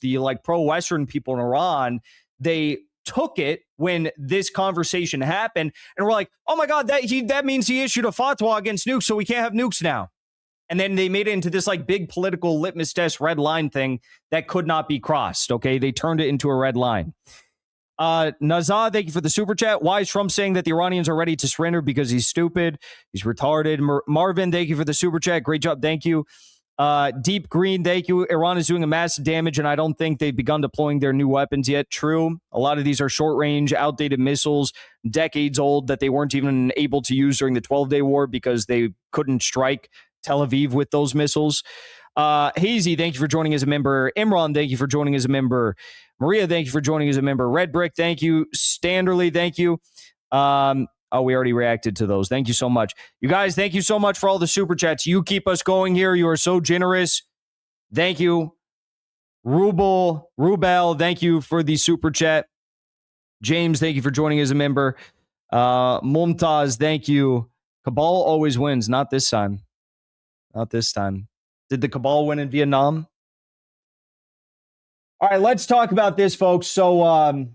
the like pro-Western people in Iran, they took it when this conversation happened and we're like, oh my God, that means he issued a fatwa against nukes, so we can't have nukes now. And then they made it into this like big political litmus test red line thing that could not be crossed. Okay. They turned it into a red line. Nazar, thank you for the super chat. Why is Trump saying that the Iranians are ready to surrender? Because he's stupid. He's retarded. Marvin, thank you for the super chat. Great job. Thank you. Deep Green, thank you. Iran is doing a massive damage, and I don't think they've begun deploying their new weapons yet. True. A lot of these are short-range, outdated missiles, decades old, that they weren't even able to use during the 12-day war because they couldn't strike Tel Aviv with those missiles. Hazy, thank you for joining as a member. Imran, thank you for joining as a member. Maria, thank you for joining as a member. Red Brick, thank you. Standerly, thank you. Oh, we already reacted to those. Thank you so much. You guys, thank you so much for all the super chats. You keep us going here. You are so generous. Thank you. Rubel, thank you for the super chat. James, thank you for joining as a member. Mumtaz, thank you. Cabal always wins. Not this time. Not this time. Did the Cabal win in Vietnam? All right, let's talk about this, folks. So,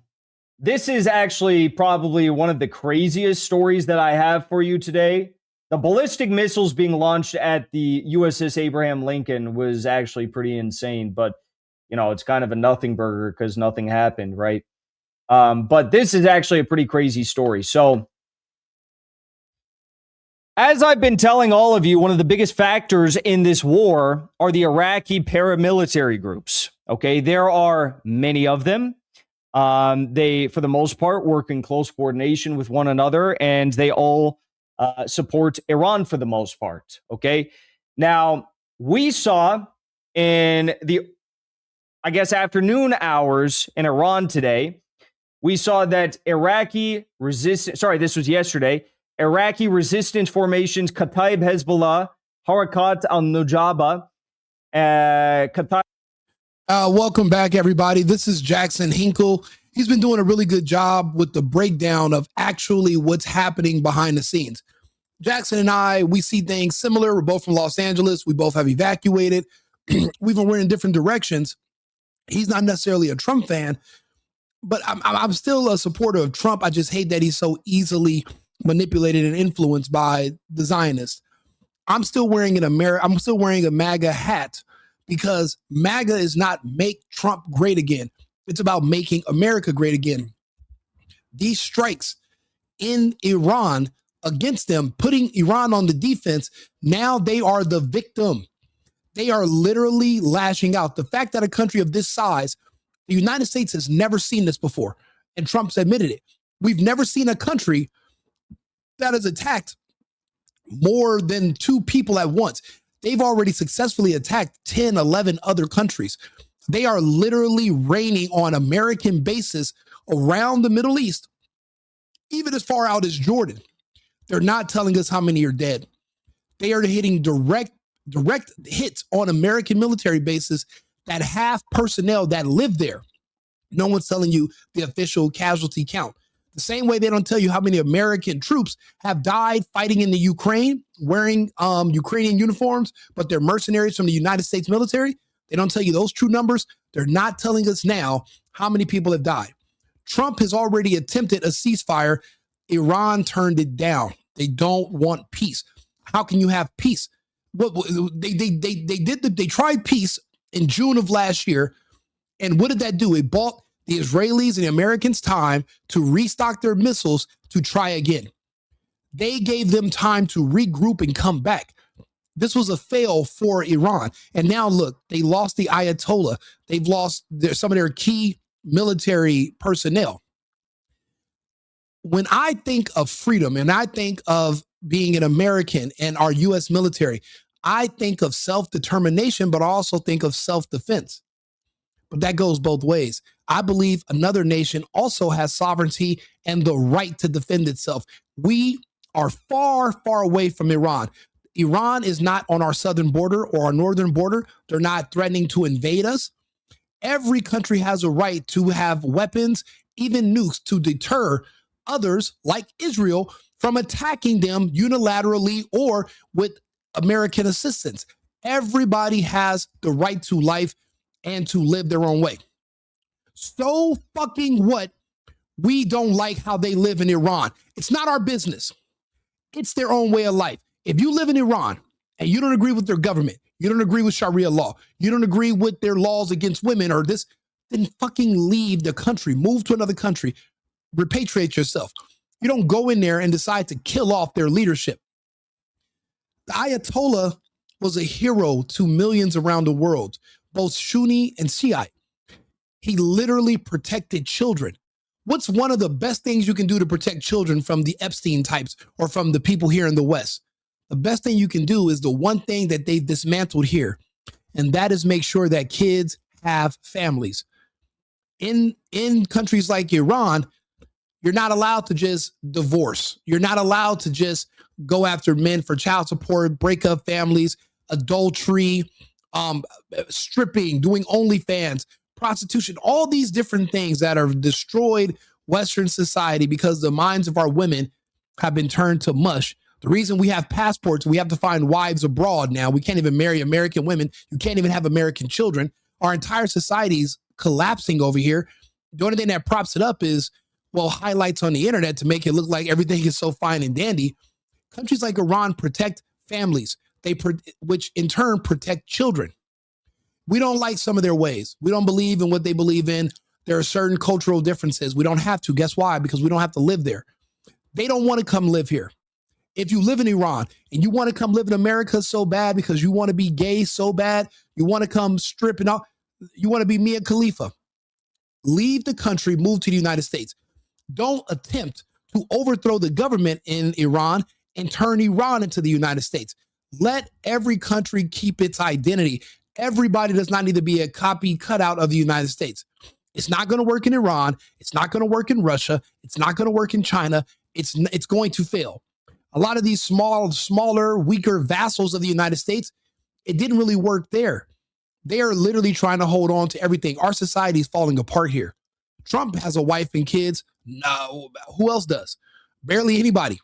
this is actually probably one of the craziest stories that I have for you today. The ballistic missiles being launched at the USS Abraham Lincoln was actually pretty insane, but, you know, it's kind of a nothing burger because nothing happened, right? But this is actually a pretty crazy story. So, as I've been telling all of you, one of the biggest factors in this war are the Iraqi paramilitary groups. Okay, there are many of them. They, for the most part, work in close coordination with one another, and they all support Iran for the most part. Okay. Now, we saw in the, I guess, afternoon hours in Iran today, we saw that Iraqi resistance, sorry, this was yesterday, Iraqi resistance formations, Kataib Hezbollah, Harakat al-Nujaba, Kataib. Welcome back, everybody. This is Jackson Hinkle. He's been doing a really good job with the breakdown of actually what's happening behind the scenes. Jackson and I, we see things similar. We're both from Los Angeles. We both have evacuated. We've been in different directions. He's not necessarily a Trump fan, but I'm still a supporter of Trump. I just hate that he's so easily manipulated and influenced by the Zionists. I'm still wearing a MAGA hat, because MAGA is not make Trump great again. It's about making America great again. These strikes in Iran against them, putting Iran on the defense, now they are the victim. They are literally lashing out. The fact that a country of this size, the United States, has never seen this before, and Trump's admitted it. We've never seen a country that has attacked more than 2 people at once. They've already successfully attacked 10, 11 other countries. They are literally raining on American bases around the Middle East, even as far out as Jordan. They're not telling us how many are dead. They are hitting direct hits on American military bases that have personnel that live there. No one's telling you the official casualty count. The same way they don't tell you how many American troops have died fighting in the Ukraine, wearing Ukrainian uniforms, but they're mercenaries from the United States military. They don't tell you those true numbers. They're not telling us now how many people have died. Trump has already attempted a ceasefire. Iran turned it down. They don't want peace. How can you have peace? They tried peace in June of last year, and what did that do? It bought the Israelis and the Americans time to restock their missiles to try again. They gave them time to regroup and come back. This was a fail for Iran. And now look, they lost the Ayatollah. They've lost some of their key military personnel. When I think of freedom and I think of being an American and our U.S. military, I think of self-determination, but I also think of self-defense. But that goes both ways. I believe another nation also has sovereignty and the right to defend itself. We are far, far away from Iran. Iran is not on our southern border or our northern border. They're not threatening to invade us. Every country has a right to have weapons, even nukes, to deter others like Israel from attacking them unilaterally or with American assistance. Everybody has the right to life and to live their own way. So fucking what? We don't like how they live in Iran. It's not our business. It's their own way of life. If you live in Iran and you don't agree with their government, you don't agree with Sharia law, you don't agree with their laws against women or this, then fucking leave the country, move to another country, repatriate yourself. You don't go in there and decide to kill off their leadership. The Ayatollah was a hero to millions around the world, both Sunni and Shiite. He literally protected children. What's one of the best things you can do to protect children from the Epstein types or from the people here in the West? The best thing you can do is the one thing that they've dismantled here, and that is make sure that kids have families. In countries like Iran, you're not allowed to just divorce. You're not allowed to just go after men for child support, break up families, adultery, stripping, doing OnlyFans, prostitution, all these different things that have destroyed Western society because the minds of our women have been turned to mush. The reason we have passports, we have to find wives abroad now. We can't even marry American women. You can't even have American children. Our entire society is collapsing over here. The only thing that props it up is, well, highlights on the internet to make it look like everything is so fine and dandy. Countries like Iran protect families, which in turn protect children. We don't like some of their ways. We don't believe in what they believe in. There are certain cultural differences. We don't have to. Guess why? Because we don't have to live there. They don't want to come live here. If you live in Iran and you want to come live in America so bad because you want to be gay so bad, you want to come stripping off, you want to be Mia Khalifa, leave the country, move to the United States. Don't attempt to overthrow the government in Iran and turn Iran into the United States. Let every country keep its identity. Everybody does not need to be a copy cutout of the United States. It's not going to work in Iran. It's not going to work in Russia. It's not going to work in China. It's going to fail. A lot of these smaller, weaker vassals of the United States, it didn't really work there. They are literally trying to hold on to everything. Our society is falling apart here. Trump has a wife and kids. No, who else does? Barely anybody.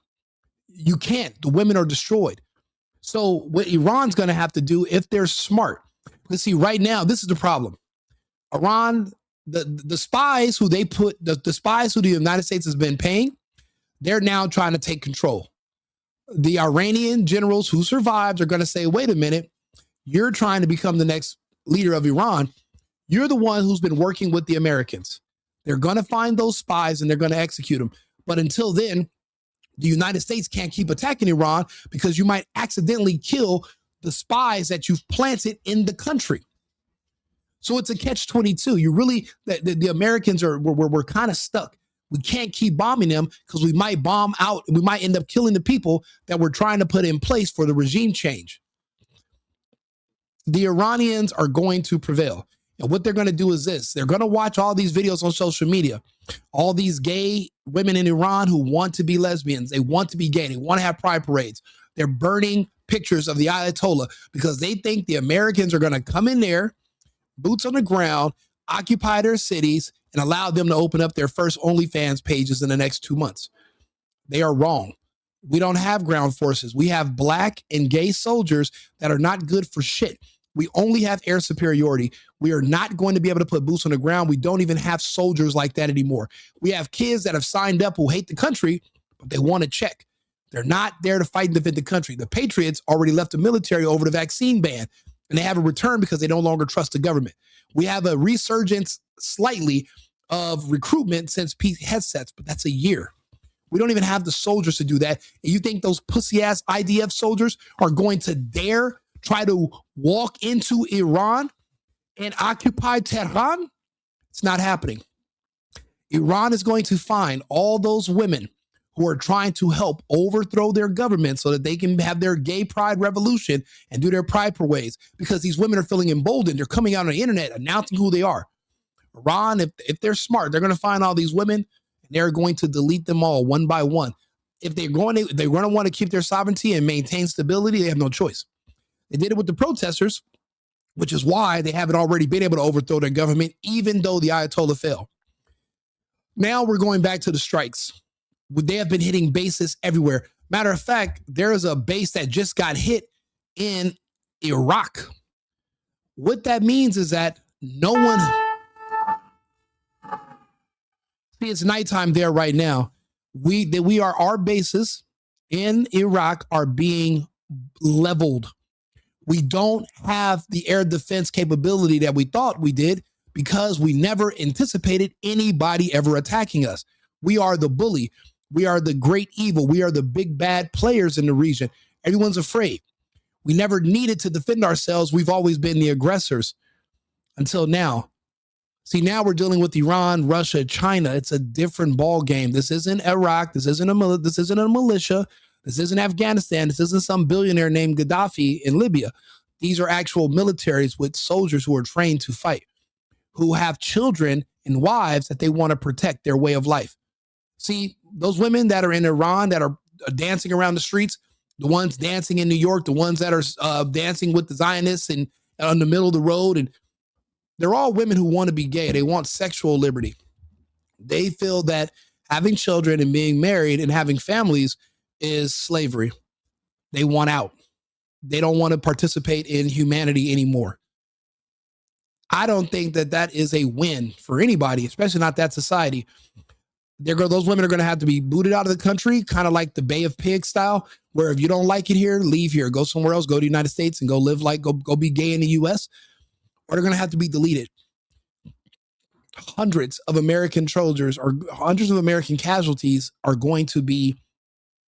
You can't. The women are destroyed. So what Iran's going to have to do, if they're smart, because see, right now, this is the problem. Iran, the spies who they put, the spies who the United States has been paying, they're now trying to take control. The Iranian generals who survived are going to say, wait a minute, you're trying to become the next leader of Iran. You're the one who's been working with the Americans. They're going to find those spies and they're going to execute them. But until then, the United States can't keep attacking Iran because you might accidentally kill the spies that you've planted in the country. So it's a catch-22. You really, the Americans we're kind of stuck. We can't keep bombing them because we might bomb out and we might end up killing the people that we're trying to put in place for the regime change. The Iranians are going to prevail. And what they're going to do is this. They're going to watch all these videos on social media. All these gay women in Iran who want to be lesbians. They want to be gay. They want to have pride parades. They're burning pictures of the Ayatollah because they think the Americans are going to come in there, boots on the ground, occupy their cities, and allow them to open up their first OnlyFans pages in the next 2 months. They are wrong. We don't have ground forces. We have black and gay soldiers that are not good for shit. We only have air superiority. We are not going to be able to put boots on the ground. We don't even have soldiers like that anymore. We have kids that have signed up who hate the country, but they want to check. They're not there to fight and defend the country. The Patriots already left the military over the vaccine ban, and they haven't returned because they no longer trust the government. We have a resurgence slightly of recruitment since Pete Hegseth's, but that's a year. We don't even have the soldiers to do that. And you think those pussy-ass IDF soldiers are going to dare try to walk into Iran and occupy Tehran? It's not happening. Iran is going to find all those women who are trying to help overthrow their government so that they can have their gay pride revolution and do their pride parades because these women are feeling emboldened. They're coming out on the internet announcing who they are. Iran, if they're smart, they're going to find all these women and they're going to delete them all one by one. If they're going to want to keep their sovereignty and maintain stability, they have no choice. They did it with the protesters, which is why they haven't already been able to overthrow their government, even though the Ayatollah fell. Now we're going back to the strikes. They have been hitting bases everywhere. Matter of fact, there is a base that just got hit in Iraq. What that means is that No one. See, it's nighttime there right now. Our bases in Iraq are being leveled. We don't have the air defense capability that we thought we did because we never anticipated anybody ever attacking us. We are the bully. We are the great evil. We are the big bad players in the region. Everyone's afraid. We never needed to defend ourselves. We've always been the aggressors until now. See, now we're dealing with Iran, Russia, China. It's a different ball game. This isn't Iraq. This isn't a militia. This isn't Afghanistan. This isn't some billionaire named Gaddafi in Libya. These are actual militaries with soldiers who are trained to fight, who have children and wives that they want to protect their way of life. See, those women that are in Iran that are dancing around the streets, the ones dancing in New York, the ones that are dancing with the Zionists and on the middle of the road, and they're all women who want to be gay. They want sexual liberty. They feel that having children and being married and having families is slavery. They want out. They don't want to participate in humanity anymore. I don't think that that is a win for anybody, especially not that society. Those women are going to have to be booted out of the country, kind of like the Bay of Pigs style, where if you don't like it here, leave here, go somewhere else, go to the United States and go live go be gay in the US, or they're going to have to be deleted. Hundreds of American soldiers or hundreds of American casualties are going to be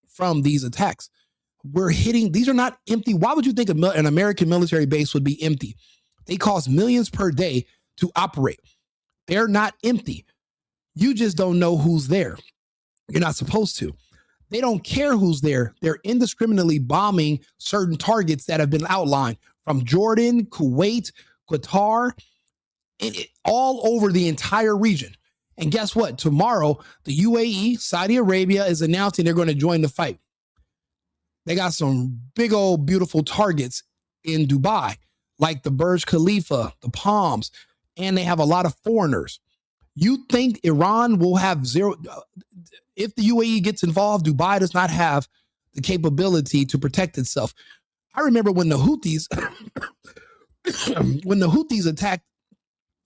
from these attacks. These are not empty. Why would you think an American military base would be empty? They cost millions per day to operate. They're not empty. You just don't know who's there. You're not supposed to. They don't care who's there. They're indiscriminately bombing certain targets that have been outlined from Jordan, Kuwait, Qatar, all over the entire region. And guess what? Tomorrow, the UAE, Saudi Arabia, is announcing they're going to join the fight. They got some big old beautiful targets in Dubai, like the Burj Khalifa, the Palms, and they have a lot of foreigners. You think Iran will have zero? If the UAE gets involved, Dubai does not have the capability to protect itself. I remember when the Houthis, attacked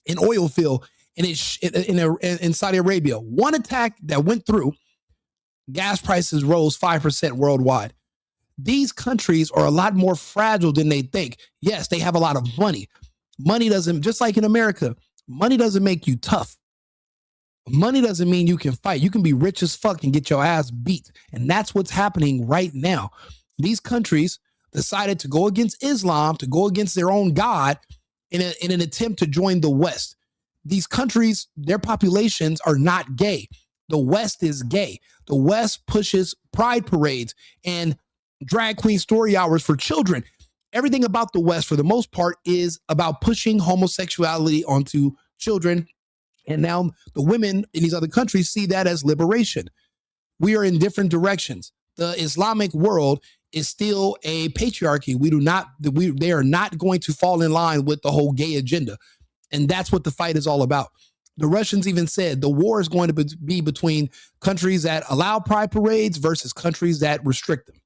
an oil field in Saudi Arabia. One attack that went through, gas prices rose 5% worldwide. These countries are a lot more fragile than they think. Yes, they have a lot of money. Money doesn't, just like in America, money doesn't make you tough. Money doesn't mean you can fight. You can be rich as fuck and get your ass beat. And that's what's happening right now. These countries decided to go against Islam, to go against their own God in an attempt to join the West. These countries, their populations are not gay. The West is gay. The West pushes pride parades and drag queen story hours for children. Everything about the West, for the most part, is about pushing homosexuality onto children. And now the women in these other countries see that as liberation. We are in different directions. The Islamic world is still a patriarchy. They are not going to fall in line with the whole gay agenda. And that's what the fight is all about. The Russians even said the war is going to be between countries that allow pride parades versus countries that restrict them.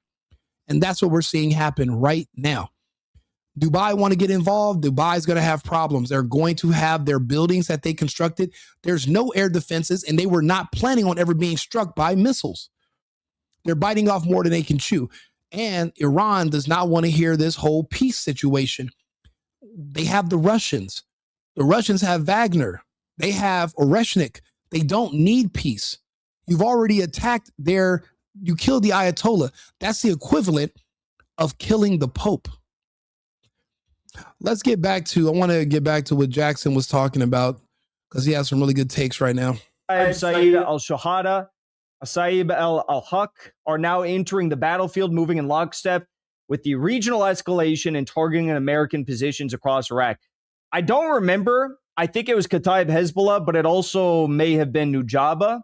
And that's what we're seeing happen right now. Dubai want to get involved. Dubai is going to have problems. They're going to have their buildings that they constructed. There's no air defenses, and they were not planning on ever being struck by missiles. They're biting off more than they can chew. And Iran does not want to hear this whole peace situation. They have the Russians. The Russians have Wagner. They have Oreshnik. They don't need peace. You've already attacked you killed the Ayatollah. That's the equivalent of killing the Pope. I want to get back to what Jackson was talking about because he has some really good takes right now. Saeed al-Shahada, Saeed al-Haq are now entering the battlefield, moving in lockstep with the regional escalation and targeting American positions across Iraq. I don't remember. I think it was Kataib Hezbollah, but it also may have been Nujaba.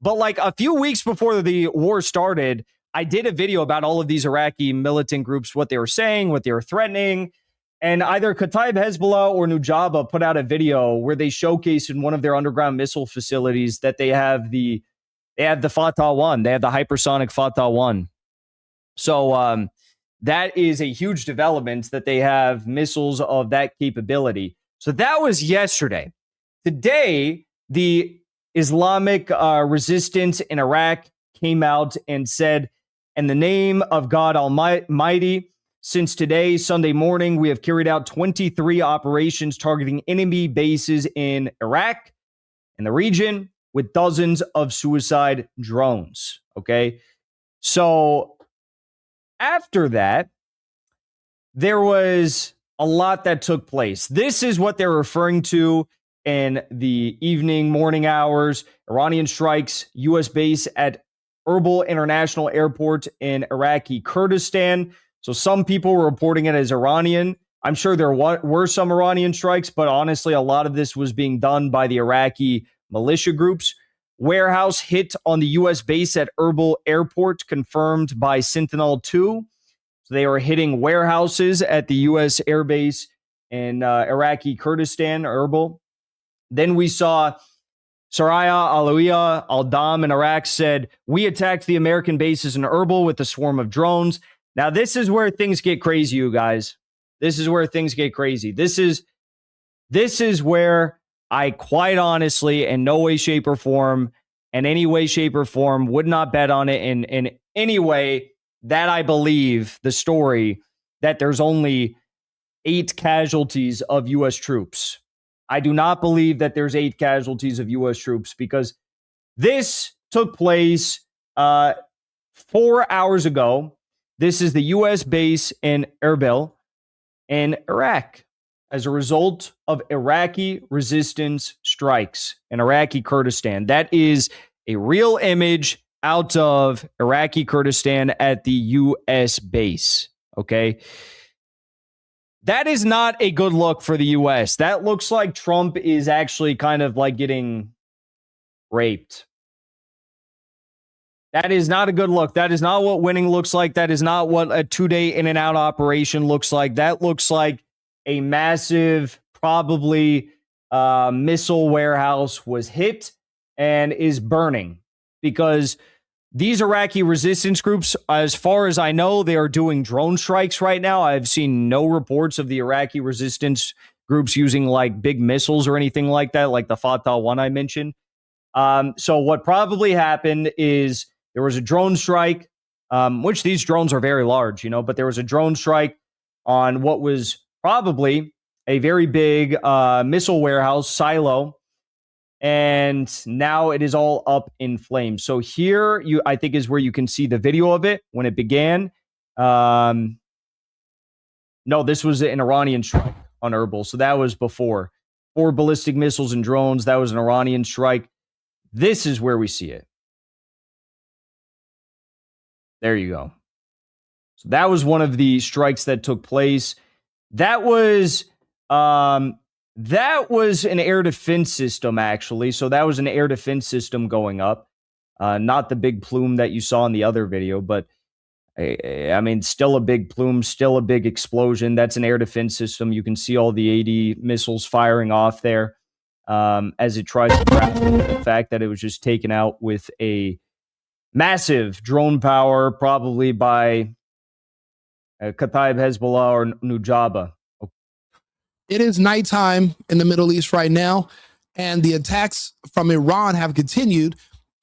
But like a few weeks before the war started, I did a video about all of these Iraqi militant groups, what they were saying, what they were threatening. And either Kataib Hezbollah or Nujaba put out a video where they showcased in one of their underground missile facilities that they have the Fatah 1. They have the hypersonic Fatah 1. So that is a huge development that they have missiles of that capability. So that was yesterday. Today, the Islamic resistance in Iraq came out and said, in the name of God Almighty, since today, Sunday morning, we have carried out 23 operations targeting enemy bases in Iraq and the region with dozens of suicide drones. Okay. So after that, there was a lot that took place. This is what they're referring to in the morning hours. Iranian strikes U.S. base at Erbil International Airport in Iraqi Kurdistan. So some people were reporting it as Iranian. I'm sure there were some Iranian strikes, but honestly, a lot of this was being done by the Iraqi militia groups. Warehouse hit on the U.S. base at Erbil Airport, confirmed by Sentinel-2. So they were hitting warehouses at the U.S. airbase in Iraqi Kurdistan, Erbil. Then we saw Saraya Alawiya Al-Dam in Iraq said, we attacked the American bases in Erbil with a swarm of drones. Now, this is where things get crazy, you guys. This is where things get crazy. This is where I quite honestly, in no way, shape, or form, would not bet on it in any way that I believe the story that there's only 8 casualties of U.S. troops. I do not believe that there's 8 casualties of U.S. troops because this took place 4 hours ago. This is the U.S. base in Erbil in Iraq as a result of Iraqi resistance strikes in Iraqi Kurdistan. That is a real image out of Iraqi Kurdistan at the U.S. base. Okay. That is not a good look for the U.S. That looks like Trump is actually kind of like getting raped. That is not a good look. That is not what winning looks like. That is not what a 2-day in and out operation looks like. That looks like a massive, probably missile warehouse was hit and is burning because these Iraqi resistance groups, as far as I know, they are doing drone strikes right now. I've seen no reports of the Iraqi resistance groups using like big missiles or anything like that, like the Fatah one I mentioned. So what probably happened is there was a drone strike, which these drones are very large, but there was a drone strike on what was probably a very big missile warehouse silo. And now it is all up in flames. So here, I think, is where you can see the video of it when it began. No, this was an Iranian strike on Erbil. So that was before. 4 ballistic missiles and drones. That was an Iranian strike. This is where we see it. There you go. So that was one of the strikes that took place. That was an air defense system, actually. So that was an air defense system going up. Not the big plume that you saw in the other video, but I mean, still a big plume, still a big explosion. That's an air defense system. You can see all the 80 missiles firing off there as it tries to grapple the fact that it was just taken out with a massive drone power, probably by Kataib Hezbollah or Nujaba. It is nighttime in the Middle East right now, and the attacks from Iran have continued,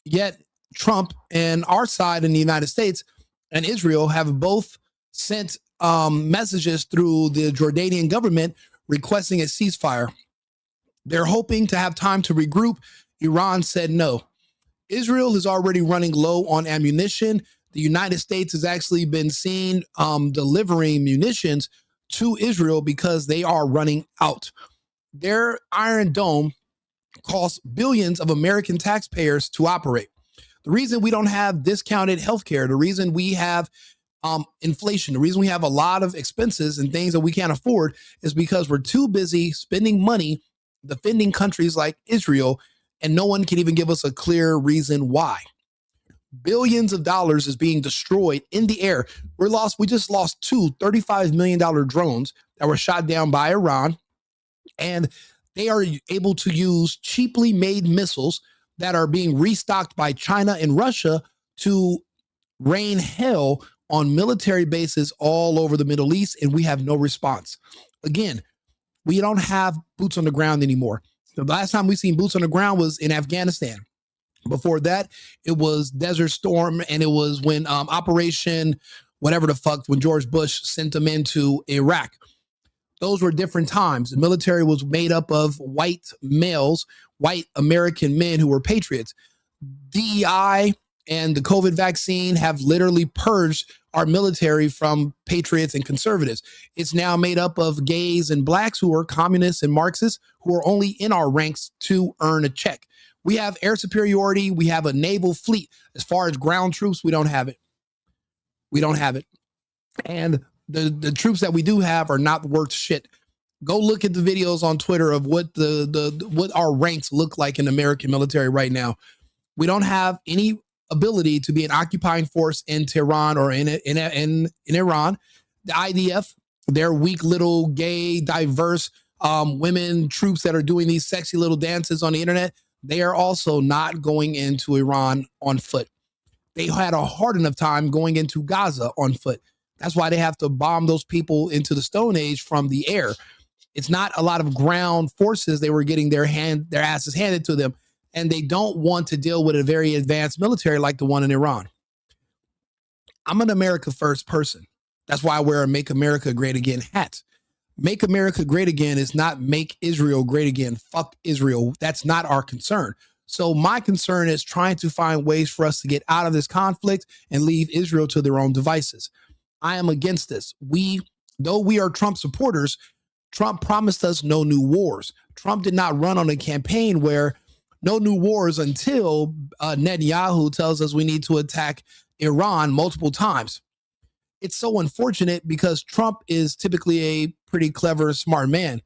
yet Trump and our side in the United States and Israel have both sent messages through the Jordanian government requesting a ceasefire. They're hoping to have time to regroup. Iran said no. Israel is already running low on ammunition. The United States has actually been seen delivering munitions to Israel because they are running out. Their Iron Dome costs billions of American taxpayers to operate. The reason we don't have discounted healthcare, the reason we have inflation, the reason we have a lot of expenses and things that we can't afford is because we're too busy spending money defending countries like Israel, and no one can even give us a clear reason why. Billions of dollars is being destroyed in the air. We just lost 2 $35 million drones that were shot down by Iran, and they are able to use cheaply made missiles that are being restocked by China and Russia to rain hell on military bases all over the Middle East, and we have no response. Again, We don't have boots on the ground anymore. The last time we seen boots on the ground was in Afghanistan. Before that, it was Desert Storm, and it was when Operation whatever the fuck, when George Bush sent them into Iraq. Those were different times. The military was made up of white males, white American men who were patriots. DEI and the COVID vaccine have literally purged our military from patriots and conservatives. It's now made up of gays and blacks who are communists and Marxists who are only in our ranks to earn a check. We have air superiority. We have a naval fleet. As far as ground troops, we don't have it. We don't have it. And the troops that we do have are not worth shit. Go look at the videos on Twitter of what what our ranks look like in the American military right now. We don't have any ability to be an occupying force in Tehran or in Iran. The IDF, they're weak little gay, diverse women troops that are doing these sexy little dances on the internet. They are also not going into Iran on foot. They had a hard enough time going into Gaza on foot. That's why they have to bomb those people into the Stone Age from the air. It's not a lot of ground forces. They were getting their asses handed to them, and they don't want to deal with a very advanced military like the one in Iran. I'm an America First person. That's why I wear a Make America Great Again hat. Make America Great Again is not make Israel great again. Fuck Israel. That's not our concern. So my concern is trying to find ways for us to get out of this conflict and leave Israel to their own devices. I am against this. Though we are Trump supporters, Trump promised us no new wars. Trump did not run on a campaign where no new wars until Netanyahu tells us we need to attack Iran multiple times. It's so unfortunate because Trump is typically a pretty clever, smart man.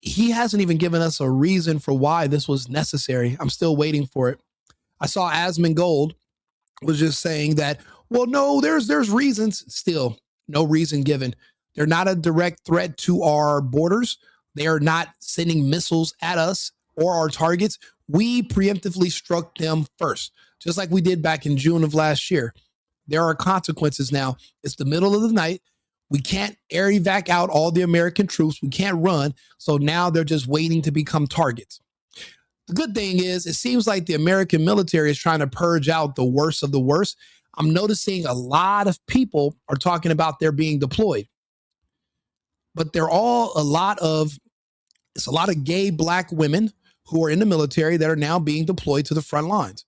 He hasn't even given us a reason for why this was necessary. I'm still waiting for it. I saw Asmongold was just saying that, well, no, there's reasons. Still, no reason given. They're not a direct threat to our borders. They are not sending missiles at us or our targets. We preemptively struck them first, just like we did back in June of last year. There are consequences now. It's the middle of the night. We can't air evac out all the American troops. We can't run. So now they're just waiting to become targets. The good thing is it seems like the American military is trying to purge out the worst of the worst. I'm noticing a lot of people are talking about they're being deployed, but they're all it's a lot of gay black women who are in the military that are now being deployed to the front lines.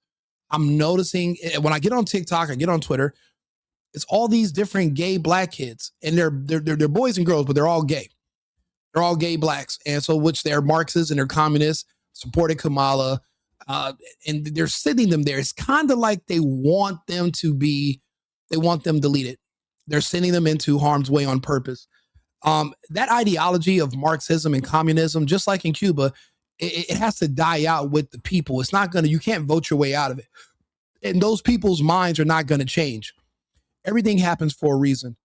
I'm noticing when I get on TikTok, I get on Twitter, it's all these different gay black kids, and they're boys and girls, but they're all gay. They're all gay blacks. And so, which they're Marxists and they're communists, supported Kamala, and they're sending them there. It's kind of like they want them deleted. They're sending them into harm's way on purpose. That ideology of Marxism and communism, just like in Cuba, it has to die out with the people. It's not you can't vote your way out of it. And those people's minds are not going to change. Everything happens for a reason.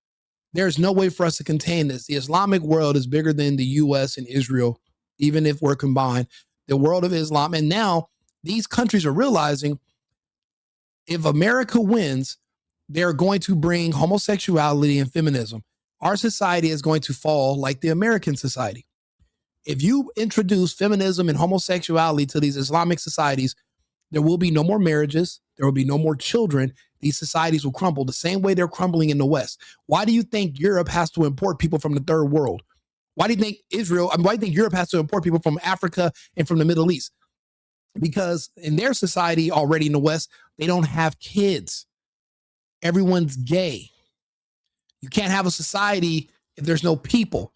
There's no way for us to contain this. The Islamic world is bigger than the US and Israel, even if we're combined. The world of Islam. And now these countries are realizing if America wins, they're going to bring homosexuality and feminism. Our society is going to fall like the American society. If you introduce feminism and homosexuality to these Islamic societies, there will be no more marriages. There will be no more children. These societies will crumble the same way they're crumbling in the West. Why do you think Europe has to import people from the third world? Why do you think why do you think Europe has to import people from Africa and from the Middle East? Because in their society already in the West, they don't have kids. Everyone's gay. You can't have a society if there's no people.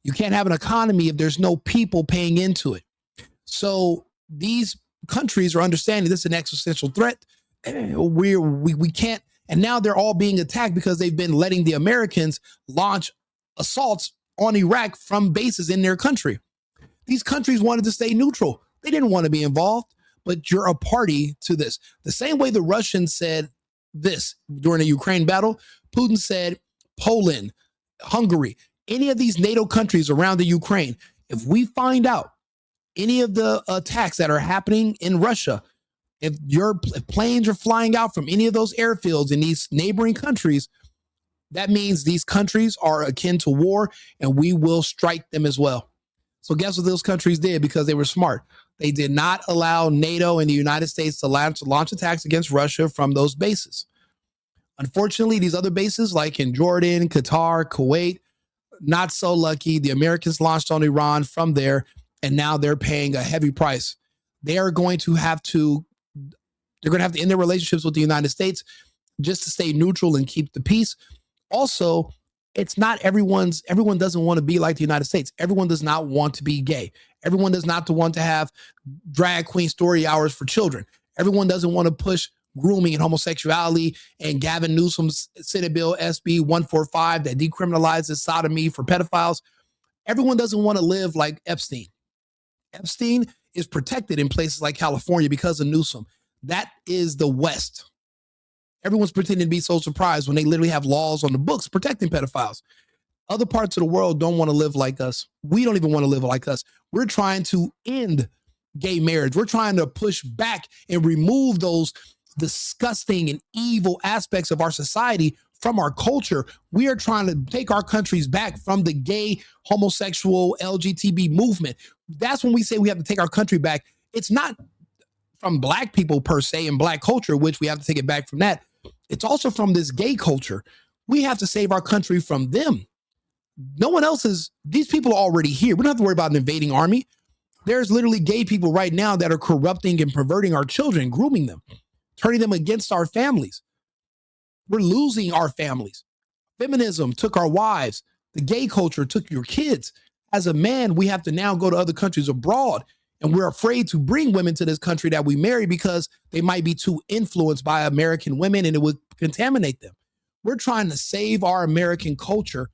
You can't have an economy if there's no people paying into it. So these countries are understanding this is an existential threat. We can't. And now they're all being attacked because they've been letting the Americans launch assaults on Iraq from bases in their country. These countries wanted to stay neutral. They didn't want to be involved, but you're a party to this. The same way the Russians said this during the Ukraine battle, Putin said Poland, Hungary, any of these NATO countries around the Ukraine, if we find out any of the attacks that are happening in Russia, if planes are flying out from any of those airfields in these neighboring countries, That means these countries are akin to war, and we will strike them as well. So guess what those countries did? Because they were smart. They did not allow NATO and the United States to launch attacks against Russia from those bases. Unfortunately, these other bases, like in Jordan, Qatar, Kuwait, not so lucky. The Americans launched on Iran from there, and now they're paying a heavy price. They're going to have to end their relationships with the United States just to stay neutral and keep the peace. Also, it's not everyone doesn't want to be like the United States. Everyone does not want to be gay. Everyone does not want to have drag queen story hours for children. Everyone doesn't want to push grooming and homosexuality, and Gavin Newsom's Senate Bill SB 145 that decriminalizes sodomy for pedophiles. Everyone doesn't want to live like Epstein. Epstein is protected in places like California because of Newsom. That is the West. Everyone's pretending to be so surprised when they literally have laws on the books protecting pedophiles. Other parts of the world don't want to live like us. We don't even want to live like us. We're trying to end gay marriage. We're trying to push back and remove those disgusting and evil aspects of our society from our culture. We are trying to take our countries back from the gay, homosexual, LGBT movement. That's when we say we have to take our country back. It's not from black people per se and black culture, which we have to take it back from that. It's also from this gay culture. We have to save our country from them. No one else is, these people are already here. We don't have to worry about an invading army. There's literally gay people right now that are corrupting and perverting our children, grooming them, turning them against our families. We're losing our families. Feminism took our wives. The gay culture took your kids. As a man, we have to now go to other countries abroad, and we're afraid to bring women to this country that we marry because they might be too influenced by American women and it would contaminate them. We're trying to save our American culture.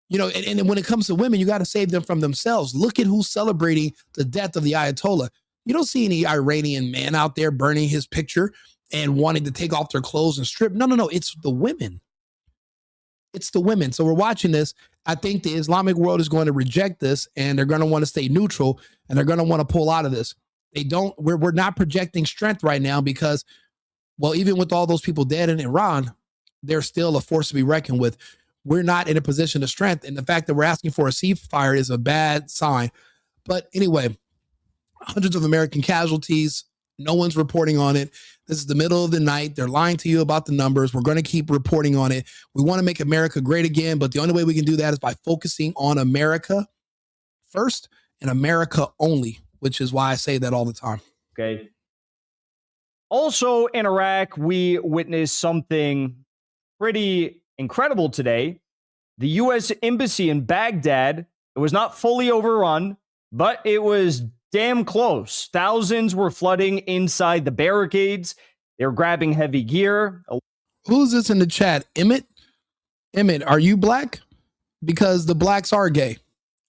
You know, and when it comes to women, you got to save them from themselves. Look at who's celebrating the death of the Ayatollah. You don't see any Iranian man out there burning his picture and wanting to take off their clothes and strip. No. It's the women. It's the women. So we're watching this. I think the Islamic world is going to reject this, and they're going to want to stay neutral, and they're going to want to pull out of this. We're not projecting strength right now because, well, even with all those people dead in Iran, they're still a force to be reckoned with. We're not in a position of strength. And the fact that we're asking for a ceasefire is a bad sign. But anyway, hundreds of American casualties. No one's reporting on it. This is the middle of the night. They're lying to you about the numbers. We're going to keep reporting on it. We want to make America great again, but the only way we can do that is by focusing on America first and America only, which is why I say that all the time. Okay. Also in Iraq, we witnessed something pretty incredible today. The U.S. Embassy in Baghdad, it was not fully overrun, but it was damn close. Thousands were flooding inside the barricades. They were grabbing heavy gear. Who's this in the chat? Emmett? Emmett, are you black? Because the blacks are gay.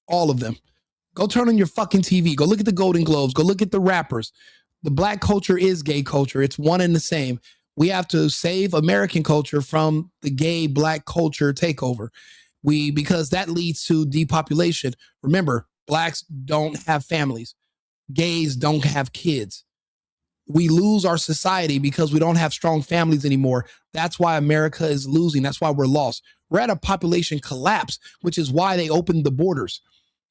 All of them. Go turn on your fucking TV. Go look at the Golden Globes. Go look at the rappers. The black culture is gay culture. It's one and the same. We have to save American culture from the gay black culture takeover. Because that leads to depopulation. Remember, blacks don't have families. Gays don't have kids. We lose our society because we don't have strong families anymore. That's why America is losing. That's why we're lost. We're at a population collapse, which is why they opened the borders.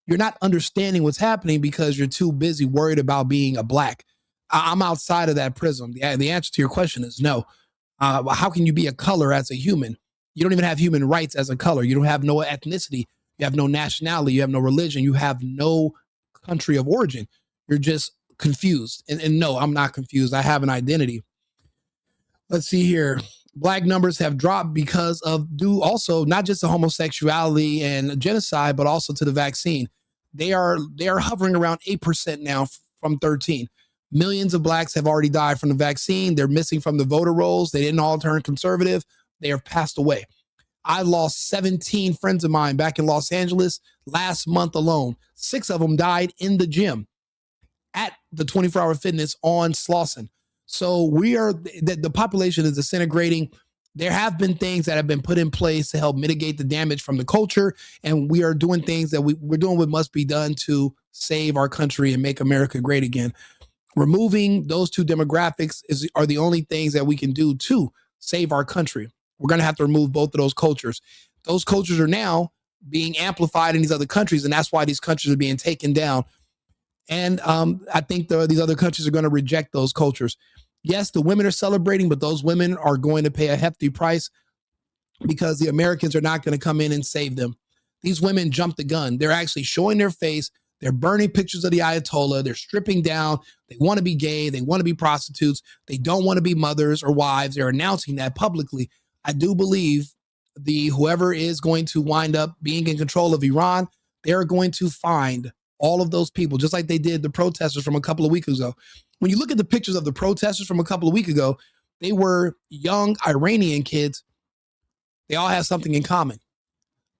You're not understanding what's happening because you're too busy worried about being a black. I'm outside of that prism. The answer to your question is no. How can you be a color as a human? You don't even have human rights as a color. You don't have no ethnicity. You have no nationality. You have no religion. You have no country of origin. You're just confused. And no, I'm not confused. I have an identity. Let's see here. Black numbers have dropped because of due also not just to homosexuality and genocide, but also to the vaccine. They are hovering around 8% now from 13. Millions of blacks have already died from the vaccine. They're missing from the voter rolls. They didn't all turn conservative. They have passed away. I lost 17 friends of mine back in Los Angeles last month alone. 6 of them died in the gym at the 24-hour fitness on Slauson. So the population is disintegrating. There have been things that have been put in place to help mitigate the damage from the culture. And we are doing things that we're doing what must be done to save our country and make America great again. Removing those two demographics are the only things that we can do to save our country. We're going to have to remove both of those cultures. Those cultures are now being amplified in these other countries, and that's why these countries are being taken down. And I think these other countries are going to reject those cultures. Yes, the women are celebrating, but those women are going to pay a hefty price because the Americans are not going to come in and save them. These women jumped the gun. They're actually showing their face. They're burning pictures of the Ayatollah. They're stripping down. They want to be gay. They want to be prostitutes. They don't want to be mothers or wives. They're announcing that publicly. I do believe whoever is going to wind up being in control of Iran, they're going to find all of those people, just like they did the protesters from a couple of weeks ago. When you look at the pictures of the protesters from a couple of weeks ago, they were young Iranian kids. They all had something in common.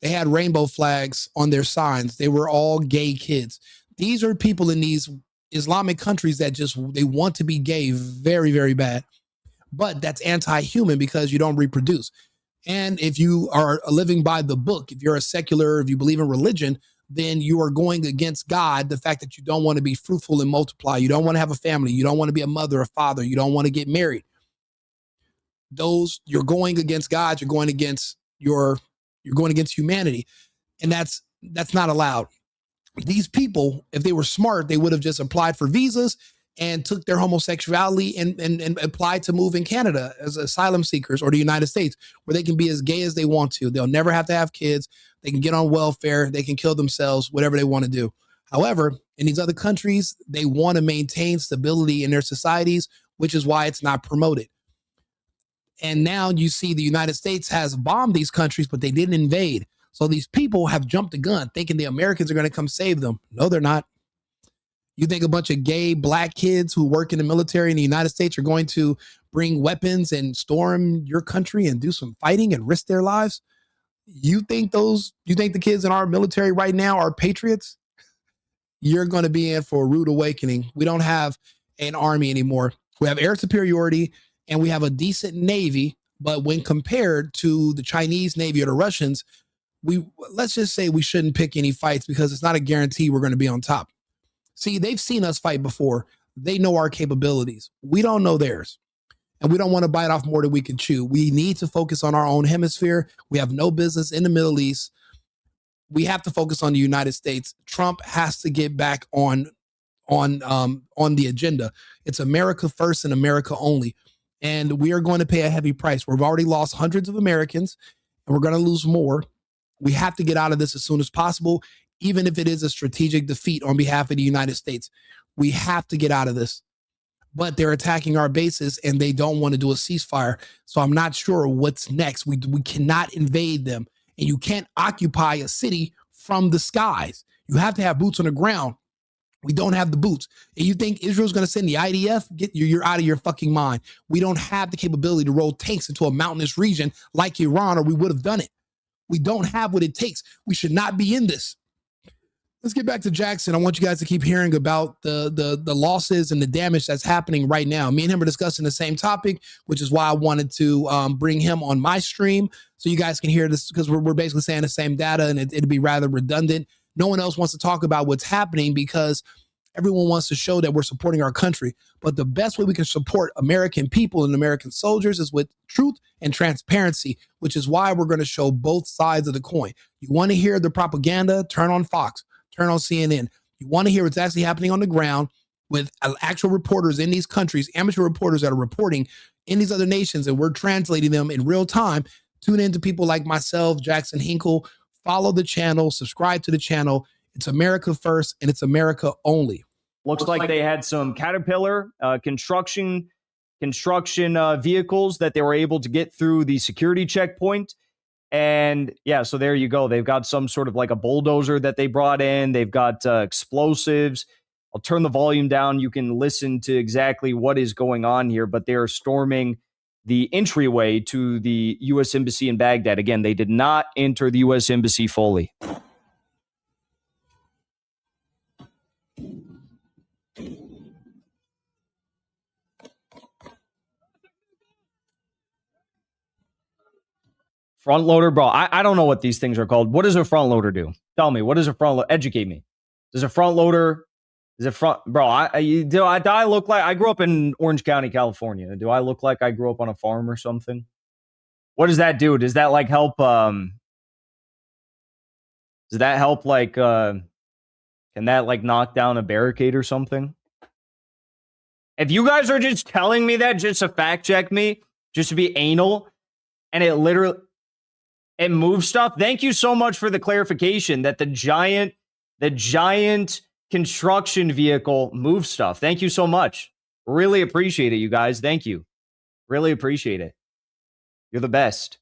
They had rainbow flags on their signs. They were all gay kids. These are people in these Islamic countries that they want to be gay very, very bad. But that's anti-human because you don't reproduce. And if you are living by the book, if you're a secular, if you believe in religion, then you are going against God, the fact that you don't want to be fruitful and multiply. You don't want to have a family. You don't want to be a mother or father. You don't want to get married. You're going against God. You're going against humanity. And that's not allowed. These people, if they were smart, they would have just applied for visas and took their homosexuality and applied to move in Canada as asylum seekers or the United States, where they can be as gay as they want to. They'll never have to have kids. They can get on welfare. They can kill themselves, whatever they want to do. However, in these other countries, they want to maintain stability in their societies, which is why it's not promoted. And now you see the United States has bombed these countries, but they didn't invade. So these people have jumped the gun thinking the Americans are going to come save them. No, they're not. You think a bunch of gay black kids who work in the military in the United States are going to bring weapons and storm your country and do some fighting and risk their lives? You think the kids in our military right now are patriots? You're going to be in for a rude awakening. We don't have an army anymore. We have air superiority and we have a decent Navy. But when compared to the Chinese Navy or the Russians, let's just say we shouldn't pick any fights because it's not a guarantee we're going to be on top. See, they've seen us fight before. They know our capabilities. We don't know theirs. And we don't want to bite off more than we can chew. We need to focus on our own hemisphere. We have no business in the Middle East. We have to focus on the United States. Trump has to get back on the agenda. It's America first and America only. And we are going to pay a heavy price. We've already lost hundreds of Americans, and we're going to lose more. We have to get out of this as soon as possible, even if it is a strategic defeat on behalf of the United States. We have to get out of this. But they're attacking our bases, and they don't want to do a ceasefire. So I'm not sure what's next. We cannot invade them. And you can't occupy a city from the skies. You have to have boots on the ground. We don't have the boots. And you think Israel's going to send the IDF? You're out of your fucking mind. We don't have the capability to roll tanks into a mountainous region like Iran, or we would have done it. We don't have what it takes. We should not be in this. Let's get back to Jackson. I want you guys to keep hearing about the losses and the damage that's happening right now. Me and him are discussing the same topic, which is why I wanted to bring him on my stream so you guys can hear this, because we're basically saying the same data and it'd be rather redundant. No one else wants to talk about what's happening because everyone wants to show that we're supporting our country. But the best way we can support American people and American soldiers is with truth and transparency, which is why we're going to show both sides of the coin. You want to hear the propaganda? Turn on Fox. Turn on CNN. You want to hear what's actually happening on the ground with actual reporters in these countries, amateur reporters that are reporting in these other nations, and we're translating them in real time. Tune in to people like myself, Jackson Hinkle. Follow the channel, subscribe to the channel. It's America first, and it's America only. Looks like they had some Caterpillar construction vehicles that they were able to get through the security checkpoint. And yeah, so there you go. They've got some sort of like a bulldozer that they brought in. They've got explosives. I'll turn the volume down. You can listen to exactly what is going on here, but they are storming the entryway to the U.S. Embassy in Baghdad. Again, they did not enter the U.S. Embassy fully. Front loader, bro. I don't know what these things are called. What does a front loader do? Tell me. What does a front loader? Educate me. Does a front loader? Is it front, bro? Do I look like I grew up in Orange County, California? Do I look like I grew up on a farm or something? What does that do? Does that like help? Does that help like can that like knock down a barricade or something? If you guys are just telling me that just to fact check me, just to be anal, and it moves stuff. Thank you so much for the clarification that the giant construction vehicle moves stuff. Thank you so much. Really appreciate it, you guys. Thank you. Really appreciate it. You're the best.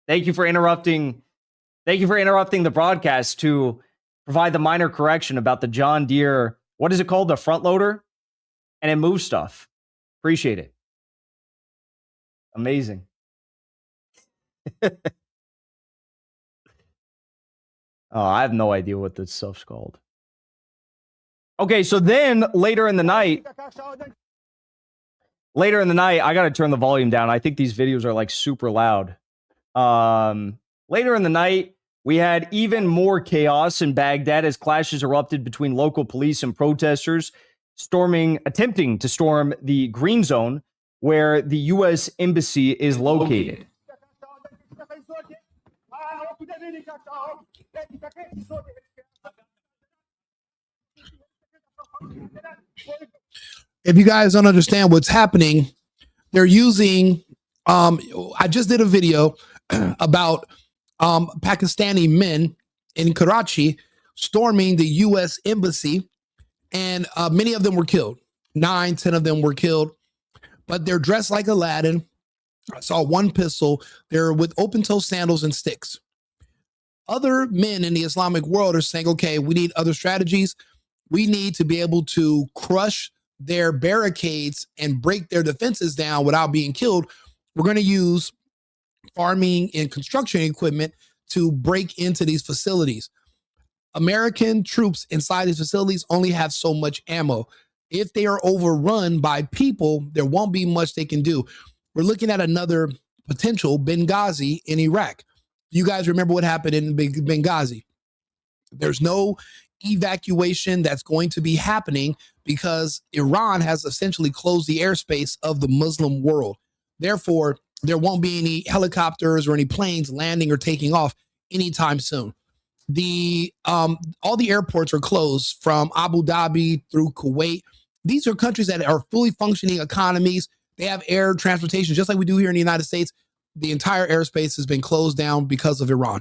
Thank you for interrupting. Thank you for interrupting the broadcast to provide the minor correction about the John Deere. What is it called? The front loader? And it moves stuff. Appreciate it. Amazing. Oh, I have no idea what this stuff's called. Okay, so then later in the night, I got to turn the volume down. I think these videos are like super loud. Later in the night, we had even more chaos in Baghdad as clashes erupted between local police and protesters attempting to storm the green zone where the U.S. embassy is located. If you guys don't understand what's happening, they're using, I just did a video about Pakistani men in Karachi storming the U.S. embassy, and many of them were killed. 9-10 of them were killed, but they're dressed like Aladdin. I saw one pistol. They're with open-toe sandals and sticks. Other men in the Islamic world are saying, okay, we need other strategies. We need to be able to crush their barricades and break their defenses down without being killed. We're going to use farming and construction equipment to break into these facilities. American troops inside these facilities only have so much ammo. If they are overrun by people, there won't be much they can do. We're looking at another potential Benghazi in Iraq. You guys remember what happened in Benghazi? There's no evacuation that's going to be happening because Iran has essentially closed the airspace of the Muslim world. Therefore, there won't be any helicopters or any planes landing or taking off anytime soon. All the airports are closed from Abu Dhabi through Kuwait. These are countries that are fully functioning economies. They have air transportation just like we do here in the United States. The entire airspace has been closed down because of Iran.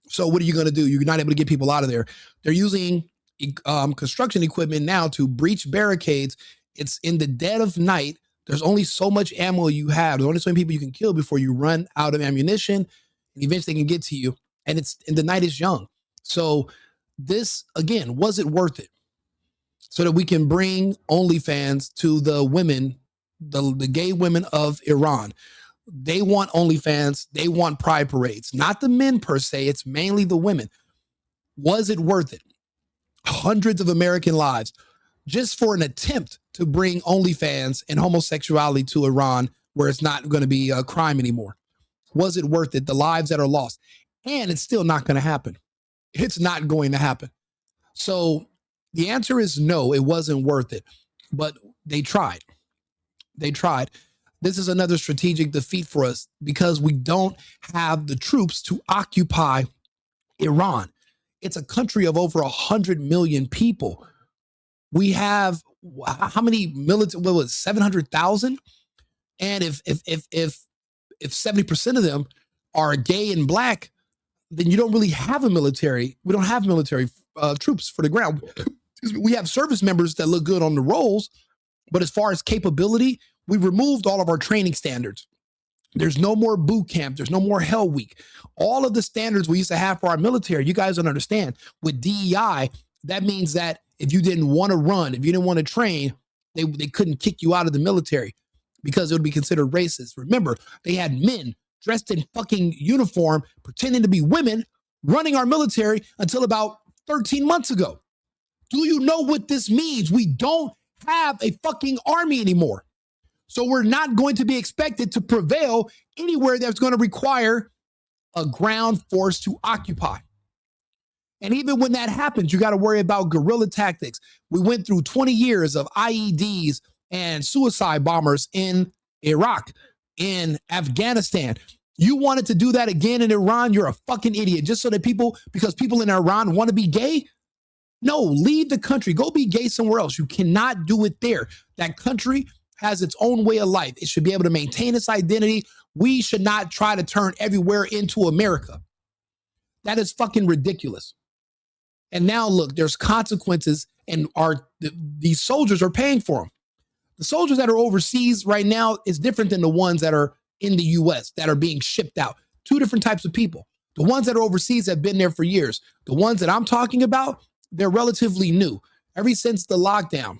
So what are you going to do? You're not able to get people out of there. They're using construction equipment now to breach barricades. It's in the dead of night. There's only so much ammo you have. There's only so many people you can kill before you run out of ammunition, and eventually they can get to you. And the night is young. So this, again, was it worth it? So that we can bring OnlyFans to the women, the gay women of Iran. They want OnlyFans. They want pride parades. Not the men per se. It's mainly the women. Was it worth it? Hundreds of American lives just for an attempt to bring OnlyFans and homosexuality to Iran where it's not going to be a crime anymore. Was it worth it? The lives that are lost. And it's still not going to happen. It's not going to happen. So the answer is no, it wasn't worth it. But they tried. They tried. This is another strategic defeat for us because we don't have the troops to occupy Iran. It's a country of over 100 million people. We have how many military? What was 700,000? And if 70% of them are gay and black, then you don't really have a military. We don't have military troops for the ground. We have service members that look good on the rolls, but as far as capability, we removed all of our training standards. There's no more boot camp. There's no more Hell Week. All of the standards we used to have for our military, you guys don't understand. With DEI, that means that if you didn't want to run, if you didn't want to train, they couldn't kick you out of the military because it would be considered racist. Remember, they had men dressed in fucking uniform, pretending to be women, running our military until about 13 months ago. Do you know what this means? We don't have a fucking army anymore. So we're not going to be expected to prevail anywhere that's going to require a ground force to occupy. And even when that happens, you got to worry about guerrilla tactics. We went through 20 years of IEDs and suicide bombers in Iraq. in Afghanistan. You wanted to do that again in Iran, you're a fucking idiot. Just so that because people in Iran want to be gay? No, leave the country. Go be gay somewhere else. You cannot do it there. That country has its own way of life. It should be able to maintain its identity. We should not try to turn everywhere into America. That is fucking ridiculous. And now look, there's consequences, and these soldiers are paying for them. The soldiers that are overseas right now is different than the ones that are in the US that are being shipped out. Two different types of people. The ones that are overseas have been there for years. The ones that I'm talking about, they're relatively new. Ever since the lockdown,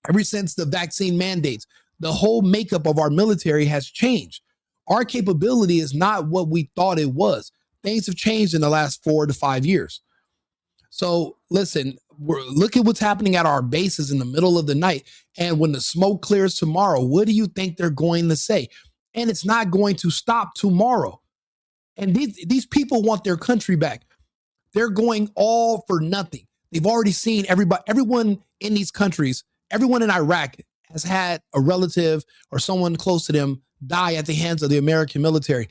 ever since the vaccine mandates, the whole makeup of our military has changed. Our capability is not what we thought it was. Things have changed in the last 4 to 5 years. So listen, look at what's happening at our bases in the middle of the night. And when the smoke clears tomorrow, what do you think they're going to say? And it's not going to stop tomorrow. And these people want their country back. They're going all for nothing. They've already seen everyone in these countries, everyone in Iraq has had a relative or someone close to them die at the hands of the American military.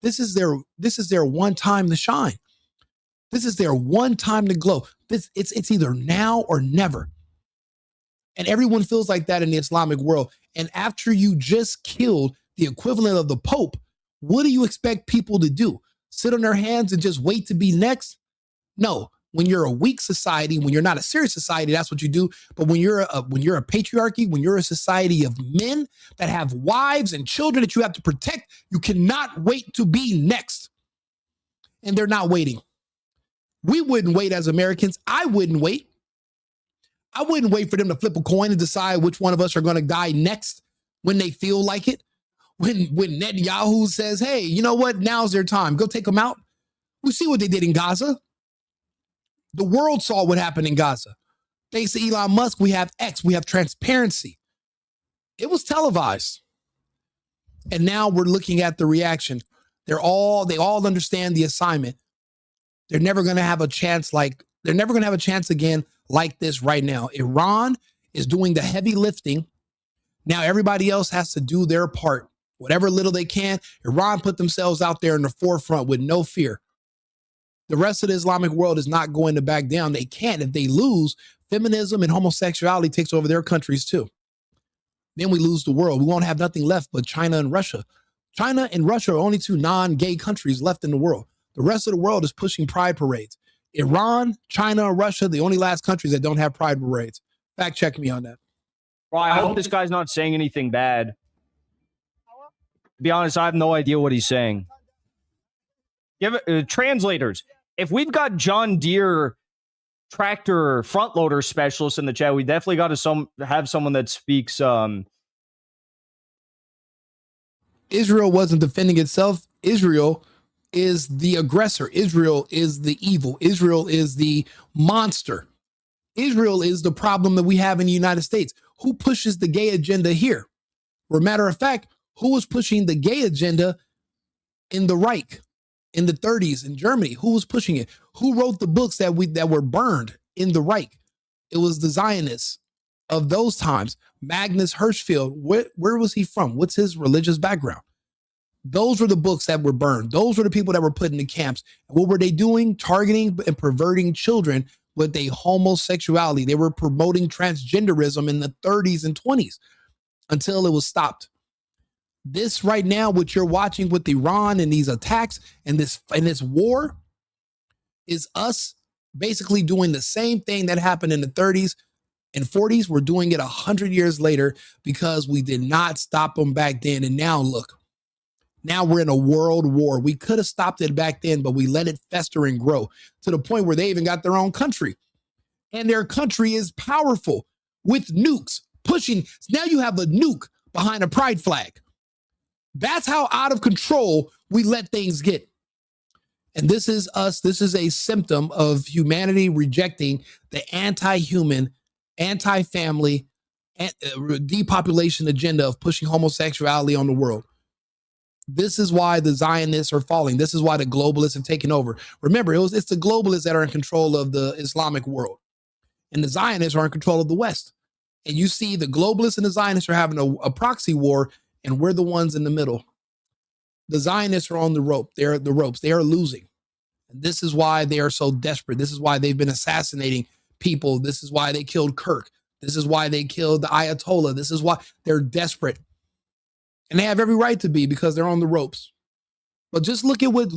This is their one time to shine. This is their one time to glow. It's either now or never. And everyone feels like that in the Islamic world. And after you just killed the equivalent of the Pope, what do you expect people to do? Sit on their hands and just wait to be next? No. When you're a weak society, when you're not a serious society, that's what you do. But when you're a patriarchy, when you're a society of men that have wives and children that you have to protect, you cannot wait to be next. And they're not waiting. We wouldn't wait as Americans. I wouldn't wait. I wouldn't wait for them to flip a coin and decide which one of us are going to die next when they feel like it. When Netanyahu says, hey, you know what? Now's their time. Go take them out. We see what they did in Gaza. The world saw what happened in Gaza. Thanks to Elon Musk, we have X, we have transparency. It was televised. And now we're looking at the reaction. They all understand the assignment. They're never going to have a chance again like this right now. Iran is doing the heavy lifting. Now everybody else has to do their part. Whatever little they can. Iran put themselves out there in the forefront with no fear. The rest of the Islamic world is not going to back down. They can't. If they lose, feminism and homosexuality takes over their countries too. Then we lose the world. We won't have nothing left but China and Russia. China and Russia are only two non-gay countries left in the world. The rest of the world is pushing pride parades. Iran, China, and Russia, the only last countries that don't have pride parades. Fact check me on that. Well, I hope this guy's not saying anything bad. To be honest, I have no idea what he's saying. Translators. If we've got John Deere tractor front loader specialists in the chat, we definitely got to have someone that speaks. Israel wasn't defending itself. Israel is the aggressor. Israel is the evil. Israel is the monster. Israel is the problem that we have in the United States. Who pushes the gay agenda here? For a matter of fact, who was pushing the gay agenda in the Reich? In the 30s in Germany, who was pushing it? Who wrote the books that were burned in the Reich? It was the Zionists of those times. Magnus Hirschfeld, where was he from? What's his religious background? Those were the books that were burned. Those were the people that were put in the camps. And what were they doing? Targeting and perverting children with their homosexuality. They were promoting transgenderism in the 30s and 20s until it was stopped. This right now, what you're watching with Iran and these attacks and this war is us basically doing the same thing that happened in the 30s and 40s. We're doing it 100 years later because we did not stop them back then. And now look, now we're in a world war. We could have stopped it back then, but we let it fester and grow to the point where they even got their own country. And their country is powerful with nukes pushing. Now you have a nuke behind a pride flag. That's how out of control we let things get. And this is us. This is a symptom of humanity rejecting the anti-human, anti-family, depopulation agenda of pushing homosexuality on the world. This is why the Zionists are falling. This is why the globalists have taken over. Remember, it's the globalists that are in control of the Islamic world. And the Zionists are in control of the West. And you see the globalists and the Zionists are having a proxy war, and we're the ones in the middle. The Zionists are on the rope. They're the ropes. They are losing. And this is why they are so desperate. This is why they've been assassinating people. This is why they killed Kirk. This is why they killed the Ayatollah. This is why they're desperate. And they have every right to be, because they're on the ropes. But just look at what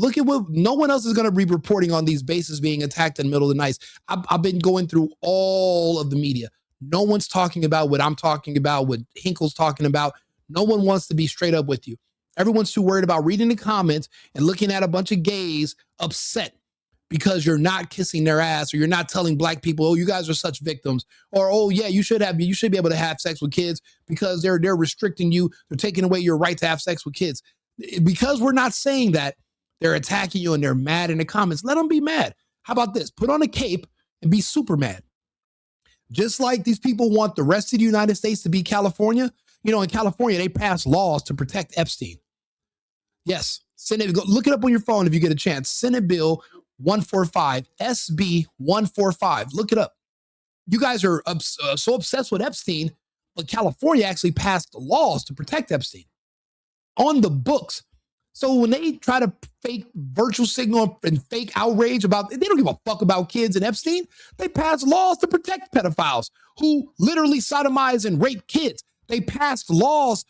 no one else is going to be reporting on these bases being attacked in the middle of the night. I've been going through all of the media. No one's talking about what I'm talking about, what Hinkle's talking about. No one wants to be straight up with you. Everyone's too worried about reading the comments and looking at a bunch of gays upset because you're not kissing their ass, or you're not telling black people, oh, you guys are such victims, or, oh yeah, you should be able to have sex with kids because they're restricting you. They're taking away your right to have sex with kids. Because we're not saying that, they're attacking you and they're mad in the comments. Let them be mad. How about this? Put on a cape and be super mad. Just like these people want the rest of the United States to be California. You know, in California, they passed laws to protect Epstein. Yes, Senate, go look it up on your phone if you get a chance. Senate Bill 145, SB 145. Look it up. You guys are so obsessed with Epstein, but California actually passed laws to protect Epstein on the books. So when they try to fake virtual signal and fake outrage about, they don't give a fuck about kids and Epstein. They pass laws to protect pedophiles who literally sodomize and rape kids. They passed laws.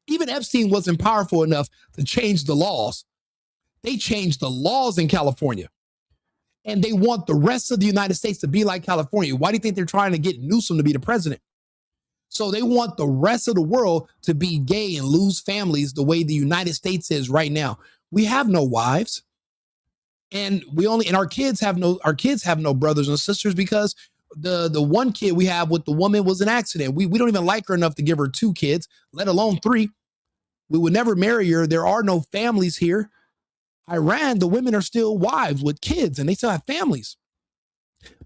Even Epstein wasn't powerful enough to change the laws. They changed the laws in California. And they want the rest of the United States to be like California. Why do you think they're trying to get Newsom to be the president? So they want the rest of the world to be gay and lose families the way the United States is right now. We have no wives. And our kids have no brothers and sisters, because the one kid we have with the woman was an accident. We don't even like her enough to give her 2 kids, let alone 3. We would never marry her. There are no families here. Iran, the women are still wives with kids and they still have families.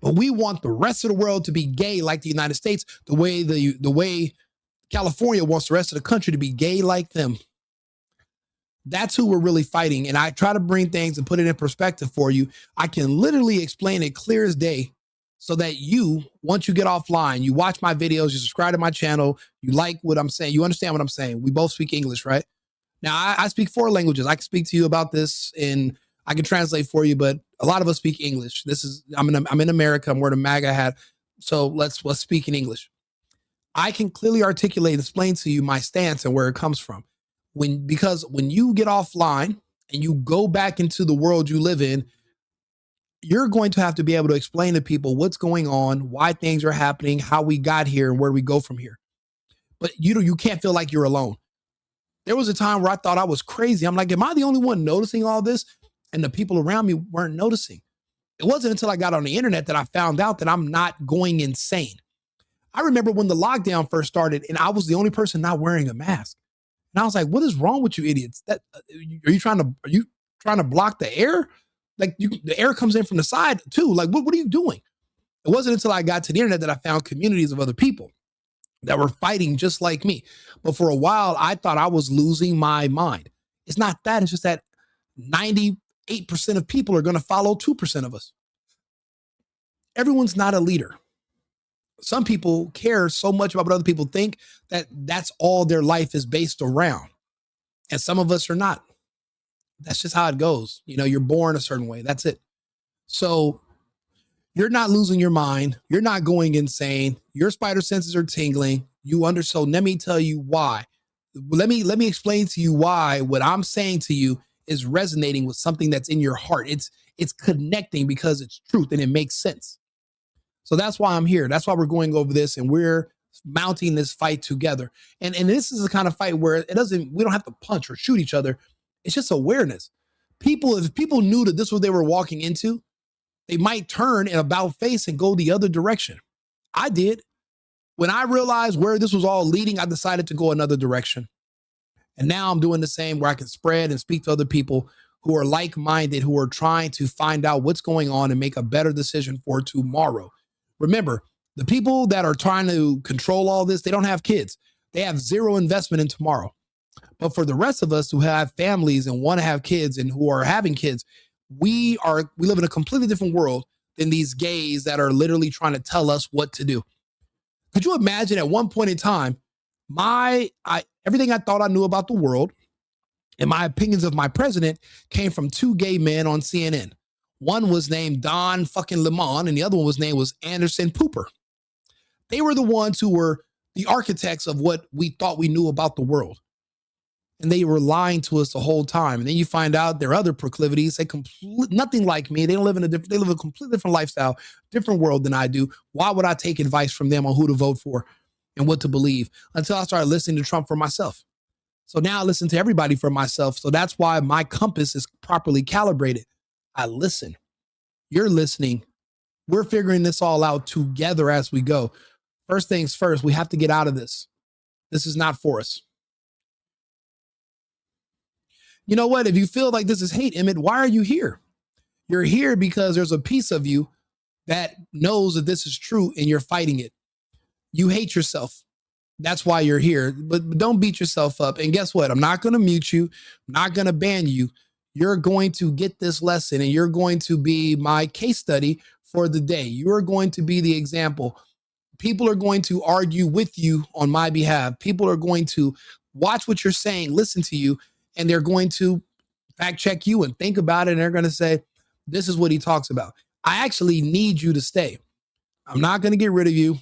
But we want the rest of the world to be gay like the United States, the way California wants the rest of the country to be gay like them. That's who we're really fighting. And I try to bring things and put it in perspective for you. I can literally explain it clear as day, so that you, once you get offline, you watch my videos, you subscribe to my channel, you like what I'm saying, you understand what I'm saying. We both speak English, right? Now, I speak 4 languages. I can speak to you about this and I can translate for you, but a lot of us speak English. I'm in America. I'm wearing a MAGA hat. So let's speak in English. I can clearly articulate and explain to you my stance and where it comes from. Because when you get offline and you go back into the world you live in, you're going to have to be able to explain to people what's going on, why things are happening, how we got here, and where we go from here. But you can't feel like you're alone. There was a time where I thought I was crazy. I'm like, am I the only one noticing all this? And the people around me weren't noticing. It wasn't until I got on the internet that I found out that I'm not going insane. I remember when the lockdown first started and I was the only person not wearing a mask. And I was like, what is wrong with you idiots? Are you trying to block the air? Like the air comes in from the side too. Like, what are you doing? It wasn't until I got to the internet that I found communities of other people that were fighting just like me. But for a while, I thought I was losing my mind. It's not that. It's just that 98% of people are going to follow 2% of us. Everyone's not a leader. Some people care so much about what other people think that that's all their life is based around. And some of us are not. That's just how it goes. You know, you're born a certain way. That's it. So you're not losing your mind. You're not going insane. Your spider senses are tingling. So let me tell you why. Let me explain to you why what I'm saying to you is resonating with something that's in your heart. It's connecting because it's truth and it makes sense. So that's why I'm here. That's why we're going over this and we're mounting this fight together. And this is the kind of fight where we don't have to punch or shoot each other. It's just awareness. If people knew that this was what they were walking into, they might turn and about face and go the other direction. I did. When I realized where this was all leading, I decided to go another direction. And now I'm doing the same, where I can spread and speak to other people who are like-minded, who are trying to find out what's going on and make a better decision for tomorrow. Remember, the people that are trying to control all this, they don't have kids. They have zero investment in tomorrow. But for the rest of us who have families and want to have kids and who are having kids, we live in a completely different world than these gays that are literally trying to tell us what to do. Could you imagine at one point in time, everything I thought I knew about the world, And my opinions of my president came from two gay men on CNN. One was named Don fucking Lemon, and the other one was Anderson Pooper. They were the ones who were the architects of what we thought we knew about the world. And they were lying to us the whole time. And then you find out their other proclivities, nothing like me. They live a completely different lifestyle, different world than I do. Why would I take advice from them on who to vote for and what to believe until I started listening to Trump for myself? So now I listen to everybody for myself. So that's why my compass is properly calibrated. I listen. You're listening. We're figuring this all out together as we go. First things first, we have to get out of this. This is not for us. You know what? If you feel like this is hate, Emmett, why are you here? You're here because there's a piece of you that knows that this is true and you're fighting it. You hate yourself. That's why you're here. But don't beat yourself up. And guess what? I'm not going to mute you. I'm not going to ban you. You're going to get this lesson and you're going to be my case study for the day. You're going to be the example. People are going to argue with you on my behalf. People are going to watch what you're saying, listen to you, and they're going to fact check you and think about it. And they're going to say, this is what he talks about. I actually need you to stay. I'm not going to get rid of you.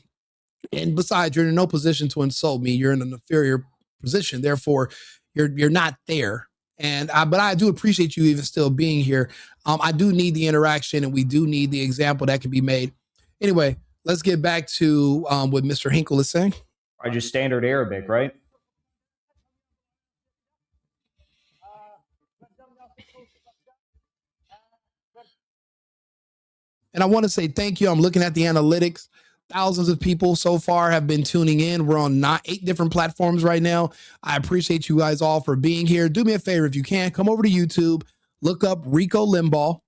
And besides, you're in no position to insult me. You're in an inferior position. Therefore, you're not there. But I do appreciate you even still being here. I do need the interaction and we do need the example that can be made. Anyway, let's get back to what Mr. Hinkle is saying. I just standard Arabic, right? And I want to say thank you. I'm looking at the analytics. Thousands of people so far have been tuning in. We're on 8 different platforms right now. I appreciate you guys all for being here. Do me a favor, if you can, come over to YouTube, look up Rico Limbaugh,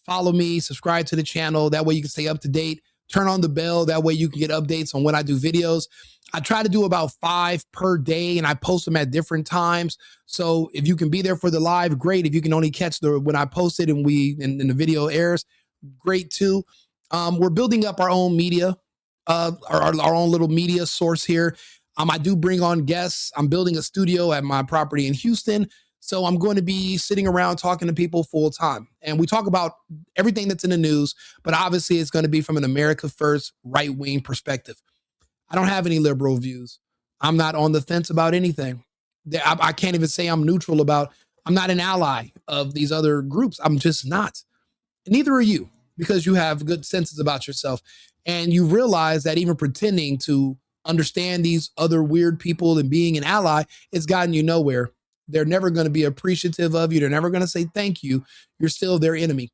follow me, subscribe to the channel. That way you can stay up to date. Turn on the bell. That way you can get updates on when I do videos. I try to do about 5 per day and I post them at different times. So if you can be there for the live, great. If you can only catch when I post it and the video airs, great too. We're building up our own media, our own little media source here. I do bring on guests. I'm building a studio at my property in Houston. So I'm going to be sitting around talking to people full time. And we talk about everything that's in the news, but obviously it's going to be from an America First right-wing perspective. I don't have any liberal views. I'm not on the fence about anything. I can't even say I'm neutral I'm not an ally of these other groups. I'm just not. And neither are you, because you have good senses about yourself. And you realize that even pretending to understand these other weird people and being an ally, it's gotten you nowhere. They're never going to be appreciative of you. They're never going to say thank you. You're still their enemy.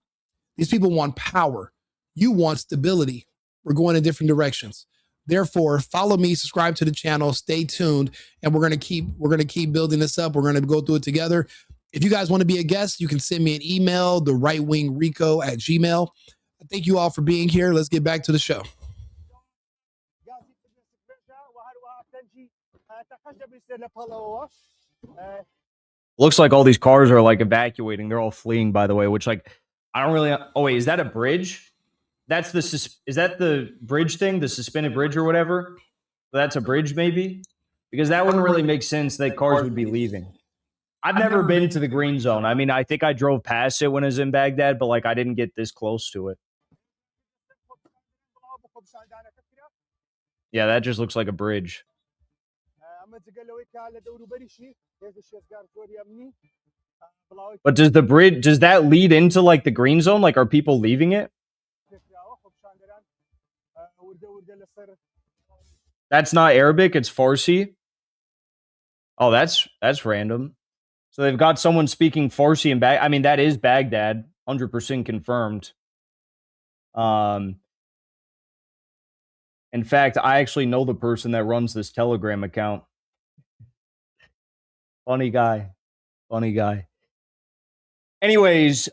These people want power. You want stability. We're going in different directions. Therefore, follow me, subscribe to the channel, stay tuned, and we're going to keep building this up. We're going to go through it together. If you guys want to be a guest, you can send me an email, therightwingrico@gmail.com. Thank you all for being here. Let's get back to the show. Looks like all these cars are like evacuating. They're all fleeing, by the way, which like, I don't really, oh wait, is that a bridge? That's is that the bridge thing? The suspended bridge or whatever? That's a bridge maybe? Because that wouldn't really make sense that cars would be leaving. I've never been to the green zone. I mean, I think I drove past it when I was in Baghdad, but like I didn't get this close to it. Yeah, that just looks like a bridge. But does that lead into like the green zone? Like, are people leaving it? That's not Arabic, it's Farsi. Oh, that's random. So they've got someone speaking Farsi in I mean, that is Baghdad, 100% confirmed. In fact, I actually know the person that runs this Telegram account. Funny guy. Anyways,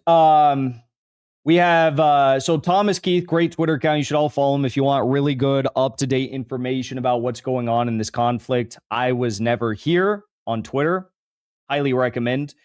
we have so Thomas Keith, great Twitter account. You should all follow him if you want really good, up-to-date information about what's going on in this conflict. I was never here on Twitter. Highly recommend.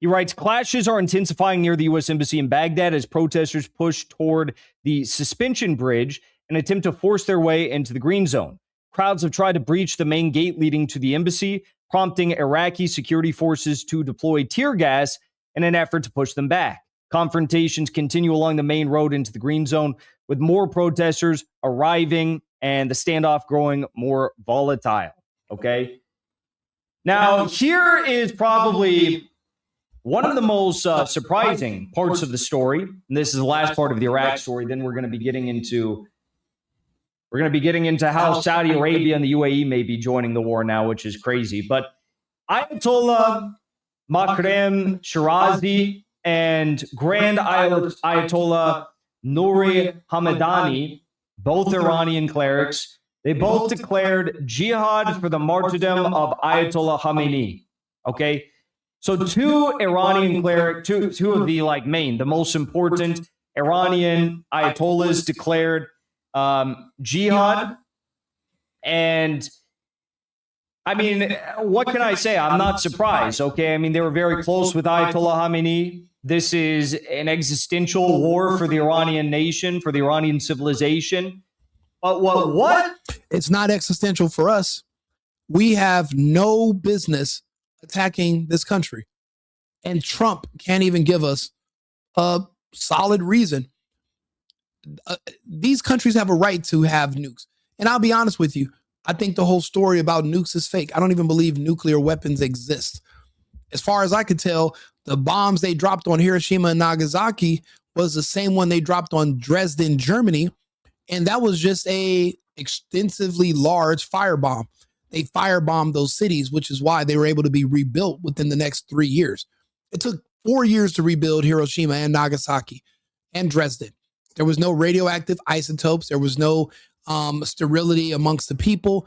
He writes, clashes are intensifying near the U.S. Embassy in Baghdad as protesters push toward the suspension bridge and attempt to force their way into the green zone. Crowds have tried to breach the main gate leading to the embassy. prompting Iraqi security forces to deploy tear gas in an effort to push them back. Confrontations continue along the main road into the Green Zone, with more protesters arriving and the standoff growing more volatile. Okay. Now, here is probably one of the most surprising parts of the story. And this is the last part of the Iraq story. Then we're going to be getting into how Saudi Arabia and the UAE may be joining the war now, which is crazy. But Ayatollah Makrem Shirazi and Grand Ayatollah Nouri Hamadani, both Iranian clerics, they both declared jihad for the martyrdom of Ayatollah Khamenei. Okay, so two Iranian clerics, two of the the most important Iranian Ayatollahs declared jihad. And I mean, what can I say? I'm not surprised. Okay, I mean, they were very close with Ayatollah Khamenei. This is an existential war for the Iranian nation, for the Iranian civilization. But what? It's not existential for us. We have no business attacking this country. And Trump can't even give us a solid reason. These countries have a right to have nukes. And I'll be honest with you, I think the whole story about nukes is fake. I don't even believe nuclear weapons exist. As far as I could tell, the bombs they dropped on Hiroshima and Nagasaki was the same one they dropped on Dresden, Germany. And that was just a extensively large firebomb. They firebombed those cities, which is why they were able to be rebuilt within the next 3 years. It took 4 years to rebuild Hiroshima and Nagasaki and Dresden. There was no radioactive isotopes. There was no sterility amongst the people.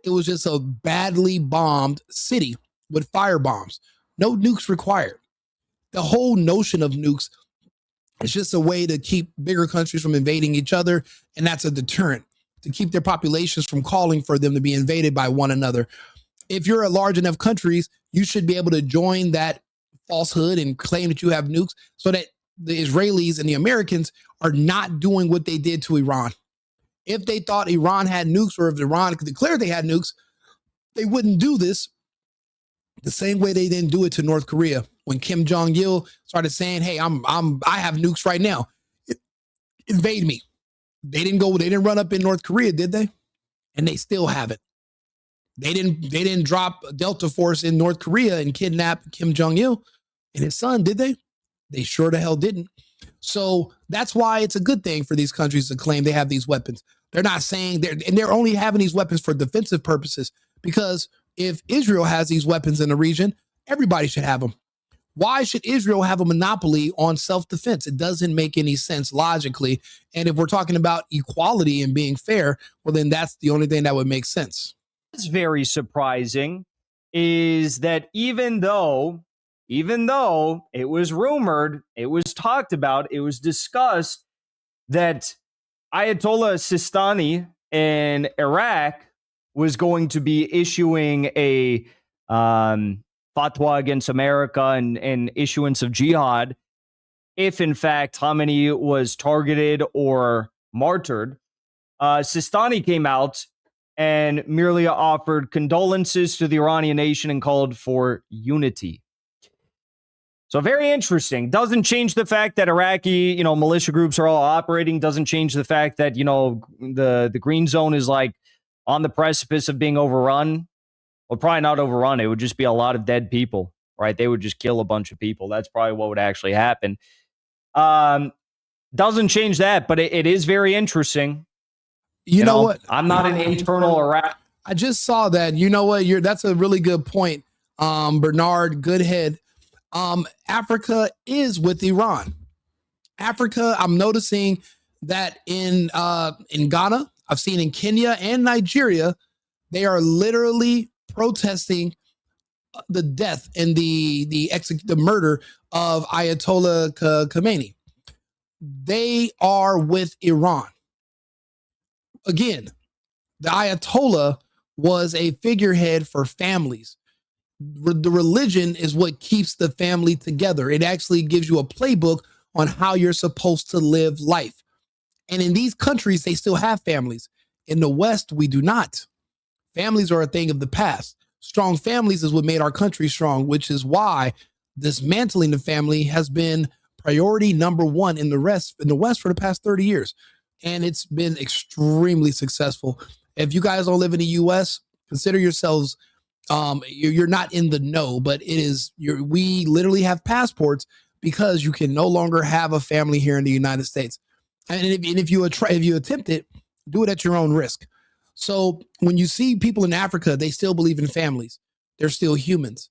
It was just a badly bombed city with fire bombs. No nukes required. The whole notion of nukes is just a way to keep bigger countries from invading each other, and that's a deterrent to keep their populations from calling for them to be invaded by one another. If you're a large enough countries, you should be able to join that falsehood and claim that you have nukes so that the Israelis and the Americans are not doing what they did to Iran. If they thought Iran had nukes, or if Iran could declare they had nukes, they wouldn't do this the same way they didn't do it to North Korea. When Kim Jong-il started saying, hey, I have nukes right now, invade me. They didn't run up in North Korea, did they? And they still haven't. They didn't drop a Delta Force in North Korea and kidnap Kim Jong-il and his son, did they? They sure the hell didn't. So that's why it's a good thing for these countries to claim they have these weapons. They're not saying they're only having these weapons for defensive purposes, because if Israel has these weapons in the region, everybody should have them. Why should Israel have a monopoly on self-defense? It doesn't make any sense logically. And if we're talking about equality and being fair, well, then that's the only thing that would make sense. What's very surprising is that even though it was rumored, it was talked about, it was discussed that Ayatollah Sistani in Iraq was going to be issuing a fatwa against America and issuance of jihad if, in fact, Khamenei was targeted or martyred. Sistani came out and merely offered condolences to the Iranian nation and called for unity. So very interesting. Doesn't change the fact that Iraqi, militia groups are all operating. Doesn't change the fact that, the Green Zone is on the precipice of being overrun. Well, probably not overrun. It would just be a lot of dead people, right? They would just kill a bunch of people. That's probably what would actually happen. Doesn't change that, but it is very interesting. You know what? I'm not an internal Iraq. I just saw that. You know what? That's a really good point, Bernard Goodhead. Africa is with Iran. Africa, I'm noticing that in Ghana, I've seen in Kenya and Nigeria, they are literally protesting the death and the murder of Ayatollah Khamenei. They are with Iran. Again, the Ayatollah was a figurehead for families. The religion is what keeps the family together. It actually gives you a playbook on how you're supposed to live life. And in these countries, they still have families. In the West, we do not. Families are a thing of the past. Strong families is what made our country strong, which is why dismantling the family has been priority number one in the West for the past 30 years. And it's been extremely successful. If you guys don't live in the US, consider yourselves, you're not in the know, but we literally have passports because you can no longer have a family here in the United States. And if you attempt it, do it at your own risk. So when you see people in Africa, they still believe in families. They're still humans.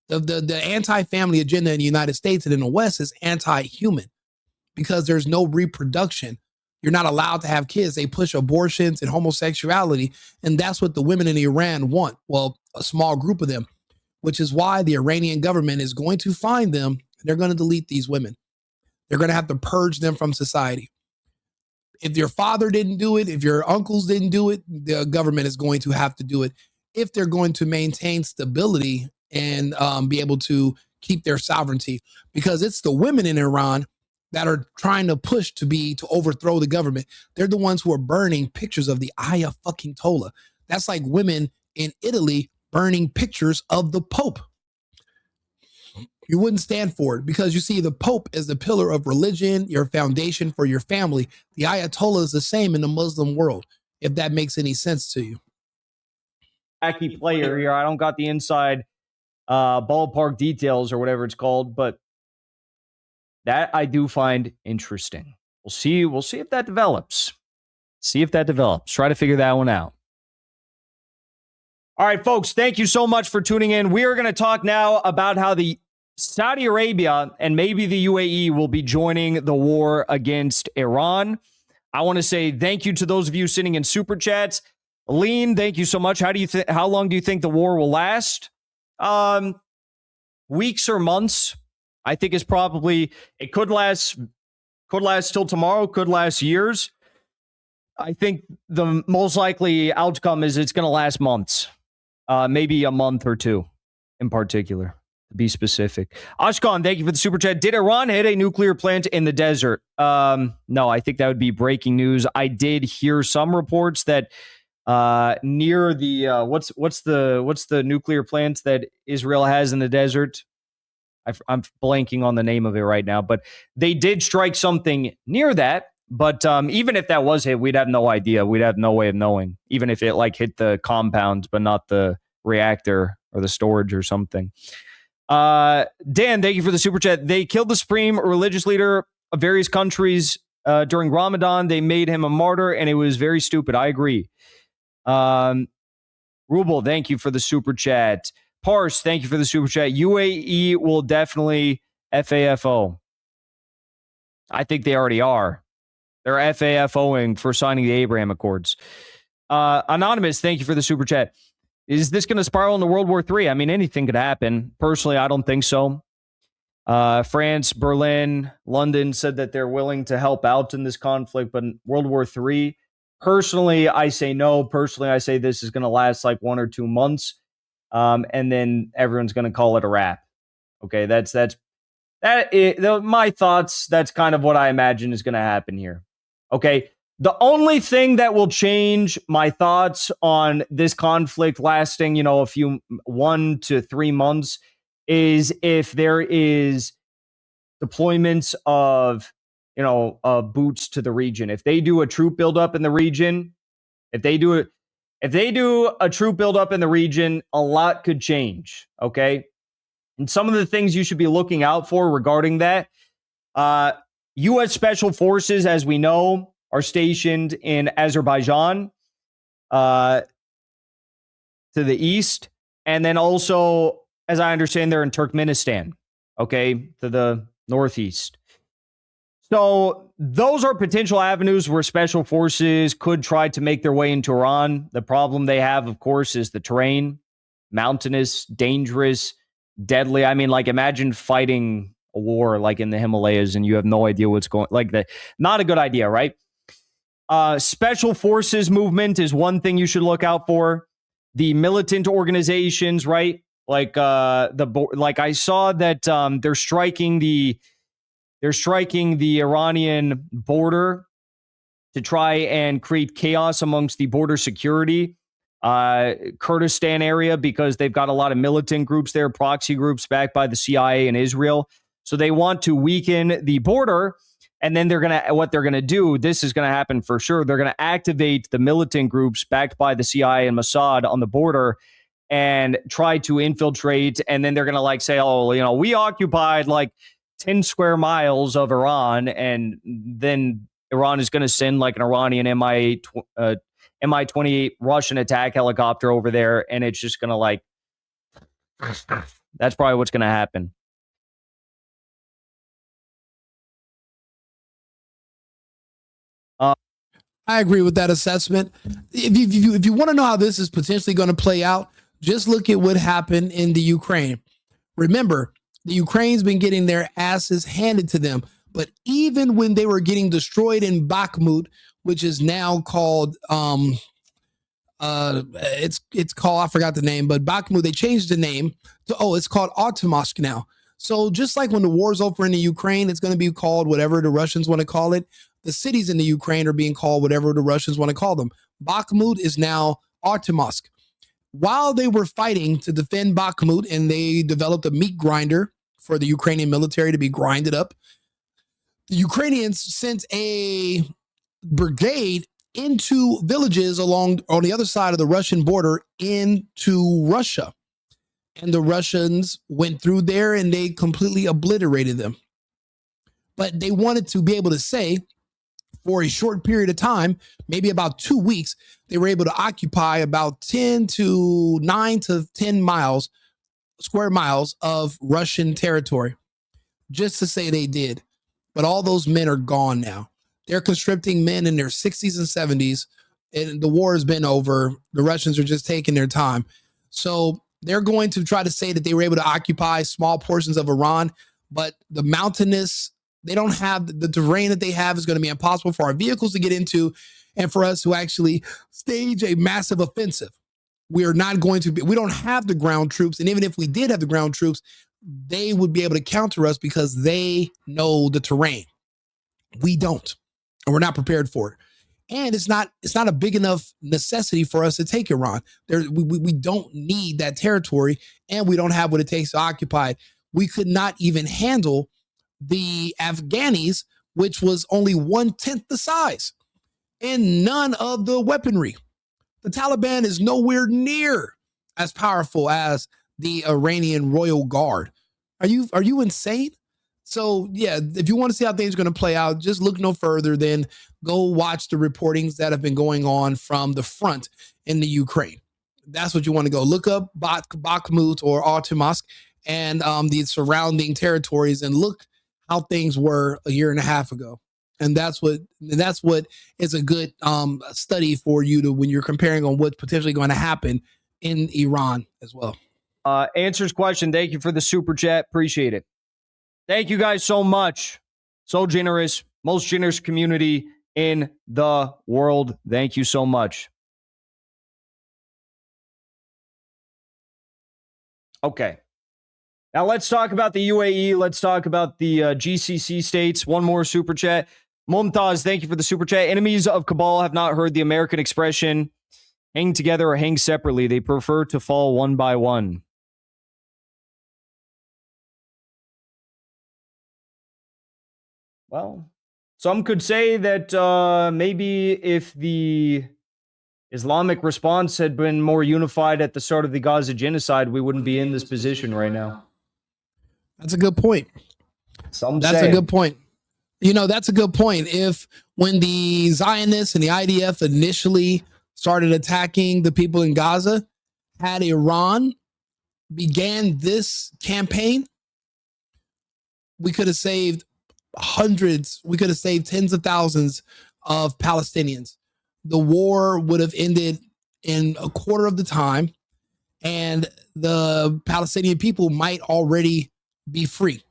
The anti-family agenda in the United States and in the West is anti-human because there's no reproduction. You're not allowed to have kids. They push abortions and homosexuality, and that's what the women in Iran want. Well, a small group of them, which is why the Iranian government is going to find them, and they're going to delete these women. They're going to have to purge them from society. If your father didn't do it, if your uncles didn't do it, the government is going to have to do it if they're going to maintain stability and be able to keep their sovereignty, because it's the women in Iran that are trying to push to overthrow the government. They're the ones who are burning pictures of the Ayatollah. That's like women in Italy burning pictures of the Pope. You wouldn't stand for it because you see the Pope is the pillar of religion, your foundation for your family. The Ayatollah is the same in the Muslim world, if that makes any sense to you. Wacky player here. I don't got the inside ballpark details or whatever it's called, but that I do find interesting. We'll see if that develops. Try to figure that one out. All right, folks, thank you so much for tuning in. We are going to talk now about how the Saudi Arabia and maybe the UAE will be joining the war against Iran. I want to say thank you to those of you sitting in super chats. Lean, thank you so much. How long do you think the war will last? Weeks or months. I think it's probably, it could last till tomorrow, could last years. I think the most likely outcome is it's going to last months, maybe a month or two in particular, to be specific. Ashkan, thank you for the super chat. Did Iran hit a nuclear plant in the desert? No, I think that would be breaking news. I did hear some reports that near the what's the nuclear plant that Israel has in the desert? I'm blanking on the name of it right now, but they did strike something near that. But even if that was hit, we'd have no idea. We'd have no way of knowing, even if it hit the compound, but not the reactor or the storage or something. Dan, thank you for the super chat. They killed the supreme religious leader of various countries during Ramadan. They made him a martyr, and it was very stupid. I agree. Rubel, thank you for the super chat. Parse, thank you for the super chat. UAE will definitely FAFO. I think they already are. They're FAFOing for signing the Abraham Accords. Anonymous, thank you for the super chat. Is this going to spiral into World War III? I mean, anything could happen. Personally, I don't think so. France, Berlin, London said that they're willing to help out in this conflict, but in World War III, personally, I say no. Personally, I say this is going to last 1 or 2 months. And then everyone's going to call it a wrap. Okay, my thoughts. That's kind of what I imagine is going to happen here. Okay, the only thing that will change my thoughts on this conflict lasting, a few 1 to 3 months is if there is deployments of, boots to the region. If they do a troop buildup in the region, If they do a troop buildup in the region, a lot could change, okay? And some of the things you should be looking out for regarding that, U.S. Special Forces, as we know, are stationed in Azerbaijan to the east. And then also, as I understand, they're in Turkmenistan, okay, to the northeast. So those are potential avenues where special forces could try to make their way into Iran. The problem they have, of course, is the terrain, mountainous, dangerous, deadly. I mean, imagine fighting a war in the Himalayas and you have no idea what's going not a good idea, right? Special forces movement is one thing you should look out for. The militant organizations, right? I saw that they're striking the Iranian border to try and create chaos amongst the border security. Kurdistan area because they've got a lot of militant groups there, proxy groups backed by the CIA and Israel. So they want to weaken the border. And then what they're going to do, this is going to happen for sure. They're going to activate the militant groups backed by the CIA and Mossad on the border and try to infiltrate. And then they're going to like say, oh, you know, we occupied like 10 square miles of Iran. And then Iran is going to send like an Iranian Mi-28 Russian attack helicopter over there. And it's just going to like, that's probably what's going to happen. I agree with that assessment. If you want to know how this is potentially going to play out, just look at what happened in the Ukraine. Remember, the Ukraine's been getting their asses handed to them. But even when they were getting destroyed in Bakhmut, which is now called it's called, I forgot the name, but Bakhmut, they changed the name to it's called Artemovsk now. So just like when the war's over in the Ukraine, it's going to be called whatever the Russians want to call it. The cities in the Ukraine are being called whatever the Russians want to call them. Bakhmut is now Artemovsk. While they were fighting to defend Bakhmut and they developed a meat grinder for the Ukrainian military to be grinded up, the Ukrainians sent a brigade into villages along on the other side of the Russian border into Russia. And the Russians went through there and they completely obliterated them. But they wanted to be able to say, for a short period of time, maybe about 2 weeks, they were able to occupy about 9 to 10 square miles of Russian territory, just to say they did. But all those men are gone now. They're conscripting men in their 60s and 70s, and the war has been over. The Russians are just taking their time. So they're going to try to say that they were able to occupy small portions of Iran, but the mountainous, they don't have the terrain that they have is going to be impossible for our vehicles to get into and for us to actually stage a massive offensive. We don't have the ground troops. And even if we did have the ground troops, they would be able to counter us because they know the terrain. We don't, and we're not prepared for it. And it's not a big enough necessity for us to take Iran. We don't need that territory, and we don't have what it takes to occupy it. We could not even handle the Afghanis, which was only 1/10 the size, and none of the weaponry. The Taliban is nowhere near as powerful as the Iranian Royal Guard. Are you insane? So yeah, if you want to see how things are going to play out, just look no further than go watch the reportings that have been going on from the front in the Ukraine. That's what you want to go look up, Bakhmut or Artemovsk and the surrounding territories, and look how things were a year and a half ago. And that's what is a good study for you to when you're comparing on what's potentially going to happen in Iran as well. Answers question. Thank you for the super chat. Appreciate it. Thank you guys so much. So generous. Most generous community in the world. Thank you so much. Okay. Now let's talk about the UAE. Let's talk about the GCC states. One more super chat. Mumtaz, thank you for the super chat. Enemies of Cabal have not heard the American expression, hang together or hang separately. They prefer to fall one by one. Well, some could say that maybe if the Islamic response had been more unified at the start of the Gaza genocide, we wouldn't be in this position right now. That's a good point. That's a good point. You know, that's a good point. If when the Zionists and the IDF initially started attacking the people in Gaza, had Iran began this campaign, we could have saved hundreds, we could have saved tens of thousands of Palestinians. The war would have ended in a quarter of the time, and the Palestinian people might already be free.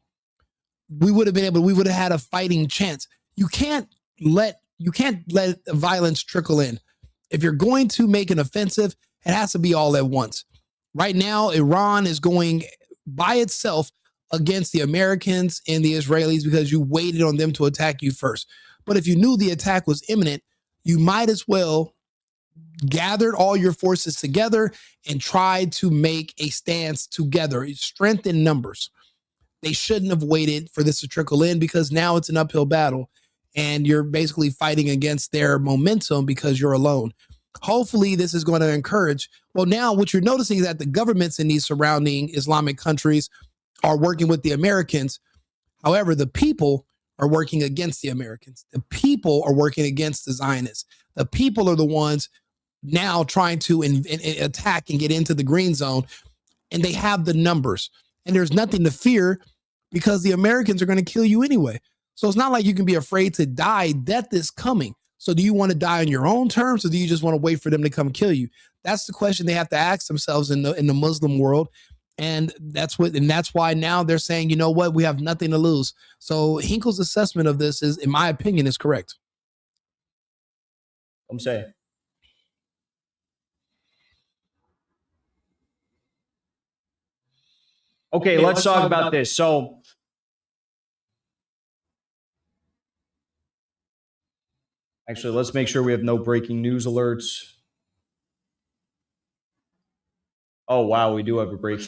We would have had a fighting chance. You can't let violence trickle in. If you're going to make an offensive, it has to be all at once. Right now, Iran is going by itself against the Americans and the Israelis because you waited on them to attack you first. But if you knew the attack was imminent, you might as well gathered all your forces together and tried to make a stance together, strength in numbers. They shouldn't have waited for this to trickle in, because now it's an uphill battle and you're basically fighting against their momentum because you're alone. Hopefully this is going to encourage. Well, now what you're noticing is that the governments in these surrounding Islamic countries are working with the Americans. However, the people are working against the Americans. The people are working against the Zionists. The people are the ones now trying to attack and get into the green zone, and they have the numbers, and there's nothing to fear because the Americans are going to kill you anyway. So it's not like you can be afraid to die. Death is coming. So do you want to die on your own terms, or do you just want to wait for them to come kill you? That's the question they have to ask themselves in the Muslim world. And that's why now they're saying, you know what, we have nothing to lose. So Hinkle's assessment of this is, in my opinion, is correct. I'm saying. Okay, let's talk about this. So actually, let's make sure we have no breaking news alerts. Oh, wow, we do have a break.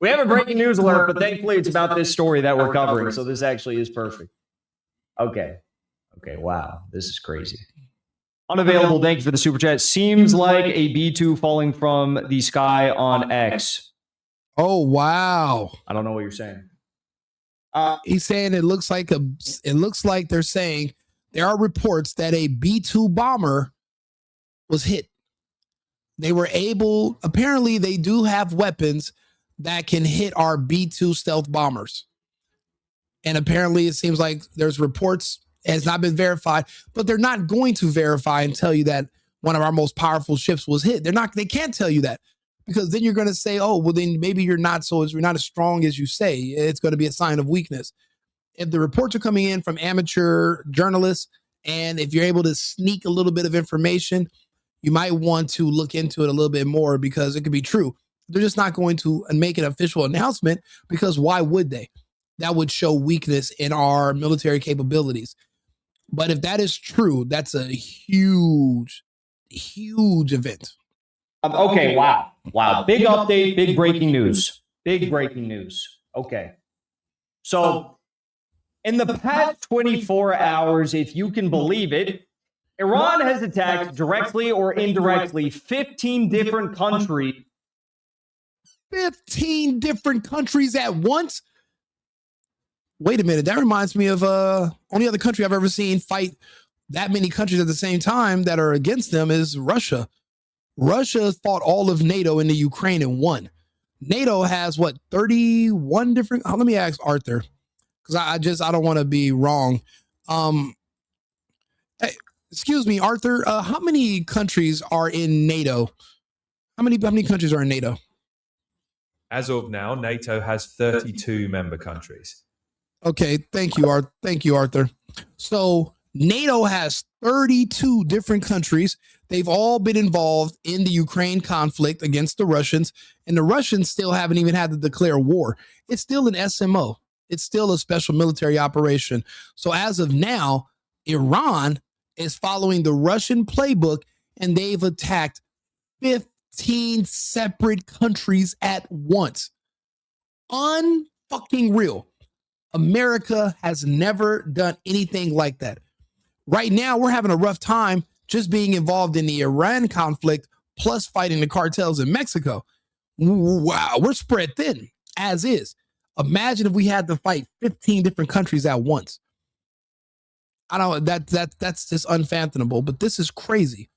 We have a breaking news alert, but thankfully it's about this story that we're covering. So this actually is perfect. Okay. Okay, wow. This is crazy. Unavailable, thank you for the super chat. Seems like a B-2 falling from the sky on X. Oh, wow. I don't know what you're saying. He's saying it looks like they're saying there are reports that a B-2 bomber was hit. They were able, apparently they do have weapons that can hit our B-2 stealth bombers. And apparently it seems like there's reports, it has not been verified, but they're not going to verify and tell you that one of our most powerful ships was hit. They can't tell you that, because then you're going to say, oh, well, then maybe you're not as strong as you say. It's going to be a sign of weakness. If the reports are coming in from amateur journalists, and if you're able to sneak a little bit of information, you might want to look into it a little bit more, because it could be true. They're just not going to make an official announcement, because why would they? That would show weakness in our military capabilities. But if that is true, that's a huge, huge event. Okay, wow. Wow. Big update, big breaking news. Big breaking news. Okay. So in the past 24 hours, if you can believe it, Iran has attacked directly or indirectly 15 different countries. 15 different countries at once? Wait a minute. That reminds me of only other country I've ever seen fight that many countries at the same time that are against them is Russia. Russia fought all of NATO in the Ukraine and won. NATO has 31 different. Let me ask Arthur, because I don't want to be wrong. Hey, excuse me, Arthur. How many countries are in NATO? How many countries are in NATO? As of now, NATO has 32 member countries. Okay, thank you, Arthur. So NATO has 32 different countries. They've all been involved in the Ukraine conflict against the Russians, and the Russians still haven't even had to declare war. It's still an SMO. It's still a special military operation. So as of now, Iran is following the Russian playbook, and they've attacked 15 separate countries at once. Unfucking real. America has never done anything like that. Right now, we're having a rough time just being involved in the Iran conflict, plus fighting the cartels in Mexico. Wow, we're spread thin, as is. Imagine if we had to fight 15 different countries at once. That's just unfathomable, but this is crazy.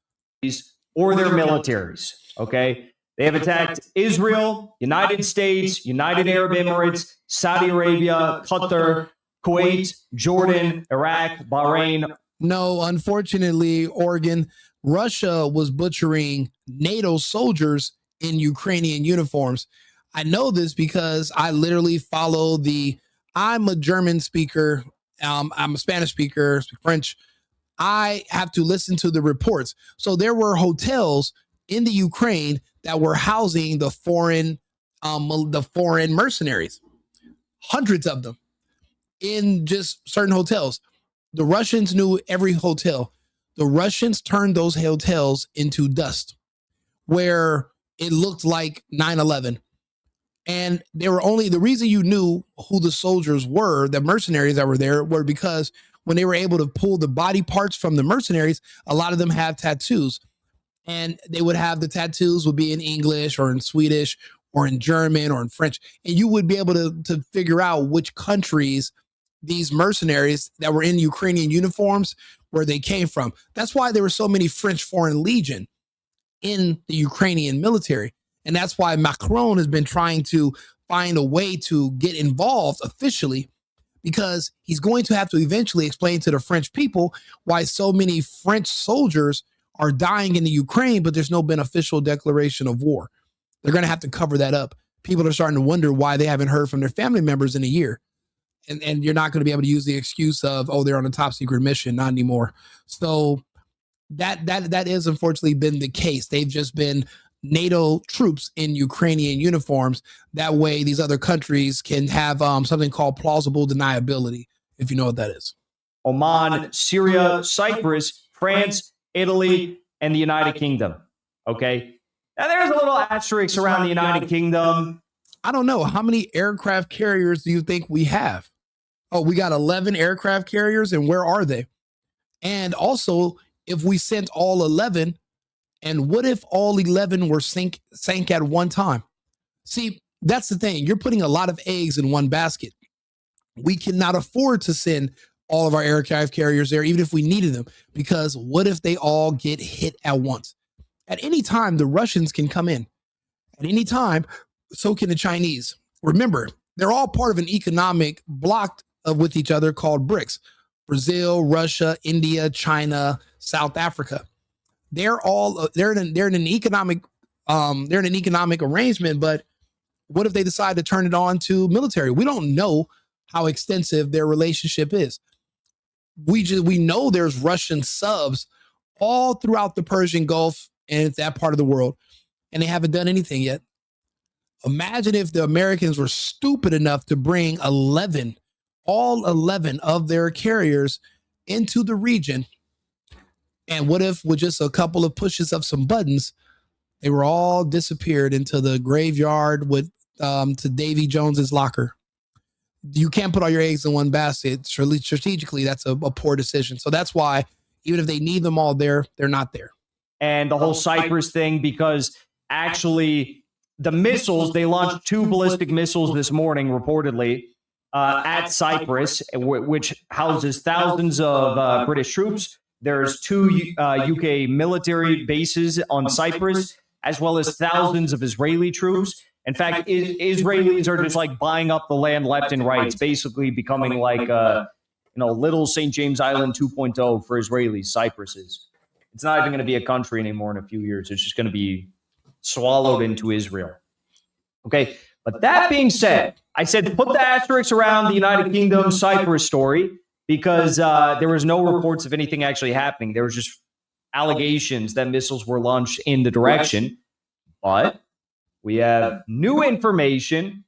Or their militaries, okay? They have attacked Israel, United States, United Arab Emirates, Saudi Arabia, Qatar, Kuwait, Jordan, Iraq, Bahrain. No, unfortunately, Oregon, Russia was butchering NATO soldiers in Ukrainian uniforms. I know this because I literally follow I'm a German speaker. I'm a Spanish speaker, speak French. I have to listen to the reports. So there were hotels in the Ukraine that were housing the foreign mercenaries, hundreds of them in just certain hotels. The Russians knew every hotel. The Russians turned those hotels into dust where it looked like 9/11. And they were only, the reason you knew who the soldiers were, the mercenaries that were there, were because when they were able to pull the body parts from the mercenaries, a lot of them have tattoos. And they would have the tattoos would be in English or in Swedish or in German or in French. And you would be able to figure out which countries these mercenaries that were in Ukrainian uniforms, where they came from. That's why there were so many French Foreign Legion in the Ukrainian military. And that's why Macron has been trying to find a way to get involved officially, because he's going to have to eventually explain to the French people why so many French soldiers are dying in the Ukraine, but there's no beneficial declaration of war. They're going to have to cover that up. People are starting to wonder why they haven't heard from their family members in a year. And you're not going to be able to use the excuse of, oh, they're on a top secret mission. Not anymore. So that is unfortunately been the case. They've just been NATO troops in Ukrainian uniforms. That way, these other countries can have something called plausible deniability, if you know what that is. Oman, Syria, Cyprus, France, Italy, and the United Kingdom. Okay. Now, there's a little asterisk around the United Kingdom. I don't know. How many aircraft carriers do you think we have? Oh, we got 11 aircraft carriers, and where are they? And also, if we sent all 11, and what if all 11 were sank at one time? See, that's the thing. You're putting a lot of eggs in one basket. We cannot afford to send all of our aircraft carriers there, even if we needed them, because what if they all get hit at once? At any time, the Russians can come in. At any time, so can the Chinese. Remember, they're all part of an economic block with each other called BRICS. Brazil, Russia, India, China, South Africa. They're in an economic arrangement, but what if they decide to turn it on to military? We don't know how extensive their relationship is. We know there's Russian subs all throughout the Persian Gulf and that part of the world, and they haven't done anything yet. Imagine if the Americans were stupid enough to bring all 11 of their carriers into the region. And what if with just a couple of pushes of some buttons, they were all disappeared into the graveyard with to Davy Jones's locker? You can't put all your eggs in one basket. Strategically, that's a poor decision. So that's why even if they need them all there, they're not there. And the whole Cyprus thing, because actually the missiles, they launched 2 ballistic missiles this morning, reportedly, at Cyprus, which houses thousands of British troops. There's 2 UK military bases on Cyprus, as well as thousands of Israeli troops. In fact, Israelis are just like buying up the land left and right. It's basically becoming like little St. James Island 2.0 for Israelis. Cyprus is. It's not even going to be a country anymore in a few years. It's just going to be swallowed into Israel. Okay, but that being said, I said put the asterisk around the United Kingdom Cyprus story because there was no reports of anything actually happening. There was just allegations that missiles were launched in the direction. But we have new information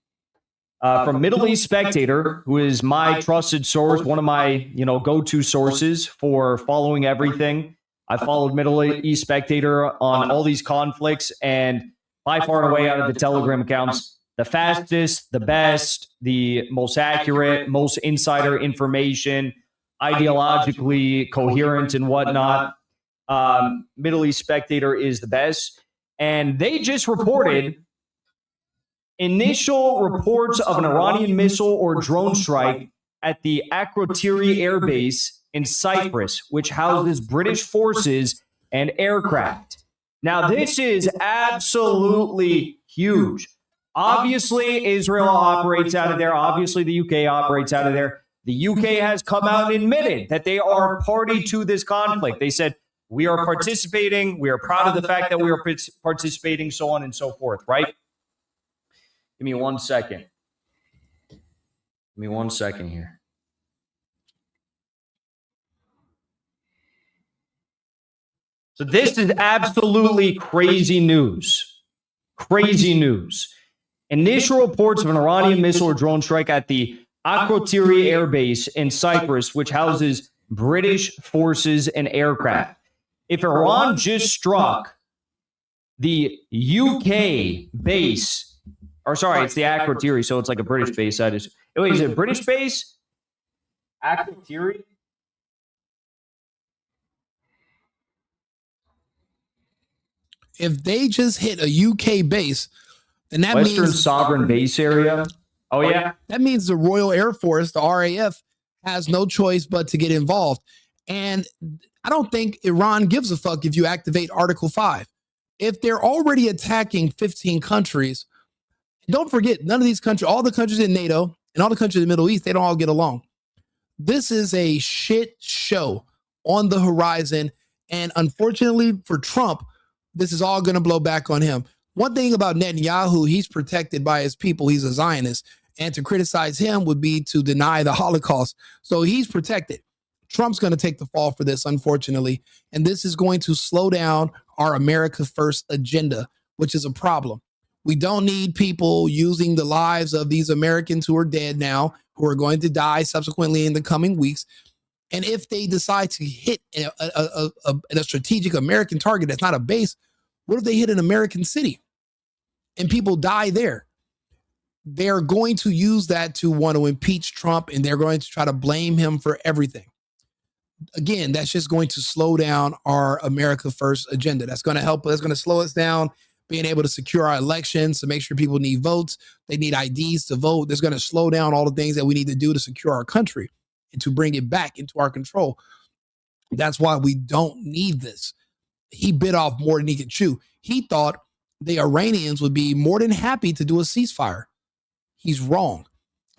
from Middle East Spectator, who is my trusted source, one of my go-to sources for following everything. I followed Middle East Spectator on all these conflicts, and by far and away out of the Telegram accounts, the fastest, the best, the most accurate, most insider information, ideologically coherent and whatnot. Middle East Spectator is the best. And they just reported initial reports of an Iranian missile or drone strike at the Akrotiri Air Base in Cyprus, which houses British forces and aircraft. Now, this is absolutely huge. Obviously, Israel operates out of there. Obviously, the UK operates out of there. The UK has come out and admitted that they are party to this conflict. They said, we are participating. We are proud of the fact that we are participating, so on and so forth, right? Give me 1 second. Give me 1 second here. So this is absolutely crazy news. Crazy news. Initial reports of an Iranian missile or drone strike at the Akrotiri Air Base in Cyprus, which houses British forces and aircraft. if Iran just struck the UK base, or sorry, it's the Akrotiri, so it's like a British base. Wait, is it a British base? Akrotiri? If they just hit a UK base, then that Western means Sovereign Base Area. Oh, yeah. That means the Royal Air Force, the RAF, has no choice but to get involved. And I don't think Iran gives a fuck if you activate Article 5. If they're already attacking 15 countries, don't forget, none of these countries, all the countries in NATO and all the countries in the Middle East, they don't all get along. This is a shit show on the horizon. And unfortunately for Trump, this is all going to blow back on him. One thing about Netanyahu, he's protected by his people. He's a Zionist. And to criticize him would be to deny the Holocaust. So he's protected. Trump's going to take the fall for this, unfortunately. And this is going to slow down our America First agenda, which is a problem. We don't need people using the lives of these Americans who are dead now, who are going to die subsequently in the coming weeks. And if they decide to hit a strategic American target that's not a base, what if they hit an American city and people die there? They're going to use that to want to impeach Trump, and they're going to try to blame him for everything. Again, that's just going to slow down our America First agenda. That's going to help. That's going to slow us down, being able to secure our elections, to make sure people need votes. They need IDs to vote. That's going to slow down all the things that we need to do to secure our country and to bring it back into our control. That's why we don't need this. He bit off more than he could chew. He thought the Iranians would be more than happy to do a ceasefire. He's wrong.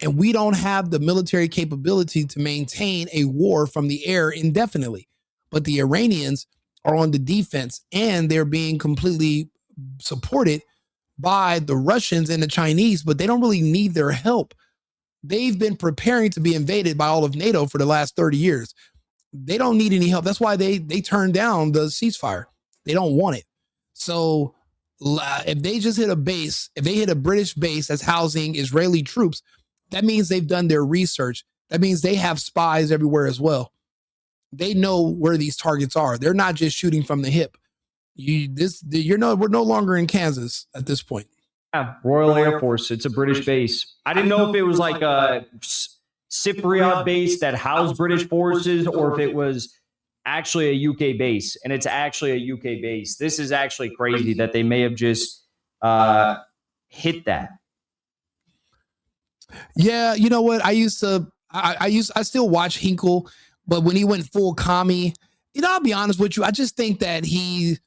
And we don't have the military capability to maintain a war from the air indefinitely. But the Iranians are on the defense, and they're being completely supported by the Russians and the Chinese, but they don't really need their help. They've been preparing to be invaded by all of NATO for the last 30 years. They don't need any help. That's why they turned down the ceasefire. They don't want it. So if they just hit a base, if they hit a British base that's housing Israeli troops, that means they've done their research. That means they have spies everywhere as well. They know where these targets are. They're not just shooting from the hip. We're no longer in Kansas at this point. Yeah, Royal Air Force. It's a British base. I didn't know if it was like a Cypriot base that housed British forces, or if it was actually a UK base. And it's actually a UK base. This is actually crazy that they may have just hit that. Yeah, you know what? I still watch Hinkle, but when he went full commie, I'll be honest with you. I just think that he's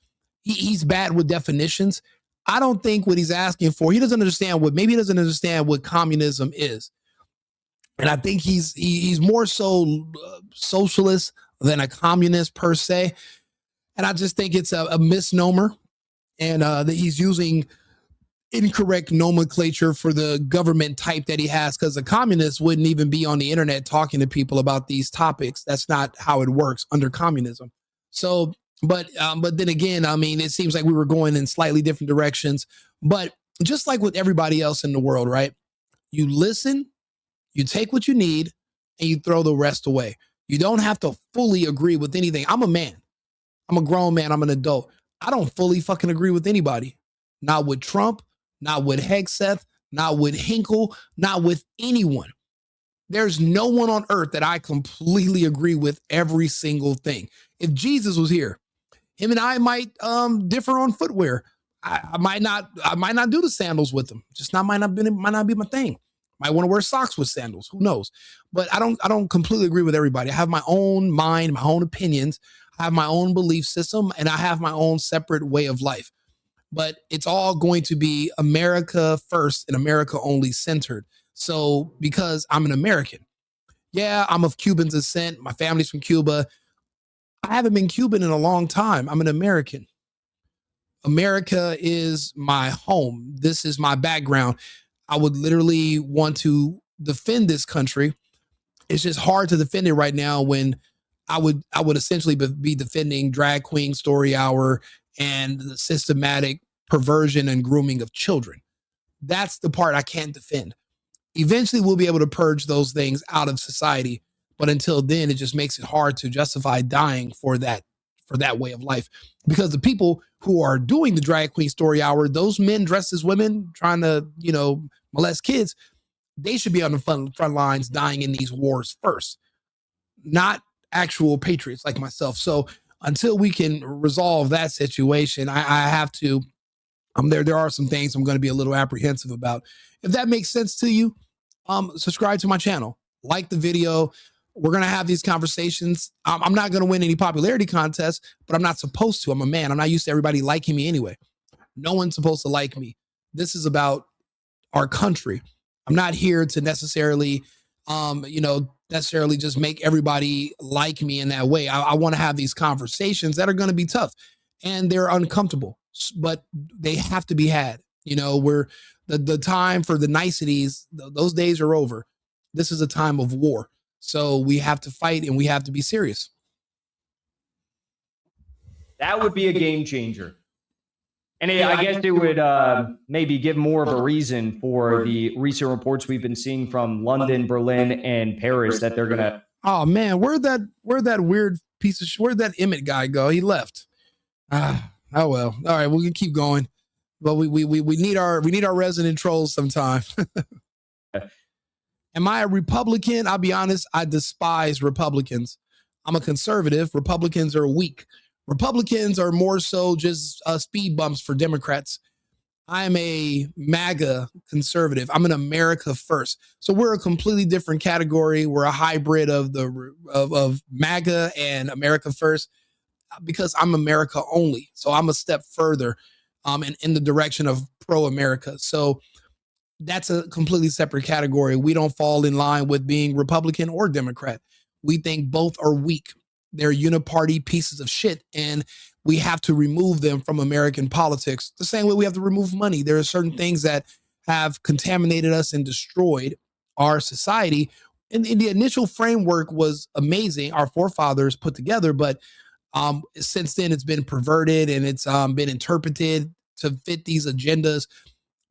bad with definitions. I don't think what he's asking for, he doesn't understand what communism is. And I think he's more so socialist than a communist per se. And I just think it's a misnomer, and that he's using incorrect nomenclature for the government type that he has, because a communist wouldn't even be on the internet talking to people about these topics. That's not how it works under communism. So, but then again, I mean, it seems like we were going in slightly different directions. But just like with everybody else in the world, right? You listen, you take what you need, and you throw the rest away. You don't have to fully agree with anything. I'm a man. I'm a grown man. I'm an adult. I don't fully fucking agree with anybody. Not with Trump, not with Hegseth, not with Hinkle, not with anyone. There's no one on earth that I completely agree with every single thing. If Jesus was here, him and I might differ on footwear. I might not do the sandals with him. Just might not be my thing. Might want to wear socks with sandals. Who knows? But I don't completely agree with everybody. I have my own mind, my own opinions. I have my own belief system, and I have my own separate way of life. But it's all going to be America first and America only centered. So because I'm an American, yeah, I'm of Cuban descent. My family's from Cuba. I haven't been Cuban in a long time. I'm an American. America is my home. This is my background. I would literally want to defend this country. It's just hard to defend it right now when I would essentially be defending Drag Queen Story Hour and the systematic perversion and grooming of children. That's the part I can't defend. Eventually, we'll be able to purge those things out of society. But until then, it just makes it hard to justify dying for that for that way of life. Because the people who are doing the drag queen story hour, those men dressed as women trying to, molest kids, they should be on the front lines dying in these wars first, not actual patriots like myself. So until we can resolve that situation, I have to, there are some things I'm going to be a little apprehensive about. If that makes sense to you, subscribe to my channel, like the video. We're going to have these conversations. I'm not going to win any popularity contests, but I'm not supposed to. I'm a man. I'm not used to everybody liking me anyway. No one's supposed to like me. This is about our country. I'm not here to necessarily, necessarily just make everybody like me in that way. I want to have these conversations that are going to be tough and they're uncomfortable, but they have to be had. We're the time for the niceties. Those days are over. This is a time of war. So we have to fight and we have to be serious. That would be a game changer. And I guess it would maybe give more of a reason for the recent reports we've been seeing from London, Berlin, and Paris that they're going to. Oh, man, where'd that weird piece of where'd that Emmett guy go? He left. Oh, well. All right, we can keep going. But we need our resident trolls sometime. Am I a Republican? I'll be honest, I despise Republicans. I'm a conservative. Republicans are weak. Republicans are more so just speed bumps for Democrats. I am a MAGA conservative. I'm an America first. So we're a completely different category. We're a hybrid of MAGA and America first because I'm America only. So I'm a step further in the direction of pro-America. So that's a completely separate category. We don't fall in line with being Republican or Democrat. We think both are weak. They're uniparty pieces of shit, and we have to remove them from American politics. The same way we have to remove money. There are certain things that have contaminated us and destroyed our society. And the initial framework was amazing. Our forefathers put together, but since then it's been perverted and it's been interpreted to fit these agendas.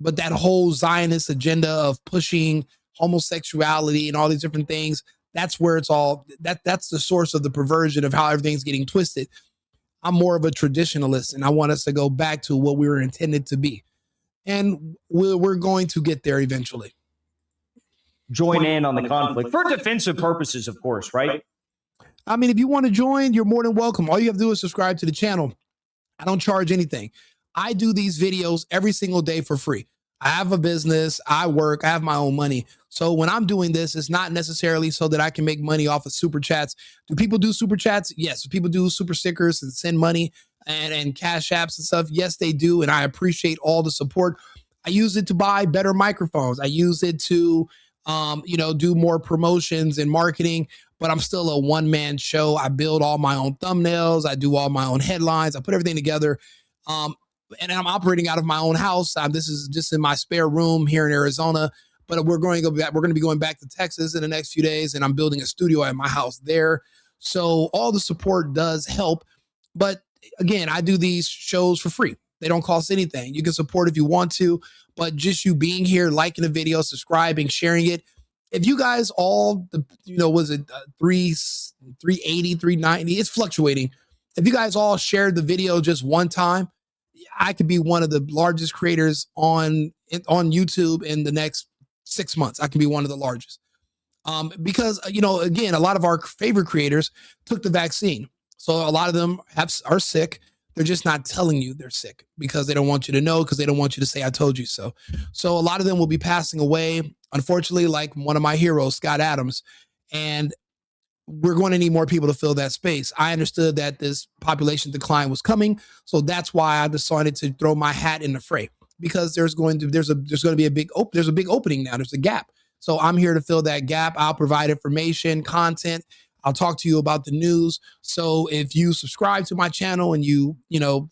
But that whole Zionist agenda of pushing homosexuality and all these different things, that's where it's all, that's the source of the perversion of how everything's getting twisted. I'm more of a traditionalist, and I want us to go back to what we were intended to be. And we're going to get there eventually. Join in on the conflict for defensive purposes, of course, right? I mean, if you want to join, you're more than welcome. All you have to do is subscribe to the channel. I don't charge anything. I do these videos every single day for free. I have a business, I work, I have my own money. So when I'm doing this, it's not necessarily so that I can make money off of super chats. Do people do super chats? Yes. Do people do super stickers and send money and cash apps and stuff? Yes, they do. And I appreciate all the support. I use it to buy better microphones. I use it to, do more promotions and marketing, but I'm still a one-man show. I build all my own thumbnails. I do all my own headlines. I put everything together. And I'm operating out of my own house. This is just in my spare room here in Arizona, but we're going to be going back to Texas in the next few days, and I'm building a studio at my house there. So all the support does help. But again, I do these shows for free. They don't cost anything. You can support if you want to, but just you being here, liking the video, subscribing, sharing it. If you guys all, was it 380, 390? It's fluctuating. If you guys all shared the video just one time, I could be one of the largest creators on YouTube in the next 6 months. I can be one of the largest. Because, again, a lot of our favorite creators took the vaccine. So a lot of them are sick. They're just not telling you they're sick because they don't want you to know, because they don't want you to say, I told you so. So a lot of them will be passing away, unfortunately, like one of my heroes, Scott Adams. And we're going to need more people to fill that space. I understood that this population decline was coming. So that's why I decided to throw my hat in the fray, because there's going to be a big opening now. There's a gap. So I'm here to fill that gap. I'll provide information, content. I'll talk to you about the news. So if you subscribe to my channel and you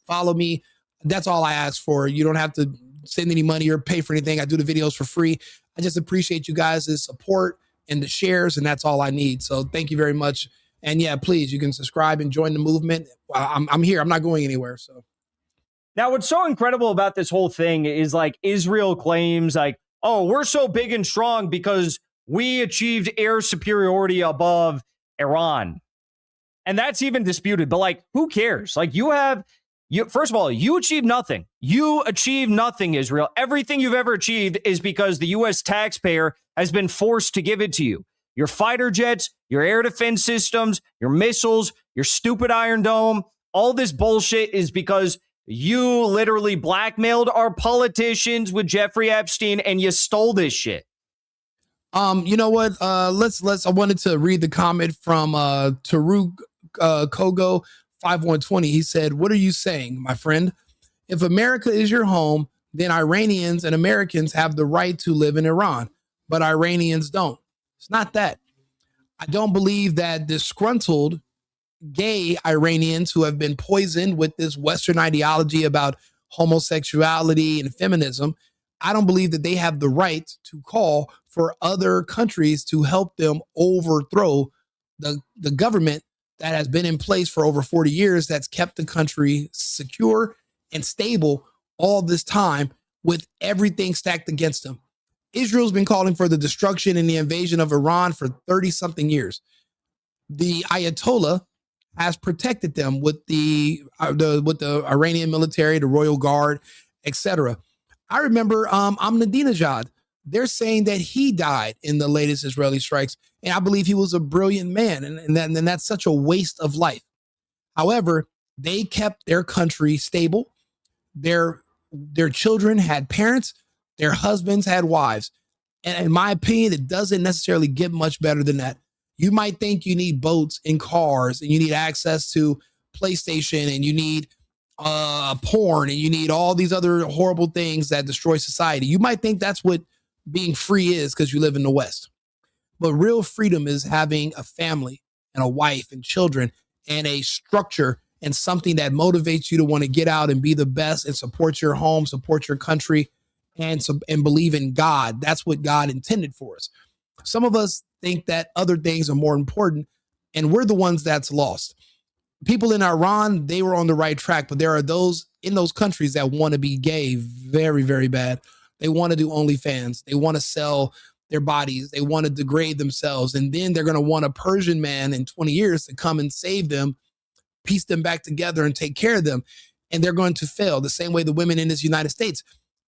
follow me, that's all I ask for. You don't have to send any money or pay for anything. I do the videos for free. I just appreciate you guys' support and the shares, and that's all I need. So thank you very much. And yeah, please, you can subscribe and join the movement. I'm here. I'm not going anywhere. So now, what's so incredible about this whole thing is, like, Israel claims, like, oh, we're so big and strong because we achieved air superiority above Iran. And that's even disputed. But like, who cares? Like first of all, you achieved nothing. You achieved nothing, Israel. Everything you've ever achieved is because the U.S. taxpayer has been forced to give it to you. Your fighter jets, your air defense systems, your missiles, your stupid Iron Dome, all this bullshit is because you literally blackmailed our politicians with Jeffrey Epstein and you stole this shit. You know what? I wanted to read the comment from Taruk Kogo 5120. He said, "What are you saying, my friend? If America is your home, then Iranians and Americans have the right to live in Iran, but Iranians don't." It's not that. I don't believe that disgruntled gay Iranians who have been poisoned with this Western ideology about homosexuality and feminism, I don't believe that they have the right to call for other countries to help them overthrow the government that has been in place for over 40 years that's kept the country secure and stable all this time with everything stacked against them. Israel's been calling for the destruction and the invasion of Iran for 30-something years. The Ayatollah has protected them with the Iranian military, the royal guard, etc. I remember Ahmadinejad. They're saying that he died in the latest Israeli strikes, and I believe he was a brilliant man, and that's such a waste of life. However, they kept their country stable. Their children had parents. Their husbands had wives. And in my opinion, it doesn't necessarily get much better than that. You might think you need boats and cars, and you need access to PlayStation, and you need porn, and you need all these other horrible things that destroy society. You might think that's what being free is because you live in the West. But real freedom is having a family and a wife and children and a structure and something that motivates you to want to get out and be the best and support your home, support your country, and believe in God. That's what God intended for us. Some of us think that other things are more important, and we're the ones that's lost. People in Iran, they were on the right track, but there are those in those countries that want to be gay very, very bad. They want to do OnlyFans. They want to sell their bodies. They want to degrade themselves. And then they're going to want a Persian man in 20 years to come and save them, piece them back together and take care of them. And they're going to fail the same way the women in this United States.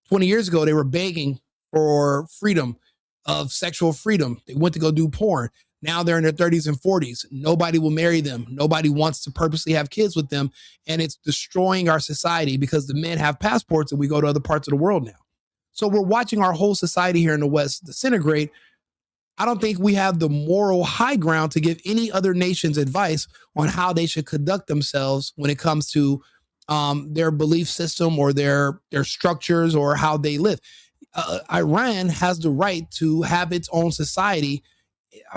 20 years ago, they were begging for freedom of sexual freedom. They went to go do porn. Now they're in their 30s and 40s. Nobody will marry them. Nobody wants to purposely have kids with them. And it's destroying our society because the men have passports and we go to other parts of the world now. So we're watching our whole society here in the West disintegrate. I don't think we have the moral high ground to give any other nations advice on how they should conduct themselves when it comes to their belief system or their structures or how they live. Iran has the right to have its own society.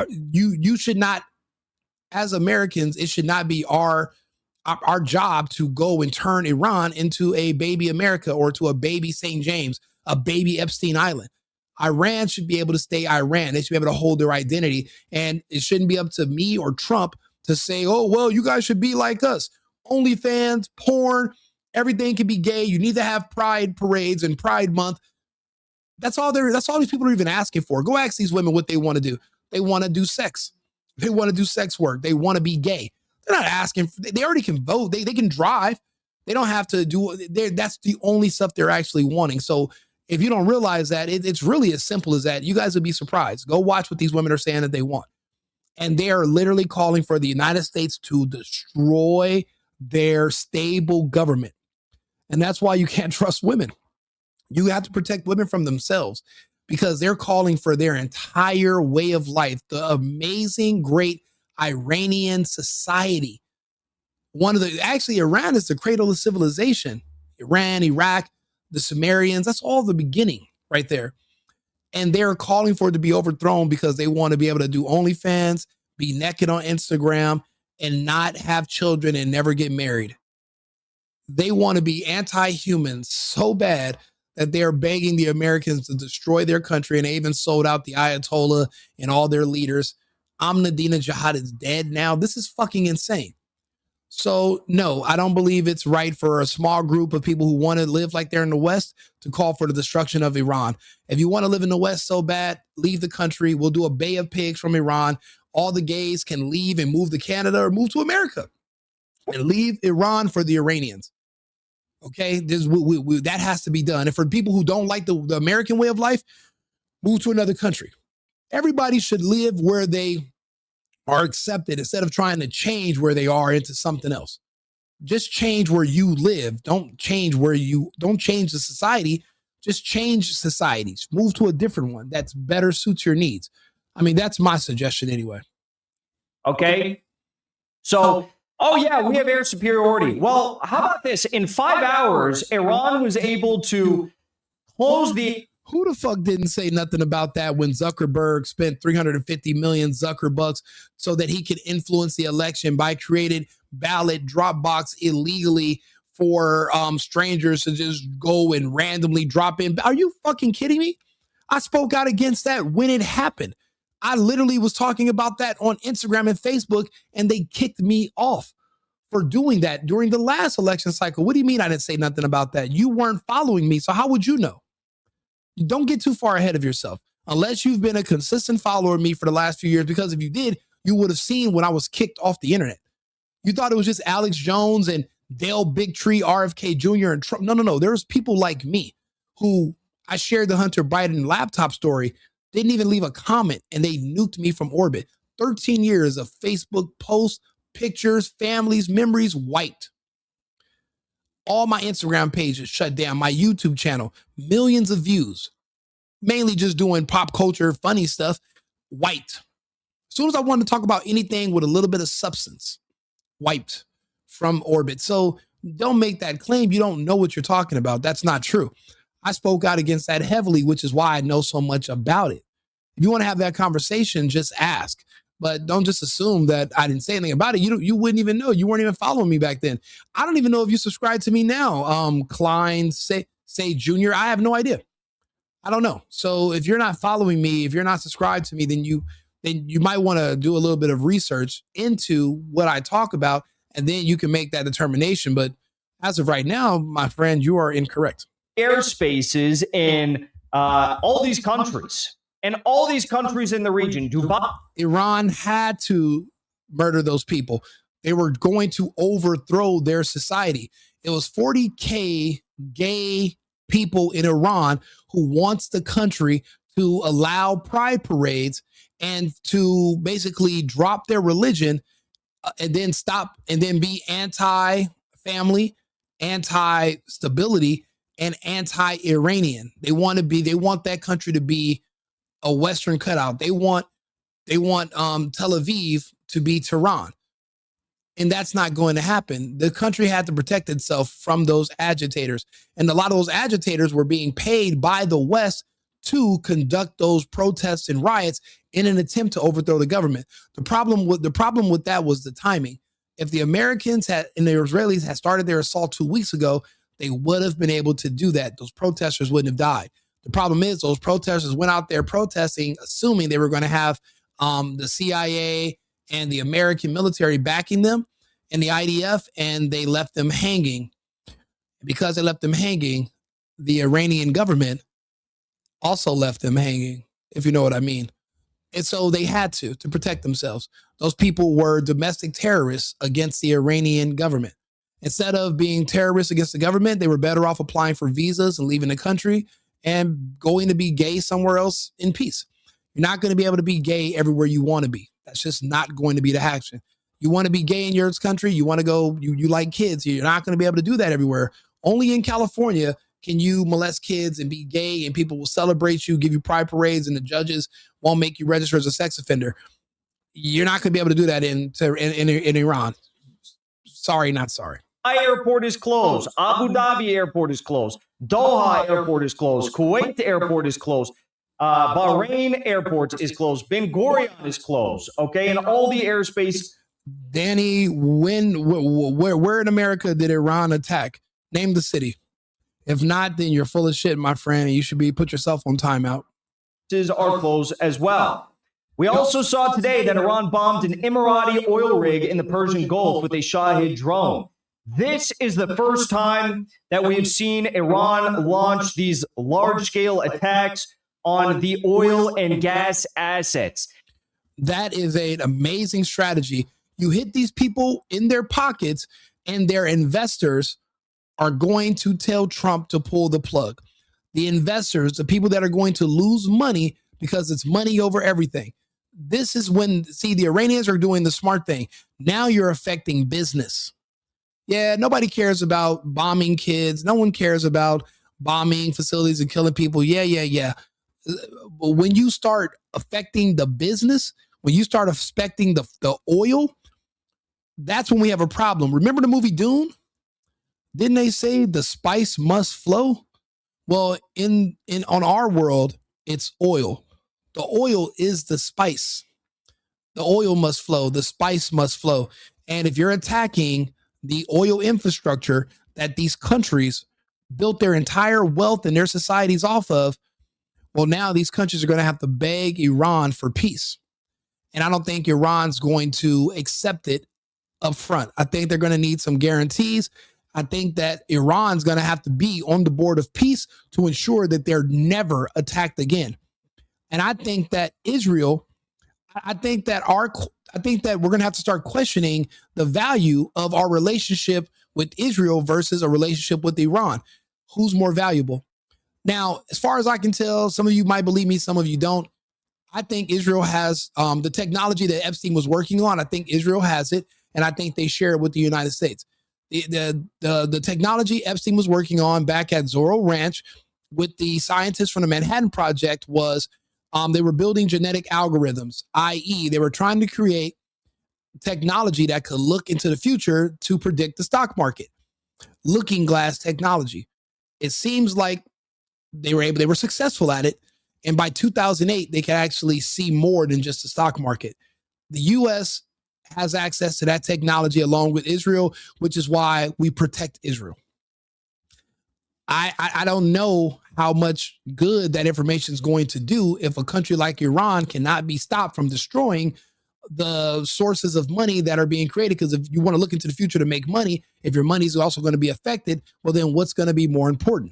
You should not, as Americans, it should not be our job to go and turn Iran into a baby America or to a baby St. James, a baby Epstein Island. Iran should be able to stay Iran. They should be able to hold their identity. And it shouldn't be up to me or Trump to say, oh, well, you guys should be like us. OnlyFans, porn, everything can be gay. You need to have pride parades and Pride Month. That's all these people are even asking for. Go ask these women what they want to do. They want to do sex. They want to do sex work. They want to be gay. They're not asking. They already can vote. They can drive. They don't have to do. That's the only stuff they're actually wanting. So if you don't realize that, it's really as simple as that. You guys would be surprised. Go watch what these women are saying that they want. And they are literally calling for the United States to destroy their stable government. And that's why you can't trust women. You have to protect women from themselves because they're calling for their entire way of life, the amazing, great Iranian society. Actually, Iran is the cradle of civilization. Iran, Iraq, the Sumerians, that's all the beginning right there. And they're calling for it to be overthrown because they want to be able to do OnlyFans, be naked on Instagram, and not have children and never get married. They want to be anti-human so bad that they're begging the Americans to destroy their country, and they even sold out the Ayatollah and all their leaders. Ahmadinejad is dead now. This is fucking insane. So no, I don't believe it's right for a small group of people who want to live like they're in the West to call for the destruction of Iran. If you want to live in the West so bad, leave the country. We'll do a Bay of Pigs from Iran. all the gays can leave and move to Canada or move to America and leave Iran for the Iranians. Okay, that has to be done. And for people who don't like the American way of life, move to another country. Everybody should live where they are accepted instead of trying to change where they are into something else. Just change where you live. Don't change the society. Just change societies. Move to a different one that's better suits your needs. I mean, that's my suggestion anyway. Okay. So, oh yeah, we have air superiority. Well, how about this? In 5 hours, Iran was able to close the... Who the fuck didn't say nothing about that when Zuckerberg spent 350 million Zuckerbucks so that he could influence the election by creating ballot drop box illegally for strangers to just go and randomly drop in? Are you fucking kidding me? I spoke out against that when it happened. I literally was talking about that on Instagram and Facebook, and they kicked me off for doing that during the last election cycle. What do you mean I didn't say nothing about that? You weren't following me, so how would you know? Don't get too far ahead of yourself unless you've been a consistent follower of me for the last few years, because if you did, you would have seen when I was kicked off the internet. You thought it was just Alex Jones and Dale Bigtree, RFK Jr. and Trump. No. There's people like me who I shared the Hunter Biden laptop story, didn't even leave a comment, and they nuked me from orbit. 13 years of Facebook posts, pictures, families, memories wiped. All my Instagram pages shut down, my YouTube channel, millions of views, mainly just doing pop culture, funny stuff, wiped. As soon as I wanted to talk about anything with a little bit of substance, wiped from orbit. So don't make that claim. You don't know what you're talking about. That's not true. I spoke out against that heavily, which is why I know so much about it. If you want to have that conversation, just ask. But don't just assume that I didn't say anything about it. You wouldn't even know. You weren't even following me back then. I don't even know if you subscribe to me now. Klein, say Junior. I have no idea. I don't know. So if you're not following me, if you're not subscribed to me, then you might want to do a little bit of research into what I talk about, and then you can make that determination. But as of right now, my friend, you are incorrect. Airspaces in all these countries. And all these countries in the region, Dubai. Iran had to murder those people. They were going to overthrow their society. It was 40K gay people in Iran who wants the country to allow pride parades and to basically drop their religion and then stop and then be anti-family, anti-stability, and anti-Iranian. They want that country to be a Western cutout. They want Tel Aviv to be Tehran. And that's not going to happen. The country had to protect itself from those agitators. And a lot of those agitators were being paid by the West to conduct those protests and riots in an attempt to overthrow the government. The problem with that was the timing. If the Americans and the Israelis had started their assault 2 weeks ago, they would have been able to do that. Those protesters wouldn't have died. The problem is those protesters went out there protesting, assuming they were going to have the CIA and the American military backing them and the IDF, and they left them hanging. Because they left them hanging, the Iranian government also left them hanging, if you know what I mean. And so they had to protect themselves. Those people were domestic terrorists against the Iranian government. Instead of being terrorists against the government, they were better off applying for visas and leaving the country and going to be gay somewhere else in peace. You're not going to be able to be gay everywhere you want to be. That's just not going to be the action. You want to be gay in your country, you want to go, you like kids, you're not going to be able to do that everywhere. Only in California can you molest kids and be gay, and people will celebrate you, give you pride parades, and the judges won't make you register as a sex offender. You're not going to be able to do that in Iran. Sorry, not sorry. Airport is closed. Abu Dhabi airport is closed. Doha airport is closed. Kuwait airport is closed. Bahrain airport is closed. Ben Gurion is closed. Okay, and all the airspace. Danny, where in America did Iran attack? Name the city. If not, then you're full of shit, my friend, and you should put yourself on timeout. Are closed as well. We also saw today that Iran bombed an Emirati oil rig in the Persian Gulf with a Shahid drone. This is the first time that we've seen Iran launch these large-scale attacks on the oil and gas assets. That is an amazing strategy. You hit these people in their pockets, and their investors are going to tell Trump to pull the plug. The investors, the people that are going to lose money because it's money over everything. This is when, see, the Iranians are doing the smart thing. Now you're affecting business. Yeah, nobody cares about bombing kids. No one cares about bombing facilities and killing people. Yeah. But when you start affecting the business, when you start affecting the oil, that's when we have a problem. Remember the movie Dune? Didn't they say the spice must flow? Well, on our world, it's oil. The oil is the spice. The oil must flow. The spice must flow. And if you're attacking the oil infrastructure that these countries built their entire wealth and their societies off of, well, now these countries are going to have to beg Iran for peace. And I don't think Iran's going to accept it up front. I think they're going to need some guarantees. I think that Iran's going to have to be on the board of peace to ensure that they're never attacked again. And I think that Israel, I think that we're going to have to start questioning the value of our relationship with Israel versus a relationship with Iran. Who's more valuable? Now, as far as I can tell, some of you might believe me, some of you don't. I think Israel has the technology that Epstein was working on. I think Israel has it, and I think they share it with the United States. The technology Epstein was working on back at Zorro Ranch with the scientists from the Manhattan Project was they were building genetic algorithms, i.e., they were trying to create technology that could look into the future to predict the stock market. Looking glass technology. It seems like they were successful at it. And by 2008, they could actually see more than just the stock market. The U.S. has access to that technology along with Israel, which is why we protect Israel. I don't know how much good that information is going to do if a country like Iran cannot be stopped from destroying the sources of money that are being created. Because if you want to look into the future to make money, if your money is also going to be affected, well, then what's going to be more important?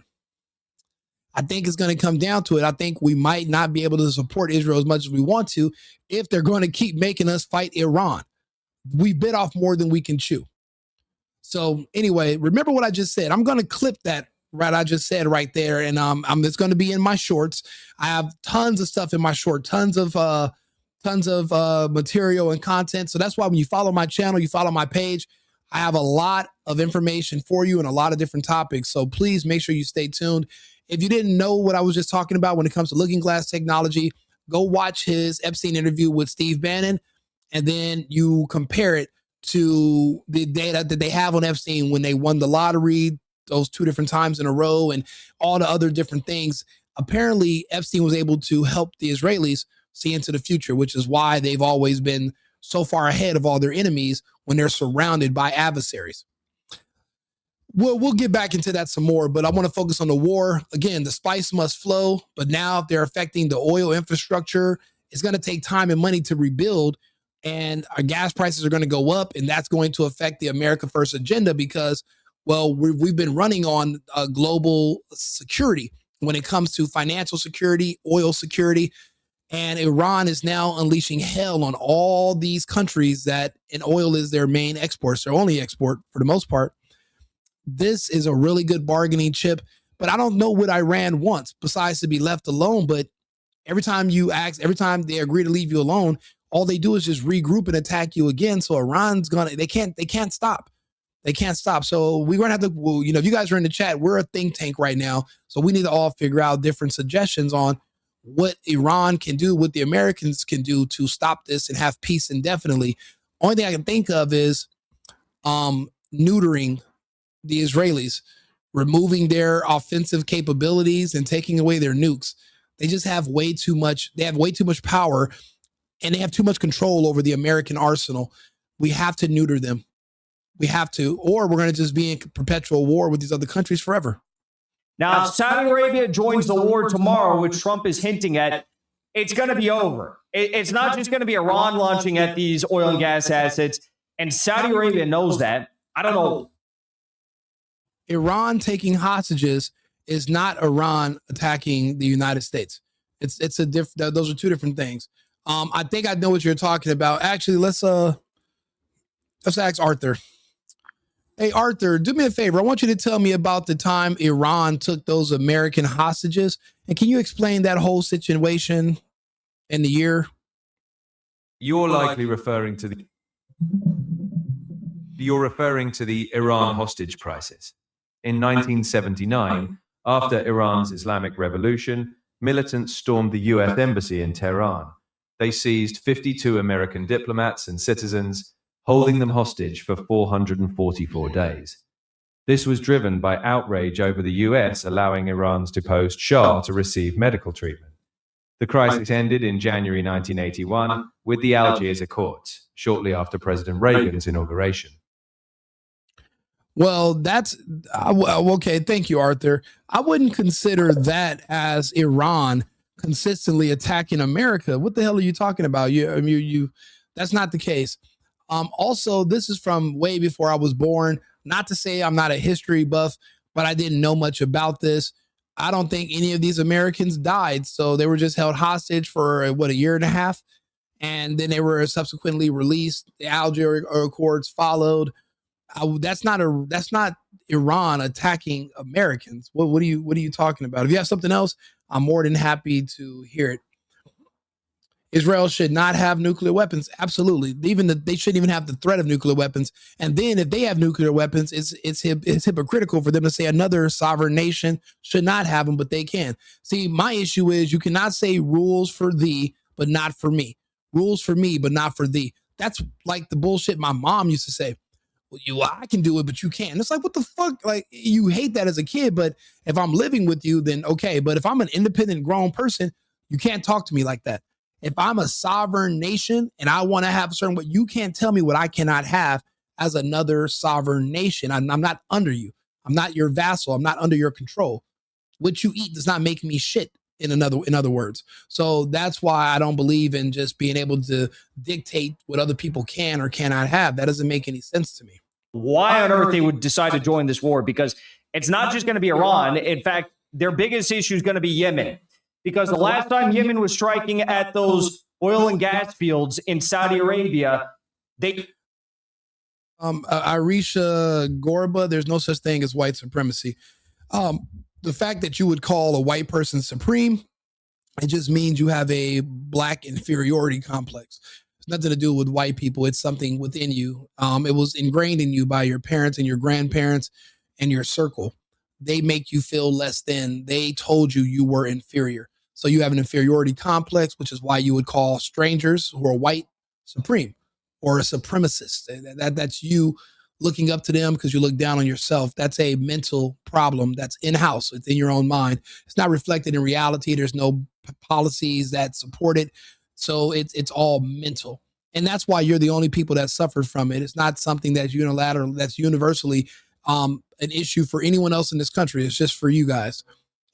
I think it's going to come down to it. I think we might not be able to support Israel as much as we want to if they're going to keep making us fight Iran. We bit off more than we can chew. So anyway, remember what I just said. I'm going to clip that I just said right there, and it's going to be in my shorts. I have tons of stuff in my short, tons of material and content. So that's why when you follow my channel, you follow my page, I have a lot of information for you and a lot of different topics. So please make sure you stay tuned. If you didn't know what I was just talking about when it comes to looking glass technology, go watch his Epstein interview with Steve Bannon, and then you compare it to the data that they have on Epstein when they won the lottery, those 2 different times in a row, and all the other different things. Apparently, Epstein was able to help the Israelis see into the future, which is why they've always been so far ahead of all their enemies when they're surrounded by adversaries. We'll get back into that some more, but I want to focus on the war. Again, the spice must flow, but now if they're affecting the oil infrastructure, it's going to take time and money to rebuild, and our gas prices are going to go up, and that's going to affect the America First agenda because, well, we've been running on global security when it comes to financial security, oil security, and Iran is now unleashing hell on all these countries and oil is their main export, their only export for the most part. This is a really good bargaining chip, but I don't know what Iran wants besides to be left alone. But every time they agree to leave you alone, all they do is just regroup and attack you again. So Iran's they can't stop. They can't stop. So we're going to have to, if you guys are in the chat, we're a think tank right now. So we need to all figure out different suggestions on what Iran can do, what the Americans can do to stop this and have peace indefinitely. Only thing I can think of is neutering the Israelis, removing their offensive capabilities and taking away their nukes. They just have way too much. They have way too much power, and they have too much control over the American arsenal. We have to neuter them. We have to, or we're going to just be in perpetual war with these other countries forever. Now, if Saudi Arabia joins the war tomorrow, which Trump is hinting at, it's going to be over. It's not just going to be Iran launching at these oil and gas assets, and Saudi Arabia knows that. I don't know. Iran taking hostages is not Iran attacking the United States. Those are 2 different things. I think I know what you're talking about. Actually, let's ask Arthur. Hey, Arthur, do me a favor. I want you to tell me about the time Iran took those American hostages. And can you explain that whole situation in the year? You're likely referring to the Iran hostage crisis. In 1979, after Iran's Islamic Revolution, militants stormed the US embassy in Tehran. They seized 52 American diplomats and citizens, holding them hostage for 444 days. This was driven by outrage over the US allowing Iran's deposed Shah to receive medical treatment. The crisis ended in January 1981 with the Algiers Accords, shortly after President Reagan's inauguration. Well, that's okay. Thank you, Arthur. I wouldn't consider that as Iran consistently attacking America. What the hell are you talking about? That's not the case. Also, this is from way before I was born. Not to say I'm not a history buff, but I didn't know much about this. I don't think any of these Americans died. So they were just held hostage for a year and a half. And then they were subsequently released. The Algiers Accords followed. That's not Iran attacking Americans. What are you talking about? If you have something else, I'm more than happy to hear it. Israel should not have nuclear weapons. Absolutely. They shouldn't even have the threat of nuclear weapons. And then if they have nuclear weapons, it's hypocritical for them to say another sovereign nation should not have them, but they can. See, my issue is you cannot say rules for thee, but not for me. Rules for me, but not for thee. That's like the bullshit my mom used to say. Well, I can do it, but you can't. It's like, what the fuck? Like, you hate that as a kid, but if I'm living with you, then okay. But if I'm an independent grown person, you can't talk to me like that. If I'm a sovereign nation and I want to have a certain way, you can't tell me what I cannot have as another sovereign nation. I'm not under you. I'm not your vassal. I'm not under your control. What you eat does not make me shit, in other words. So that's why I don't believe in just being able to dictate what other people can or cannot have. That doesn't make any sense to me. Why on earth they would decide to join this war? Because it's not just going to be Iran. In fact, their biggest issue is going to be Yemen. Because the last time Yemen was striking at those oil and gas fields in Saudi Arabia, they... Arisha Gorba, there's no such thing as white supremacy. The fact that you would call a white person supreme, it just means you have a black inferiority complex. It's nothing to do with white people. It's something within you. It was ingrained in you by your parents and your grandparents and your circle. They make you feel less than. They told you were inferior. So you have an inferiority complex, which is why you would call strangers who are white supreme or a supremacist. That's you looking up to them because you look down on yourself. That's a mental problem that's in-house. It's in your own mind. It's not reflected in reality. There's no policies that support it. So it's all mental. And that's why you're the only people that suffered from it. It's not something that's unilateral, that's universally an issue for anyone else in this country. It's just for you guys.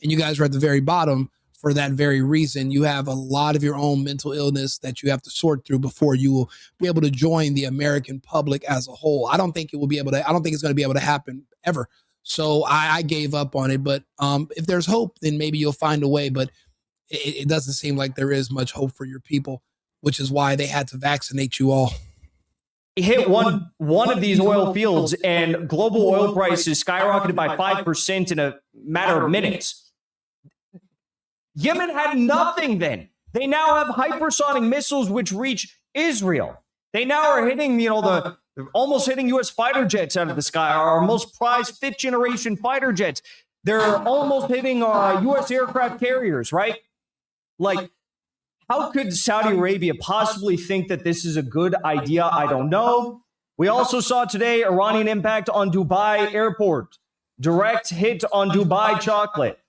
And you guys are at the very bottom for that very reason. You have a lot of your own mental illness that you have to sort through before you will be able to join the American public as a whole. I don't think it's going to be able to happen ever. So I gave up on it. But if there's hope, then maybe you'll find a way. But it doesn't seem like there is much hope for your people, which is why they had to vaccinate you all. Hit one of these oil fields and global oil prices skyrocketed by 5% in a matter of minutes. Yemen had nothing then. They now have hypersonic missiles which reach Israel. They now are hitting, almost hitting U.S. fighter jets out of the sky, our most prized fifth generation fighter jets. They're almost hitting U.S. aircraft carriers, right? Like, how could Saudi Arabia possibly think that this is a good idea? I don't know. We also saw today Iranian impact on Dubai airport. Direct hit on Dubai chocolate.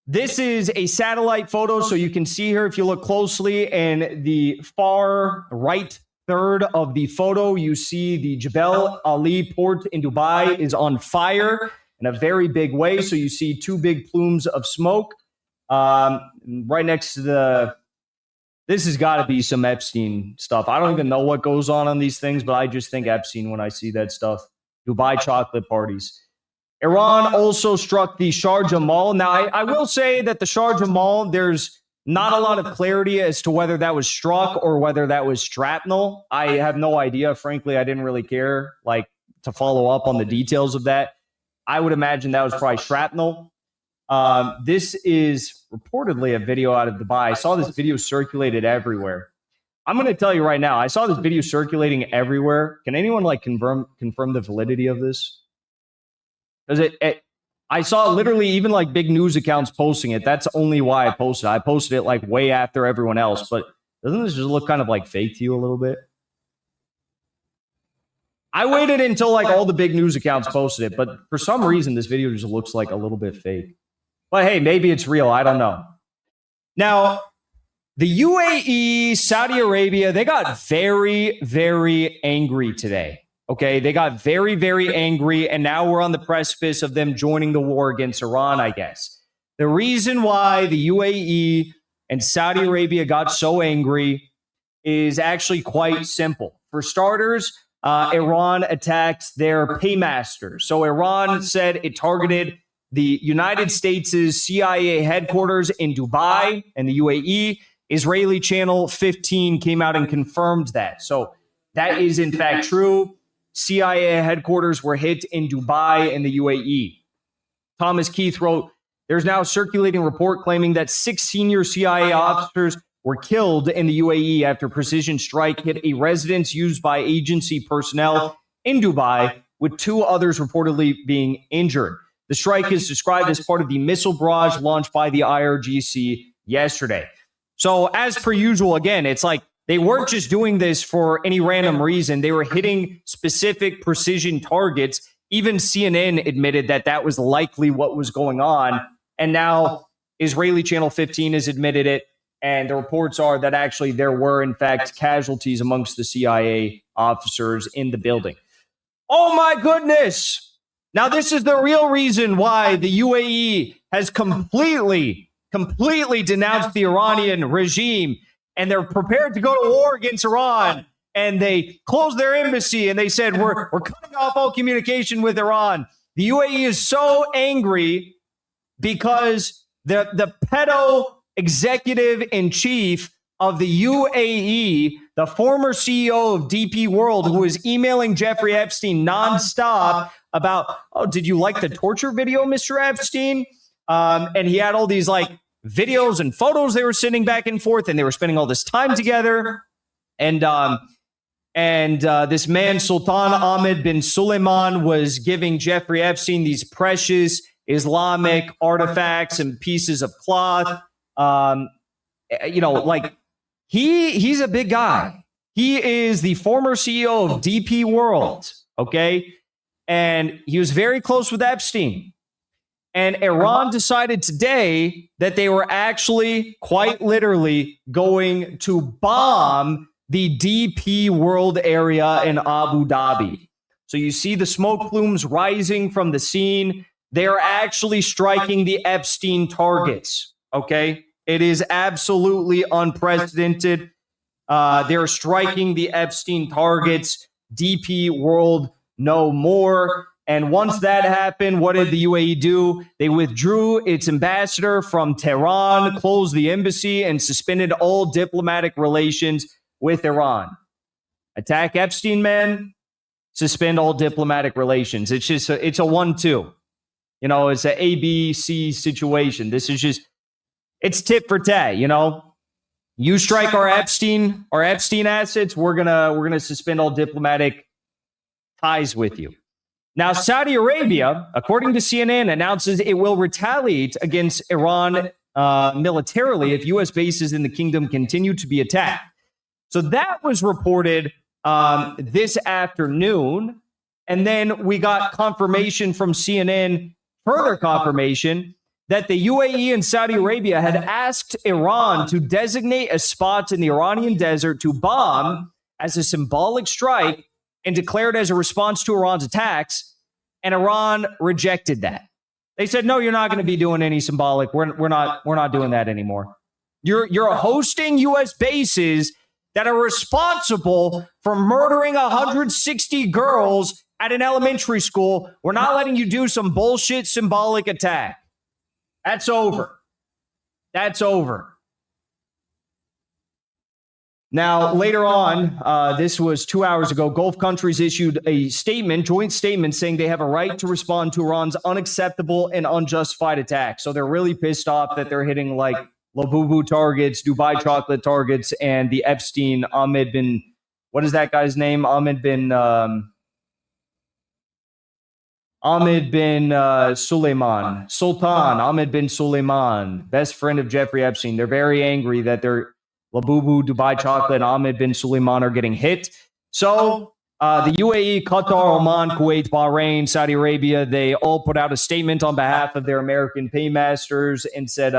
This is a satellite photo, so you can see here if you look closely in the far right third of the photo, you see the Jebel Ali port in Dubai is on fire in a very big way. So you see two big plumes of smoke. Right next to this has got to be some Epstein stuff. I don't even know what goes on these things, but I just think Epstein when I see that stuff. Dubai chocolate parties. Iran also struck the Sharjah Mall. Now, I will say that the Sharjah Mall, there's Not a lot of clarity as to whether that was struck or whether that was shrapnel. I have no idea. Frankly, I didn't really care to follow up on the details of that. I would imagine that was probably shrapnel. This is reportedly a video out of Dubai. I saw this video circulated everywhere. I'm going to tell you right now, I saw this video circulating everywhere. Can anyone confirm the validity of this? Because I saw literally even big news accounts posting it. That's only why I posted it. I posted it way after everyone else. But doesn't this just look kind of fake to you a little bit? I waited until all the big news accounts posted it, but for some reason this video just looks a little bit fake. But hey, maybe it's real. I don't know. Now, the UAE, Saudi Arabia, they got very, very angry today. Okay, they got very, very angry, and now we're on the precipice of them joining the war against Iran, I guess. The reason why the UAE and Saudi Arabia got so angry is actually quite simple. For starters, Iran attacked their paymasters. So Iran said it targeted the United States' CIA headquarters in Dubai and the UAE. Israeli Channel 15 came out and confirmed that. So that is in fact true. CIA headquarters were hit in Dubai and the UAE. Thomas Keith wrote, there's now a circulating report claiming that 6 senior CIA officers were killed in the UAE after precision strike hit a residence used by agency personnel in Dubai, with 2 others reportedly being injured. The strike is described as part of the missile barrage launched by the IRGC yesterday. So as per usual, again, it's they weren't just doing this for any random reason. They were hitting specific precision targets. Even CNN admitted that that was likely what was going on. And now Israeli Channel 15 has admitted it. And the reports are that actually there were, in fact, casualties amongst the CIA officers in the building. Oh, my goodness. Now, this is the real reason why the UAE has completely denounced the Iranian regime. And they're prepared to go to war against Iran. And they closed their embassy and they said, we're cutting off all communication with Iran. The UAE is so angry because the pedo executive in chief of the UAE, the former CEO of DP World, who was emailing Jeffrey Epstein nonstop about, oh, did you like the torture video, Mr. Epstein? And he had all these videos and photos they were sending back and forth, and they were spending all this time together. And this man, Sultan Ahmed bin Suleiman, was giving Jeffrey Epstein these precious Islamic artifacts and pieces of cloth. He's a big guy. He is the former CEO of DP World, okay? And he was very close with Epstein. And Iran decided today that they were actually quite literally going to bomb the DP World area in Abu Dhabi. So you see the smoke plumes rising from the scene. They are actually striking the Epstein targets, okay? It is absolutely unprecedented. They're striking the Epstein targets. DP World no more. And once that happened, what did the UAE do? They withdrew its ambassador from Tehran, closed the embassy, and suspended all diplomatic relations with Iran. Attack Epstein, man. Suspend all diplomatic relations. It's just it's a 1-2. It's an ABC situation. This is just, it's tit for tat, You strike our Epstein assets, we're gonna suspend all diplomatic ties with you. Now, Saudi Arabia, according to CNN, announces it will retaliate against Iran militarily if U.S. bases in the kingdom continue to be attacked. So that was reported this afternoon. And then we got confirmation from CNN, further confirmation, that the UAE and Saudi Arabia had asked Iran to designate a spot in the Iranian desert to bomb as a symbolic strike and declared as a response to Iran's attacks, and Iran rejected that. They said, "No, you're not going to be doing any symbolic. We're not doing that anymore. You're hosting U.S. bases that are responsible for murdering 160 girls at an elementary school. We're not letting you do some bullshit symbolic attack. That's over. That's over." Now, later on, this was 2 hours ago, Gulf countries issued a joint statement saying they have a right to respond to Iran's unacceptable and unjustified attack. So they're really pissed off that they're hitting like Labubu targets, Dubai chocolate targets, and the Epstein Ahmed bin, what is that guy's name? Ahmed bin Suleiman, Sultan Ahmed bin Suleiman, best friend of Jeffrey Epstein. They're very angry that they're Labubu, Dubai chocolate, and Ahmed bin Suleiman are getting hit. So the UAE, Qatar, Oman, Kuwait, Bahrain, Saudi Arabia, they all put out a statement on behalf of their American paymasters and said,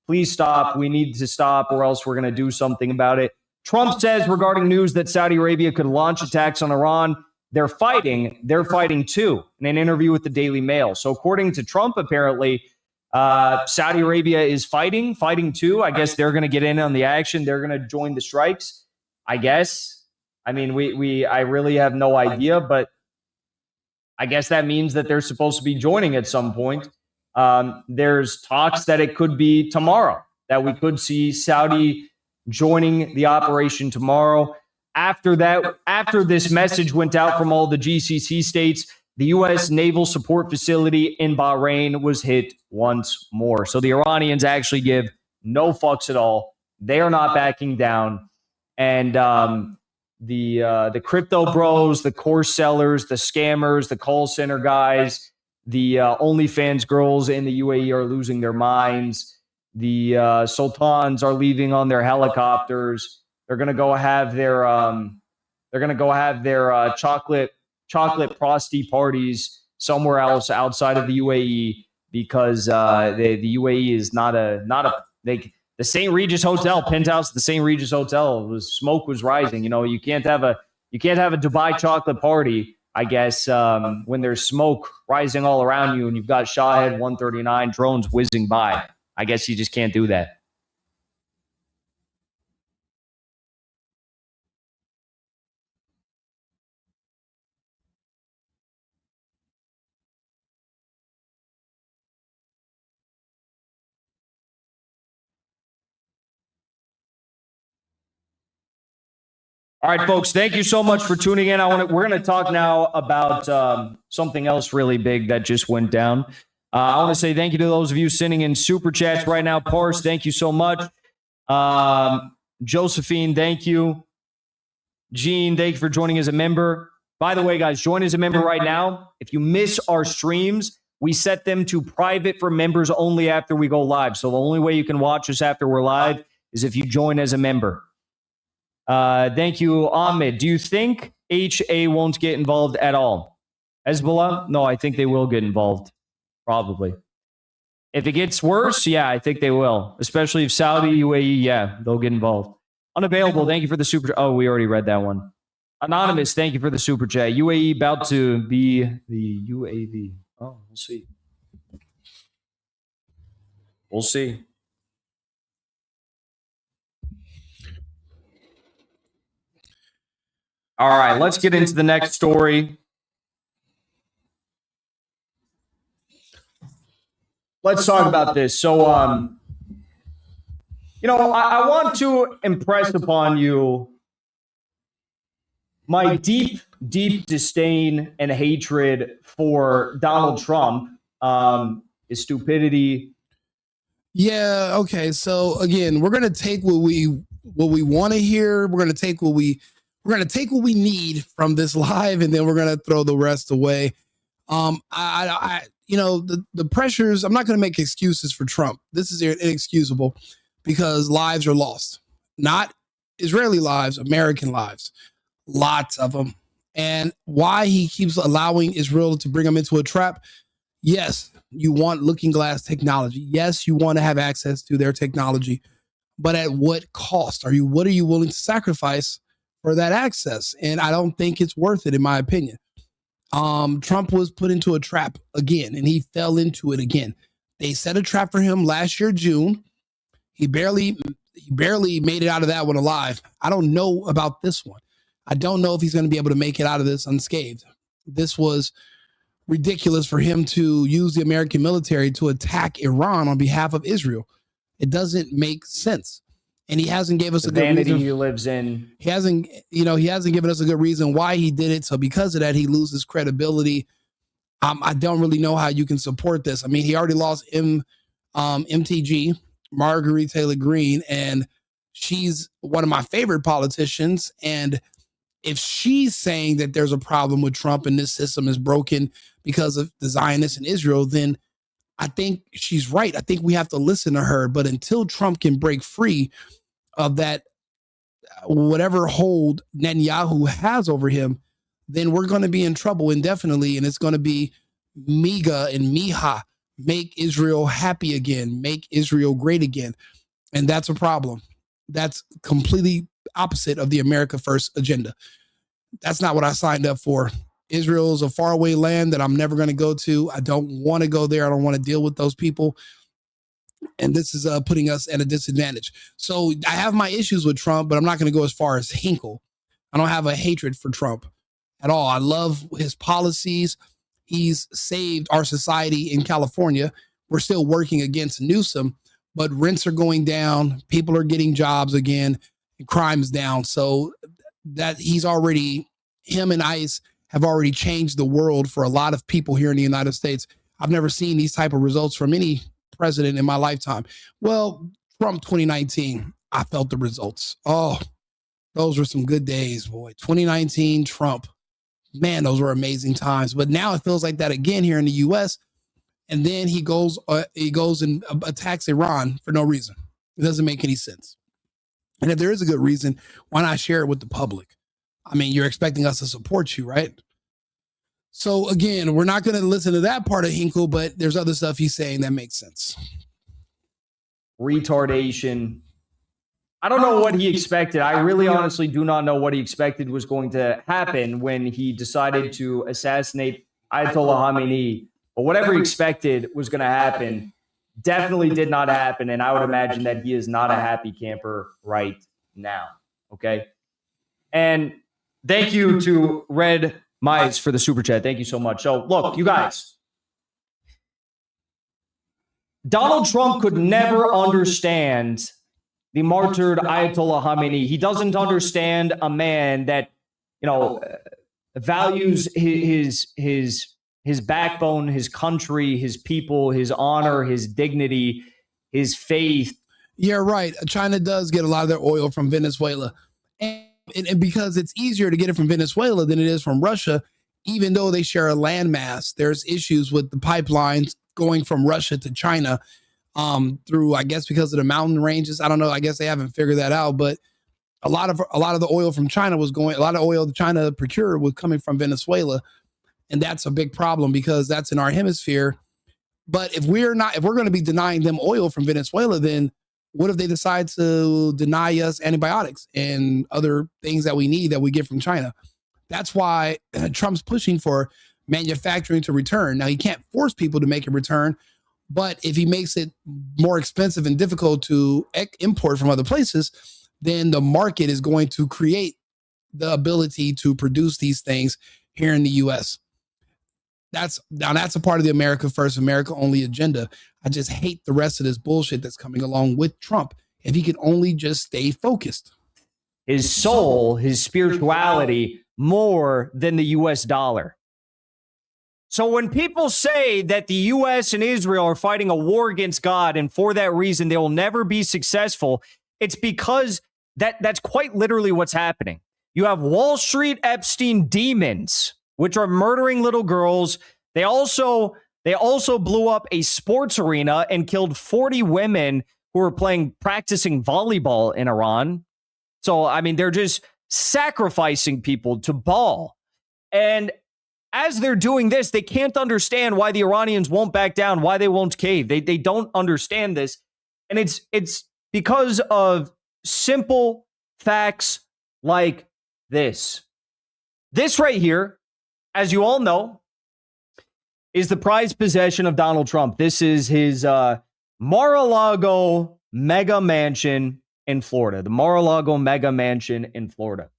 please stop. We need to stop or else we're going to do something about it. Trump says regarding news that Saudi Arabia could launch attacks on Iran, they're fighting too, in an interview with the Daily Mail. So according to Trump, apparently, Saudi Arabia is fighting too. I guess they're going to get in on the action. They're going to join the strikes, I guess. I mean, I really have no idea, but I guess that means that they're supposed to be joining at some point. There's talks that it could be tomorrow, that we could see Saudi joining the operation tomorrow. After this message went out from all the GCC states, the U.S. naval support facility in Bahrain was hit once more. So the Iranians actually give no fucks at all. They are not backing down. And the crypto bros, the course sellers, the scammers, the call center guys, the OnlyFans girls in the UAE are losing their minds. The sultans are leaving on their helicopters. They're going to go have their chocolate prosty parties somewhere else outside of the UAE because the UAE is not a the St. Regis Hotel penthouse. The St. Regis Hotel smoke was rising. You know, you can't have a Dubai chocolate party, I guess, when there's smoke rising all around you and you've got Shahed 139 drones whizzing by. I guess you just can't do that. All right, folks, thank you so much for tuning in. We're going to talk now about something else really big that just went down. I want to say thank you to those of you sending in super chats right now. Parse, thank you so much. Josephine, thank you. Gene, thank you for joining as a member. By the way, guys, join as a member right now. If you miss our streams, we set them to private for members only after we go live. So the only way you can watch us after we're live is if you join as a member. Thank you, Ahmed. Do you think HA won't get involved at all? Hezbollah? No, I think they will get involved. Probably. If it gets worse, yeah, I think they will. Especially if Saudi, UAE, yeah, they'll get involved. Unavailable, thank you for the super. Oh, we already read that one. Anonymous, thank you for the super chat. UAE about to be the UAV. Oh, we'll see. We'll see. All right, let's get into the next story. Let's talk about this. So, I want to impress upon you my deep, deep disdain and hatred for Donald Trump, his stupidity. Yeah. Okay. So again, we're gonna take what we want to hear. We're gonna take what we need from this live, and then we're gonna throw the rest away. The pressures. I'm not gonna make excuses for Trump. This is inexcusable because lives are lost. Not Israeli lives, American lives. Lots of them. And why he keeps allowing Israel to bring them into a trap. Yes, you want looking glass technology. Yes, you want to have access to their technology. But at what cost? What are you willing to sacrifice for that access? And I don't think it's worth it, in my opinion. Trump was put into a trap again, and he fell into it again. They set a trap for him last year, June. He barely made it out of that one alive. I don't know about this one. I don't know if he's going to be able to make it out of this unscathed. This was ridiculous for him to use the American military to attack Iran on behalf of Israel. It doesn't make sense. and he hasn't gave us The a good vanity reason. he lives in. He hasn't given us a good reason why he did it. So because of that, he loses credibility. I don't really know how you can support this. I mean, he already lost MTG, Marguerite Taylor Greene, and she's one of my favorite politicians. And if she's saying that there's a problem with Trump and this system is broken because of the Zionists in Israel, then I think she's right. I think we have to listen to her. But until Trump can break free of that, whatever hold Netanyahu has over him, then we're going to be in trouble indefinitely. And it's going to be MEGA and MIHA, make Israel happy again, make Israel great again. And that's a problem. That's completely opposite of the America First agenda. That's not what I signed up for. Israel is a faraway land that I'm never going to go to. I don't want to go there. I don't want to deal with those people. And this is putting us at a disadvantage. So I have my issues with Trump, but I'm not going to go as far as Hinkle. I don't have a hatred for Trump at all. I love his policies. He's saved our society in California. We're still working against Newsom, but rents are going down. People are getting jobs again. Crime's down. So that him and ICE have already changed the world for a lot of people here in the United States. I've never seen these type of results from any president in my lifetime. Well, Trump 2019, I felt the results. Oh, those were some good days, boy. 2019 Trump, man, those were amazing times. But now it feels like that again here in the U.S. And then he goes and attacks Iran for no reason. It doesn't make any sense. And if there is a good reason, why not share it with the public? I mean, you're expecting us to support you, right? So again, we're not going to listen to that part of Hinkle, but there's other stuff he's saying that makes sense. Retardation. I don't know what he expected. I really honestly do not know what he expected was going to happen when he decided to assassinate Ayatollah Khamenei. But whatever he expected was going to happen definitely did not happen. And I would imagine that he is not a happy camper right now. Okay. And thank you to Red Mice for the super chat. Thank you so much. So look, you guys, Donald Trump could never understand the martyred Ayatollah Khamenei. He doesn't understand a man that, values his backbone, his country, his people, his honor, his dignity, his faith. Yeah, right. China does get a lot of their oil from Venezuela. And because it's easier to get it from Venezuela than it is from Russia, even though they share a landmass, there's issues with the pipelines going from Russia to China through, I guess, because of the mountain ranges. I don't know. I guess they haven't figured that out. But a lot of the oil from China a lot of oil that China procured was coming from Venezuela. And that's a big problem because that's in our hemisphere. But if we're going to be denying them oil from Venezuela, then what if they decide to deny us antibiotics and other things that we need that we get from China? That's why Trump's pushing for manufacturing to return. Now, he can't force people to make a return, but if he makes it more expensive and difficult to import from other places, then the market is going to create the ability to produce these things here in the U.S. That's a part of the America First, America Only agenda. I just hate the rest of this bullshit that's coming along with Trump. If he could only just stay focused. His soul, his spirituality, more than the U.S. dollar. So when people say that the U.S. and Israel are fighting a war against God, and for that reason they will never be successful, it's because that's quite literally what's happening. You have Wall Street Epstein demons, which are murdering little girls. They also blew up a sports arena and killed 40 women who were practicing volleyball in Iran. So, I mean, they're just sacrificing people to Baal. And as they're doing this, they can't understand why the Iranians won't back down, why they won't cave. They don't understand this. And it's because of simple facts like this. This right here, as you all know, is the prized possession of Donald Trump. This is his Mar-a-Lago mega mansion in Florida. The Mar-a-Lago mega mansion in Florida.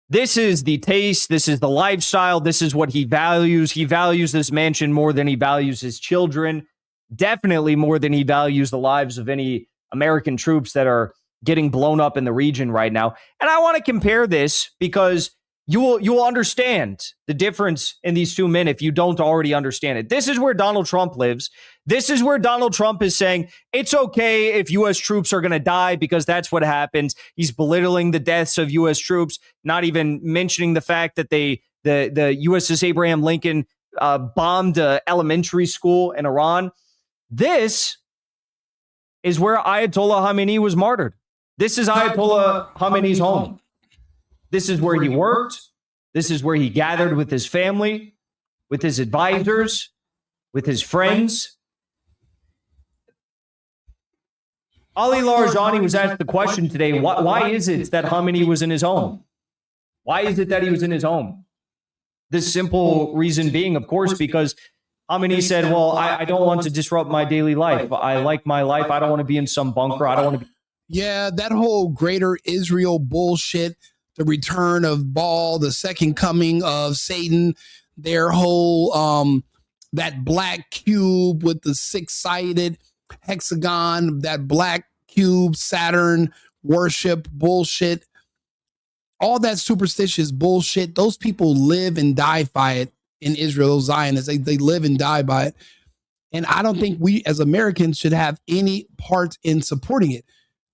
This is the taste. This is the lifestyle. This is what he values. He values this mansion more than he values his children. Definitely more than he values the lives of any American troops that are getting blown up in the region right now. And I want to compare this because you will understand the difference in these two men if you don't already understand it. This is where Donald Trump lives. This is where Donald Trump is saying it's okay if U.S. troops are going to die because that's what happens. He's belittling the deaths of U.S. troops, not even mentioning the fact that the USS Abraham Lincoln bombed an elementary school in Iran. This is where Ayatollah Khamenei was martyred. This is Ayatollah Khamenei's home. This is where he worked. This is where he gathered with his family, with his advisors, with his friends. Ali Larijani was asked the question today, why is it that Khamenei was in his home? Why is it that he was in his home? The simple reason being, of course, because Khamenei said, well, I don't want to disrupt my daily life. I like my life. I don't want to be in some bunker. I don't want to be. Yeah, that whole greater Israel bullshit, the return of Baal, the second coming of Satan, their whole, that black cube with the six-sided hexagon, that black cube, Saturn worship bullshit, all that superstitious bullshit. Those people live and die by it in Israel, those Zionists. They live and die by it. And I don't think we as Americans should have any part in supporting it.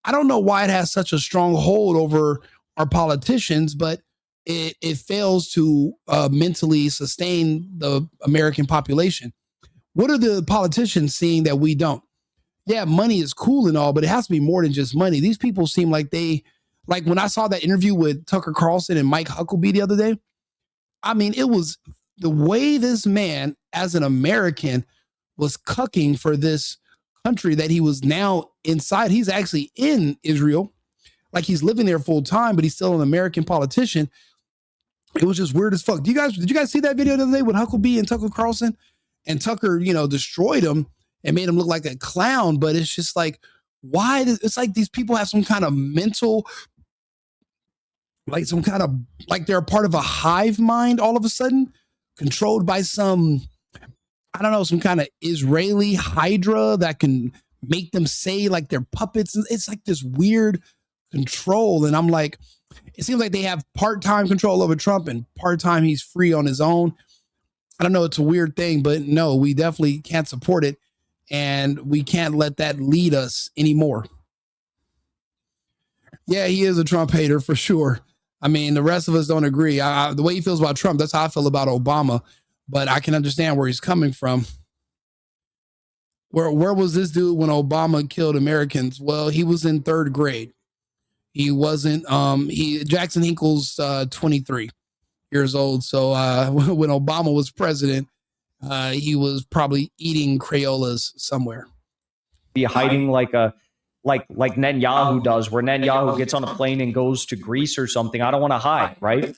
I don't know why it has such a strong hold over our politicians, but it fails to mentally sustain the American population. What are the politicians seeing that we don't? Yeah, money is cool and all, but it has to be more than just money. These people seem like like when I saw that interview with Tucker Carlson and Mike Huckabee the other day, I mean, it was the way this man, as an American, was cucking for this country that he was now inside. He's actually in Israel. Like he's living there full time, but he's still an American politician. It was just weird as fuck. Did you guys see that video the other day with Huckabee and Tucker Carlson? And Tucker, destroyed him and made him look like a clown. But it's just like, why? It's like these people have some kind of mental, like they're a part of a hive mind all of a sudden, controlled by some, I don't know, some kind of Israeli hydra that can make them say like they're puppets. It's like this weird control. And I'm like, it seems like they have part-time control over Trump and part-time he's free on his own. I don't know. It's a weird thing, but no, we definitely can't support it. And we can't let that lead us anymore. Yeah, he is a Trump hater for sure. I mean, the rest of us don't agree. The way he feels about Trump, that's how I feel about Obama. But I can understand where he's coming from. Where was this dude when Obama killed Americans? Well, he was in third grade. He wasn't, Jackson Hinkle's 23 years old. So when Obama was president, he was probably eating Crayolas somewhere. Be hiding like Netanyahu does, where Netanyahu gets on a plane and goes to Greece or something. I don't want to hide, right?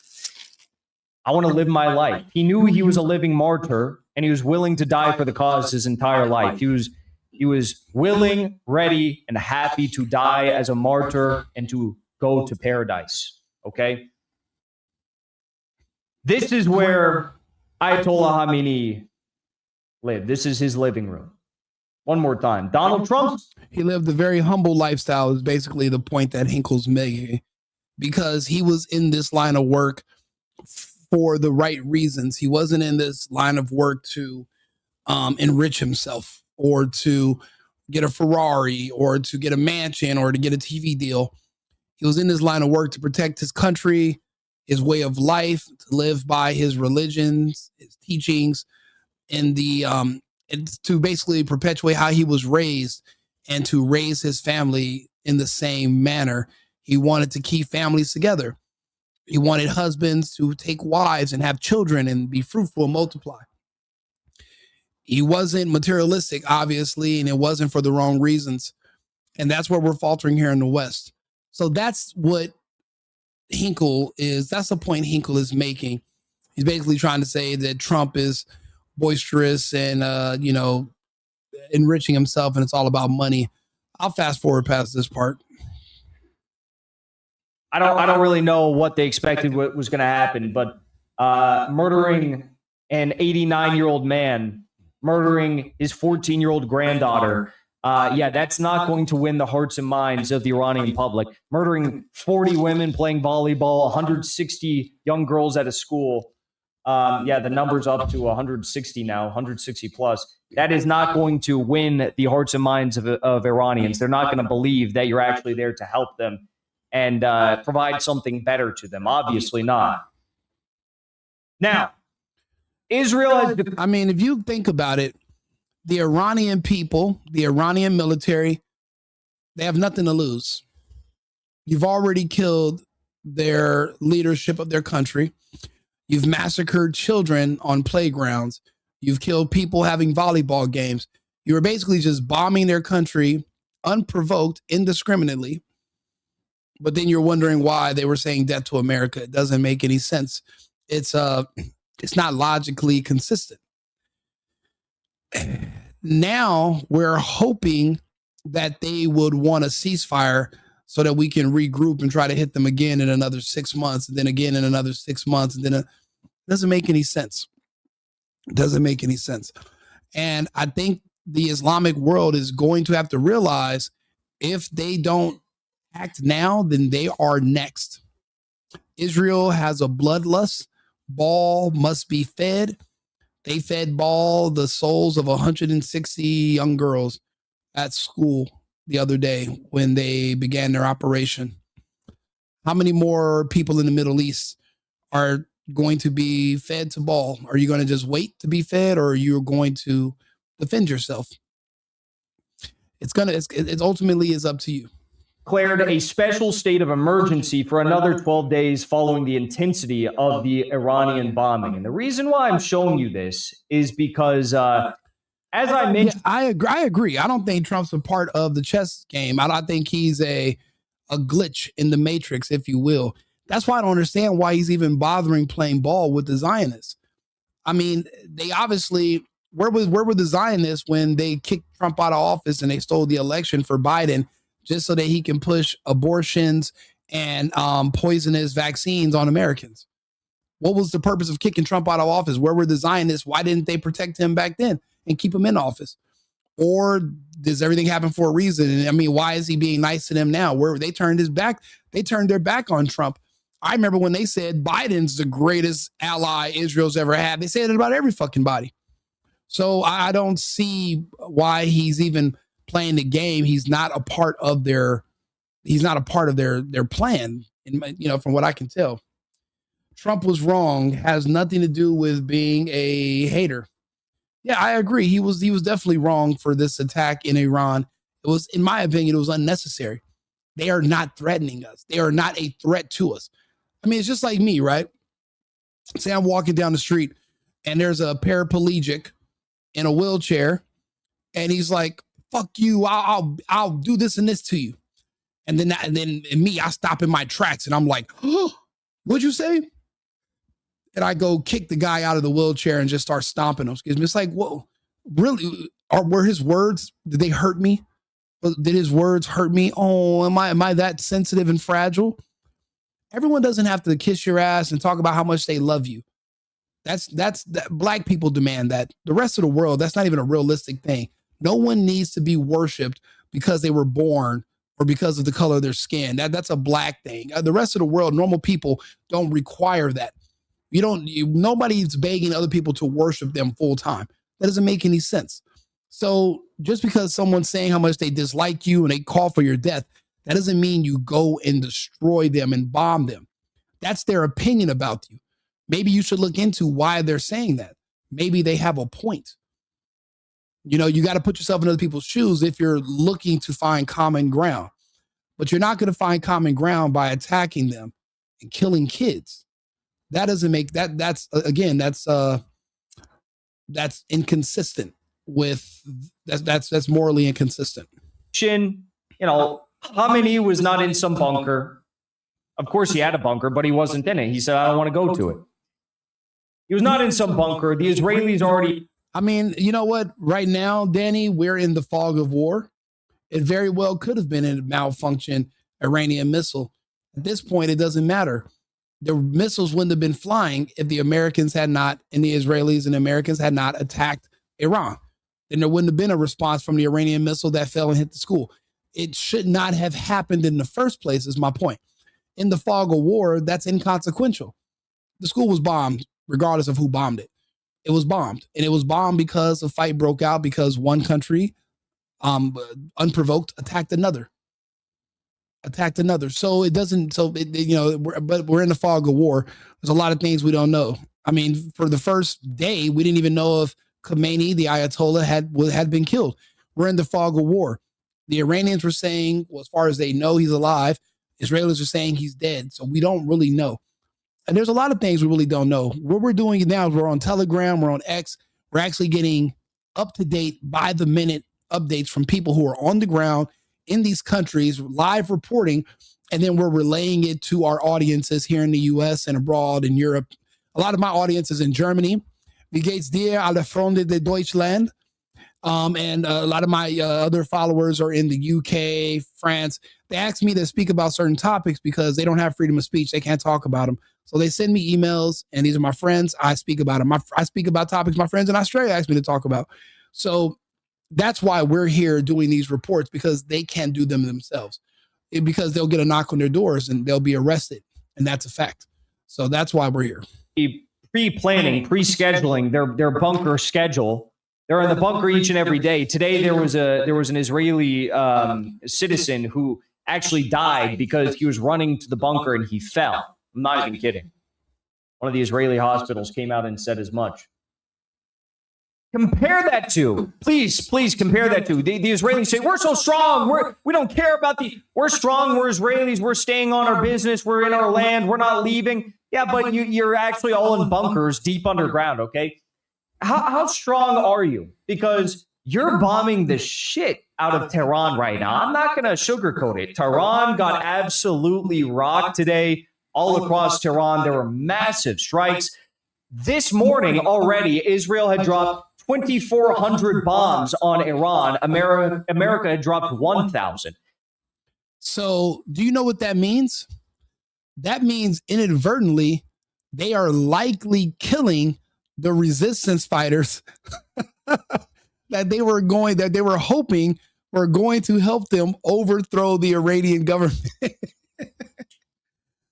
I want to live my life. He knew he was a living martyr, and he was willing to die for the cause his entire life. He was willing, ready, and happy to die as a martyr and to go to paradise. Okay? This is where Ayatollah Khamenei lived. This is his living room. One more time. Donald Trump. He lived a very humble lifestyle is basically the point that Hinkle's making, because he was in this line of work for the right reasons. He wasn't in this line of work to enrich himself or to get a Ferrari or to get a mansion or to get a TV deal. He was in this line of work to protect his country, his way of life, to live by his religions, his teachings, and to basically perpetuate how he was raised and to raise his family in the same manner. He wanted to keep families together. He wanted husbands to take wives and have children and be fruitful and multiply. He wasn't materialistic, obviously, and it wasn't for the wrong reasons. And that's where we're faltering here in the West. So that's what Hinkle is. That's the point Hinkle is making. He's basically trying to say that Trump is boisterous and, enriching himself, and it's all about money. I'll fast forward past this part. I don't really know what they expected was going to happen, but murdering an 89-year-old man, murdering his 14-year-old granddaughter, Yeah, that's not going to win the hearts and minds of the Iranian public. Murdering 40 women playing volleyball, 160 young girls at a school. Yeah, the number's up to 160 now, 160 plus. That is not going to win the hearts and minds of Iranians. They're not going to believe that you're actually there to help them and provide something better to them. Obviously not. Now, Israel has... I mean, if you think about it, the Iranian people, the Iranian military, they have nothing to lose. You've already killed their leadership of their country. You've massacred children on playgrounds. You've killed people having volleyball games. You were basically just bombing their country unprovoked, indiscriminately. But then you're wondering why they were saying death to America. It doesn't make any sense. It's not logically consistent. Now we're hoping that they would want a ceasefire so that we can regroup and try to hit them again in another 6 months, and then again in another 6 months, and then it doesn't make any sense. It doesn't make any sense. And I think the Islamic world is going to have to realize if they don't act now, then they are next. Israel has a bloodlust. Ball must be fed. They fed Ball the souls of 160 young girls at school the other day when they began their operation. How many more people in the Middle East are going to be fed to Ball? Are you going to just wait to be fed, or are you going to defend yourself? It ultimately is up to you. Declared a special state of emergency for another 12 days following the intensity of the Iranian bombing. And the reason why I'm showing you this is because, as I mentioned... Yeah, I agree. I don't think Trump's a part of the chess game. I think he's a glitch in the matrix, if you will. That's why I don't understand why he's even bothering playing ball with the Zionists. I mean, they obviously... Where were the Zionists when they kicked Trump out of office and they stole the election for Biden just so that he can push abortions and poisonous vaccines on Americans? What was the purpose of kicking Trump out of office? Where were the Zionists? Why didn't they protect him back then and keep him in office? Or does everything happen for a reason? I mean, why is he being nice to them now? Where they turned their back on Trump. I remember when they said Biden's the greatest ally Israel's ever had. They said it about every fucking body. So I don't see why he's even playing the game. He's not a part of their plan. From what I can tell, Trump was wrong. Has nothing to do with being a hater. Yeah, I agree. He was definitely wrong for this attack in Iran. It was, in my opinion, it was unnecessary. They are not threatening us. They are not a threat to us. I mean, it's just like me, right? Say I'm walking down the street and there's a paraplegic in a wheelchair, and he's like, "Fuck you! I'll do this and this to you." And then I stop in my tracks, and I'm like, "Oh, what'd you say?" And I go kick the guy out of the wheelchair and just start stomping him. Excuse me. It's like, whoa, really? Were his words? Did they hurt me? Did his words hurt me? Oh, am I that sensitive and fragile? Everyone doesn't have to kiss your ass and talk about how much they love you. That's black people demand that. The rest of the world, that's not even a realistic thing. No one needs to be worshiped because they were born or because of the color of their skin. That's a black thing. The rest of the world, normal people don't require that. Nobody's begging other people to worship them full time. That doesn't make any sense. So just because someone's saying how much they dislike you and they call for your death, that doesn't mean you go and destroy them and bomb them. That's their opinion about you. Maybe you should look into why they're saying that. Maybe they have a point. You got to put yourself in other people's shoes if you're looking to find common ground. But you're not going to find common ground by attacking them and killing kids. That doesn't make that's inconsistent with that's morally inconsistent. Khamenei was not in some bunker. Of course he had a bunker, but he wasn't in it. He said, "I don't want to go to it." He was not in some bunker. The Israelis already... I mean, you know what? Right now, Danny, we're in the fog of war. It very well could have been a malfunctioned Iranian missile. At this point, it doesn't matter. The missiles wouldn't have been flying if the Americans had not, and the Israelis and Americans had not attacked Iran. then there wouldn't have been a response from the Iranian missile that fell and hit the school. It should not have happened in the first place, is my point. In the fog of war, that's inconsequential. The school was bombed, regardless of who bombed it. It was bombed, and it was bombed because a fight broke out because one country, unprovoked, attacked another. So it doesn't. So but we're in the fog of war. There's a lot of things we don't know. I mean, for the first day, we didn't even know if Khamenei, the Ayatollah, had been killed. We're in the fog of war. The Iranians were saying, well, as far as they know, he's alive. Israelis are saying he's dead. So we don't really know. And there's a lot of things we really don't know. What we're doing now is we're on Telegram, we're on X. We're actually getting up-to-date, by-the-minute updates from people who are on the ground in these countries, live reporting, and then we're relaying it to our audiences here in the U.S. and abroad in Europe. A lot of my audience is in Germany. Wie geht's dir, alle Freunde de Deutschland? And a lot of my other followers are in the UK, France. They ask me to speak about certain topics because they don't have freedom of speech. They can't talk about them. So they send me emails, and these are my friends. I speak about them. I speak about topics my friends in Australia ask me to talk about. So that's why we're here doing these reports, because they can't do them themselves. Because they'll get a knock on their doors and they'll be arrested. And that's a fact. So that's why we're here. Pre-planning, pre-scheduling their bunker schedule. They're in the bunker each and every day. Today there was an Israeli citizen who actually died because he was running to the bunker and he fell. I'm not even kidding. One of the Israeli hospitals came out and said as much. Compare that to, please compare that to the Israelis say, we're so strong. We don't care about we're strong. We're Israelis. We're staying on our business. We're in our land. We're not leaving. Yeah, but you're actually all in bunkers deep underground. Okay. How strong are you? Because you're bombing the shit out of Tehran right now. I'm not going to sugarcoat it. Tehran got absolutely rocked today. All across Tehran, there were massive strikes. This morning already, Israel had dropped 2,400 bombs on Iran. America had dropped 1,000. So do you know what that means? That means inadvertently, they are likely killing the resistance fighters that they were hoping were going to help them overthrow the Iranian government.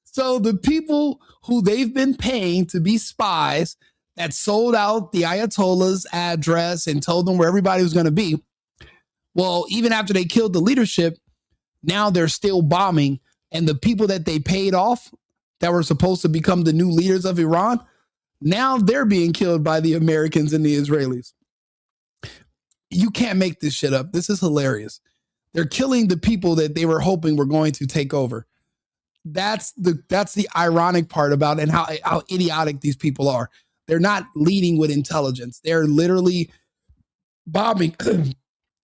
So the people who they've been paying to be spies that sold out the Ayatollah's address and told them where everybody was going to be. Well, even after they killed the leadership, now they're still bombing. And the people that they paid off that were supposed to become the new leaders of Iran, now they're being killed by the Americans and the Israelis. You can't make this shit up. This is hilarious. They're killing the people that they were hoping were going to take over. That's the ironic part about it, and how idiotic these people are. They're not leading with intelligence. They're literally bombing.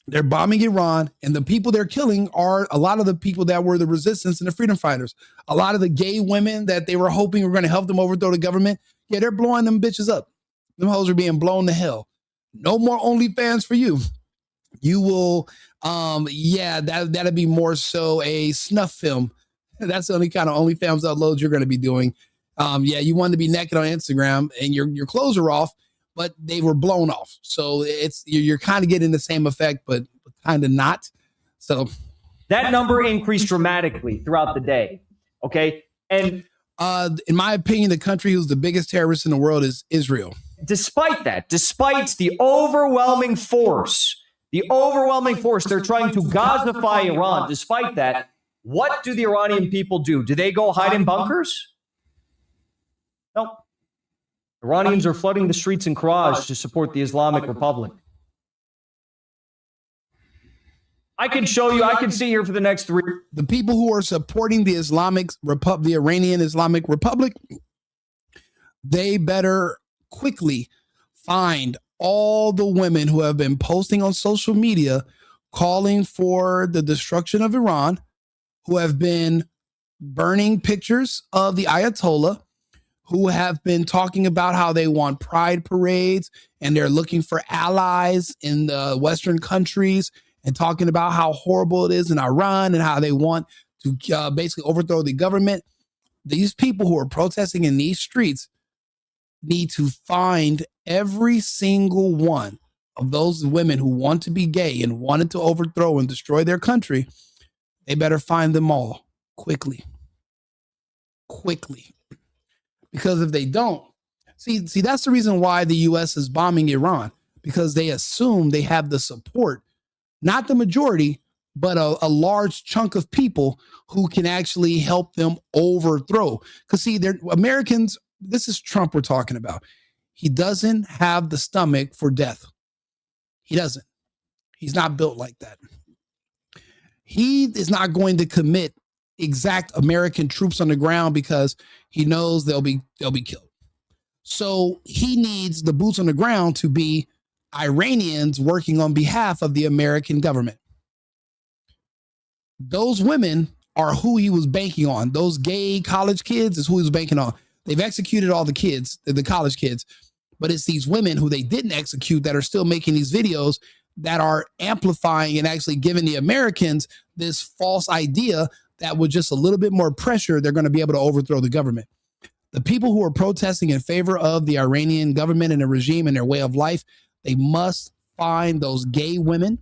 They're bombing Iran, and the people they're killing are a lot of the people that were the resistance and the freedom fighters. A lot of the gay women that they were hoping were going to help them overthrow the government. Yeah, they're blowing them bitches up. Them hoes are being blown to hell. No more OnlyFans for you. You will, that'd be more so a snuff film. That's the only kind of OnlyFans uploads you're going to be doing. You wanted to be naked on Instagram and your clothes are off, but they were blown off. So you're kind of getting the same effect, but kind of not. So that number increased dramatically throughout the day. Okay. And in my opinion, the country who's the biggest terrorist in the world is Israel. Despite the overwhelming force, they're trying to Gazify Iran. Despite that, what do the Iranian people do? Do they go hide in bunkers? No. Iranians are flooding the streets in Karaj to support the Islamic Republic. I can show you. I can sit here for the next 3. The people who are supporting the the Iranian Islamic Republic, they better quickly find all the women who have been posting on social media calling for the destruction of Iran, who have been burning pictures of the Ayatollah, who have been talking about how they want pride parades and they're looking for allies in the Western countries, and talking about how horrible it is in Iran and how they want to basically overthrow the government. These people who are protesting in these streets need to find every single one of those women who want to be gay and wanted to overthrow and destroy their country, they better find them all quickly. Quickly. Because if they don't, see, that's the reason why the US is bombing Iran, because they assume they have the support, not the majority, but a large chunk of people who can actually help them overthrow. Because see, they're Americans, this is Trump we're talking about. He doesn't have the stomach for death. He doesn't. He's not built like that. He is not going to commit exact American troops on the ground because he knows they'll be killed. So he needs the boots on the ground to be Iranians working on behalf of the American government. Those women are who he was banking on. Those gay college kids is who he was banking on. They've executed all the kids, the college kids, but it's these women who they didn't execute that are still making these videos that are amplifying and actually giving the Americans this false idea that with just a little bit more pressure, they're going to be able to overthrow the government. The people who are protesting in favor of the Iranian government and the regime and their way of life, they must find those gay women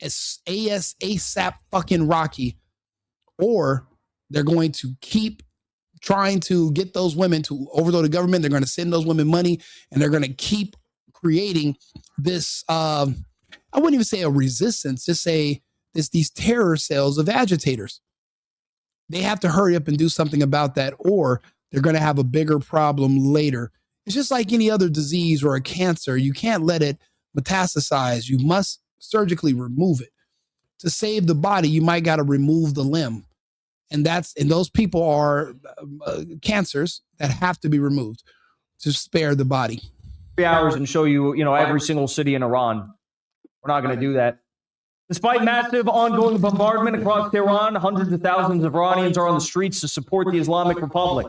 ASAP fucking Rocky, or they're going to keep trying to get those women to overthrow the government. They're going to send those women money, and they're going to keep creating this, I wouldn't even say a resistance, just say these terror cells of agitators. They have to hurry up and do something about that, or they're going to have a bigger problem later. It's just like any other disease or a cancer. You can't let it metastasize. You must surgically remove it. To save the body, you might got to remove the limb. And those people are cancers that have to be removed to spare the body. 3 hours and show you, every single city in Iran. We're not going to do that. Despite massive ongoing bombardment across Tehran, hundreds of thousands of Iranians are on the streets to support the Islamic Republic.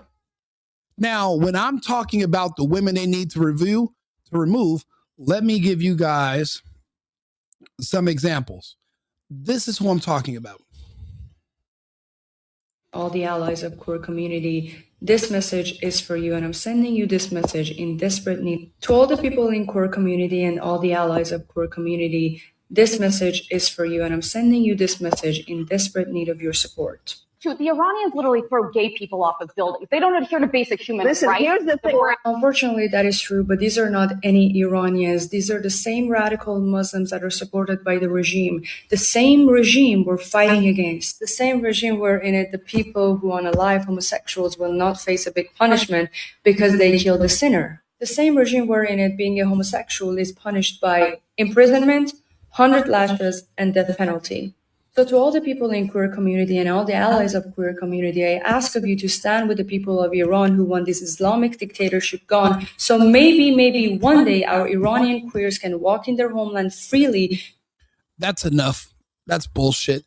Now, when I'm talking about the women they need to remove, let me give you guys some examples. This is who I'm talking about. All the allies of queer community, this message is for you, and I'm sending you this message in desperate need. To all the people in queer community and all the allies of queer community, this message is for you, and I'm sending you this message in desperate need of your support. The Iranians literally throw gay people off of buildings. They don't adhere to basic human rights. Listen, here's the thing. Unfortunately, that is true, but these are not any Iranians. These are the same radical Muslims that are supported by the regime. The same regime we're fighting against. The same regime where in it the people who unalive homosexuals will not face a big punishment because they killed the sinner. The same regime where in it being a homosexual is punished by imprisonment, 100 lashes, and death penalty. So to all the people in queer community and all the allies of queer community, I ask of you to stand with the people of Iran who want this Islamic dictatorship gone. So maybe one day our Iranian queers can walk in their homeland freely. That's enough. That's bullshit.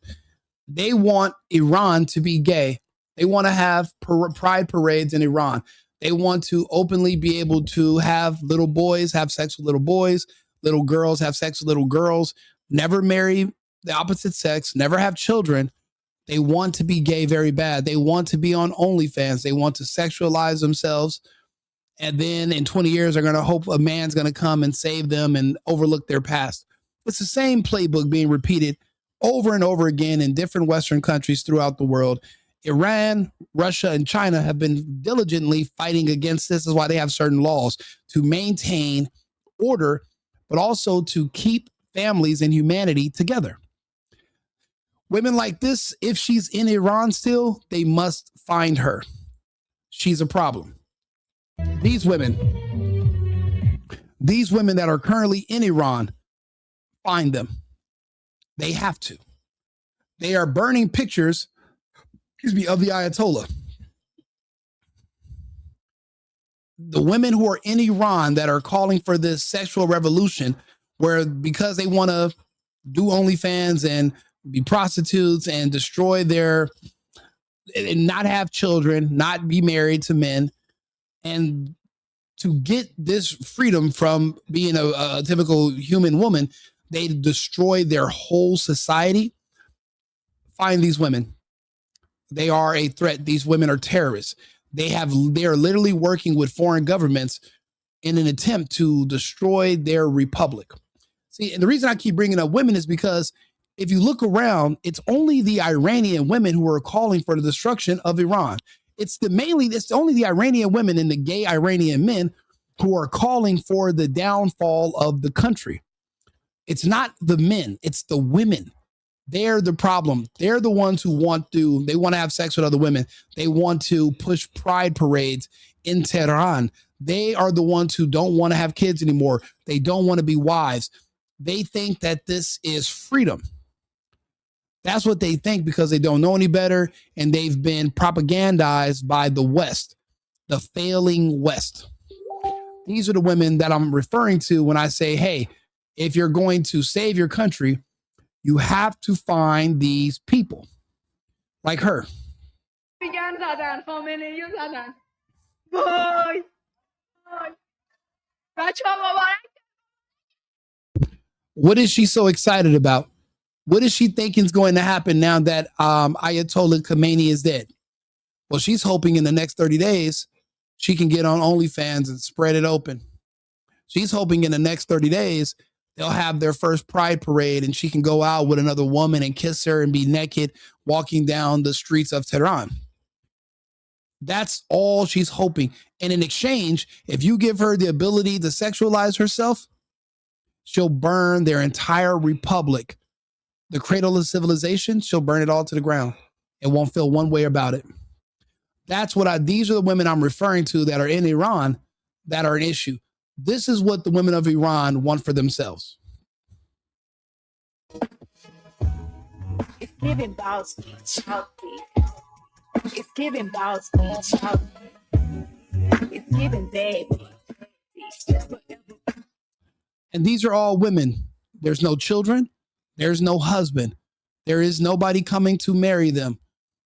They want Iran to be gay. They want to have pride parades in Iran. They want to openly be able to have little boys have sex with little boys, little girls have sex with little girls, never marry the opposite sex, never have children. They want to be gay very bad. They want to be on OnlyFans. They want to sexualize themselves. And then in 20 years, they're going to hope a man's going to come and save them and overlook their past. It's the same playbook being repeated over and over again in different Western countries throughout the world. Iran, Russia, and China have been diligently fighting against this. This is why they have certain laws to maintain order, but also to keep families and humanity together. Women like this, if she's in Iran still, they must find her. She's a problem. These women that are currently in Iran, find them. They have to. They are burning pictures, of the Ayatollah. The women who are in Iran that are calling for this sexual revolution, where because they want to do OnlyFans and be prostitutes and destroy and not have children, not be married to men, and to get this freedom from being a typical human woman, they destroy their whole society. Find these women. They are a threat. These women are terrorists. They are literally working with foreign governments in an attempt to destroy their republic. See, and the reason I keep bringing up women is because if you look around, it's only the Iranian women who are calling for the destruction of Iran. It's only the Iranian women and the gay Iranian men who are calling for the downfall of the country. It's not the men, it's the women. They're the problem. They're the ones who want to have sex with other women. They want to push pride parades in Tehran. They are the ones who don't want to have kids anymore. They don't want to be wives. They think that this is freedom. That's what they think because they don't know any better, and they've been propagandized by the West, the failing West. These are the women that I'm referring to when I say, hey, if you're going to save your country, you have to find these people like her. What is she so excited about? What is she thinking is going to happen now that Ayatollah Khamenei is dead? Well, she's hoping in the next 30 days she can get on OnlyFans and spread it open. She's hoping in the next 30 days they'll have their first pride parade and she can go out with another woman and kiss her and be naked walking down the streets of Tehran. That's all she's hoping. And in exchange, if you give her the ability to sexualize herself, she'll burn their entire republic. The cradle of civilization, she'll burn it all to the ground and won't feel one way about it. These are the women I'm referring to that are in Iran that are an issue. This is what the women of Iran want for themselves. It's giving balls speech healthy. It's giving balls speech healthy. It's giving baby. And these are all women. There's no children. There's no husband. There is nobody coming to marry them.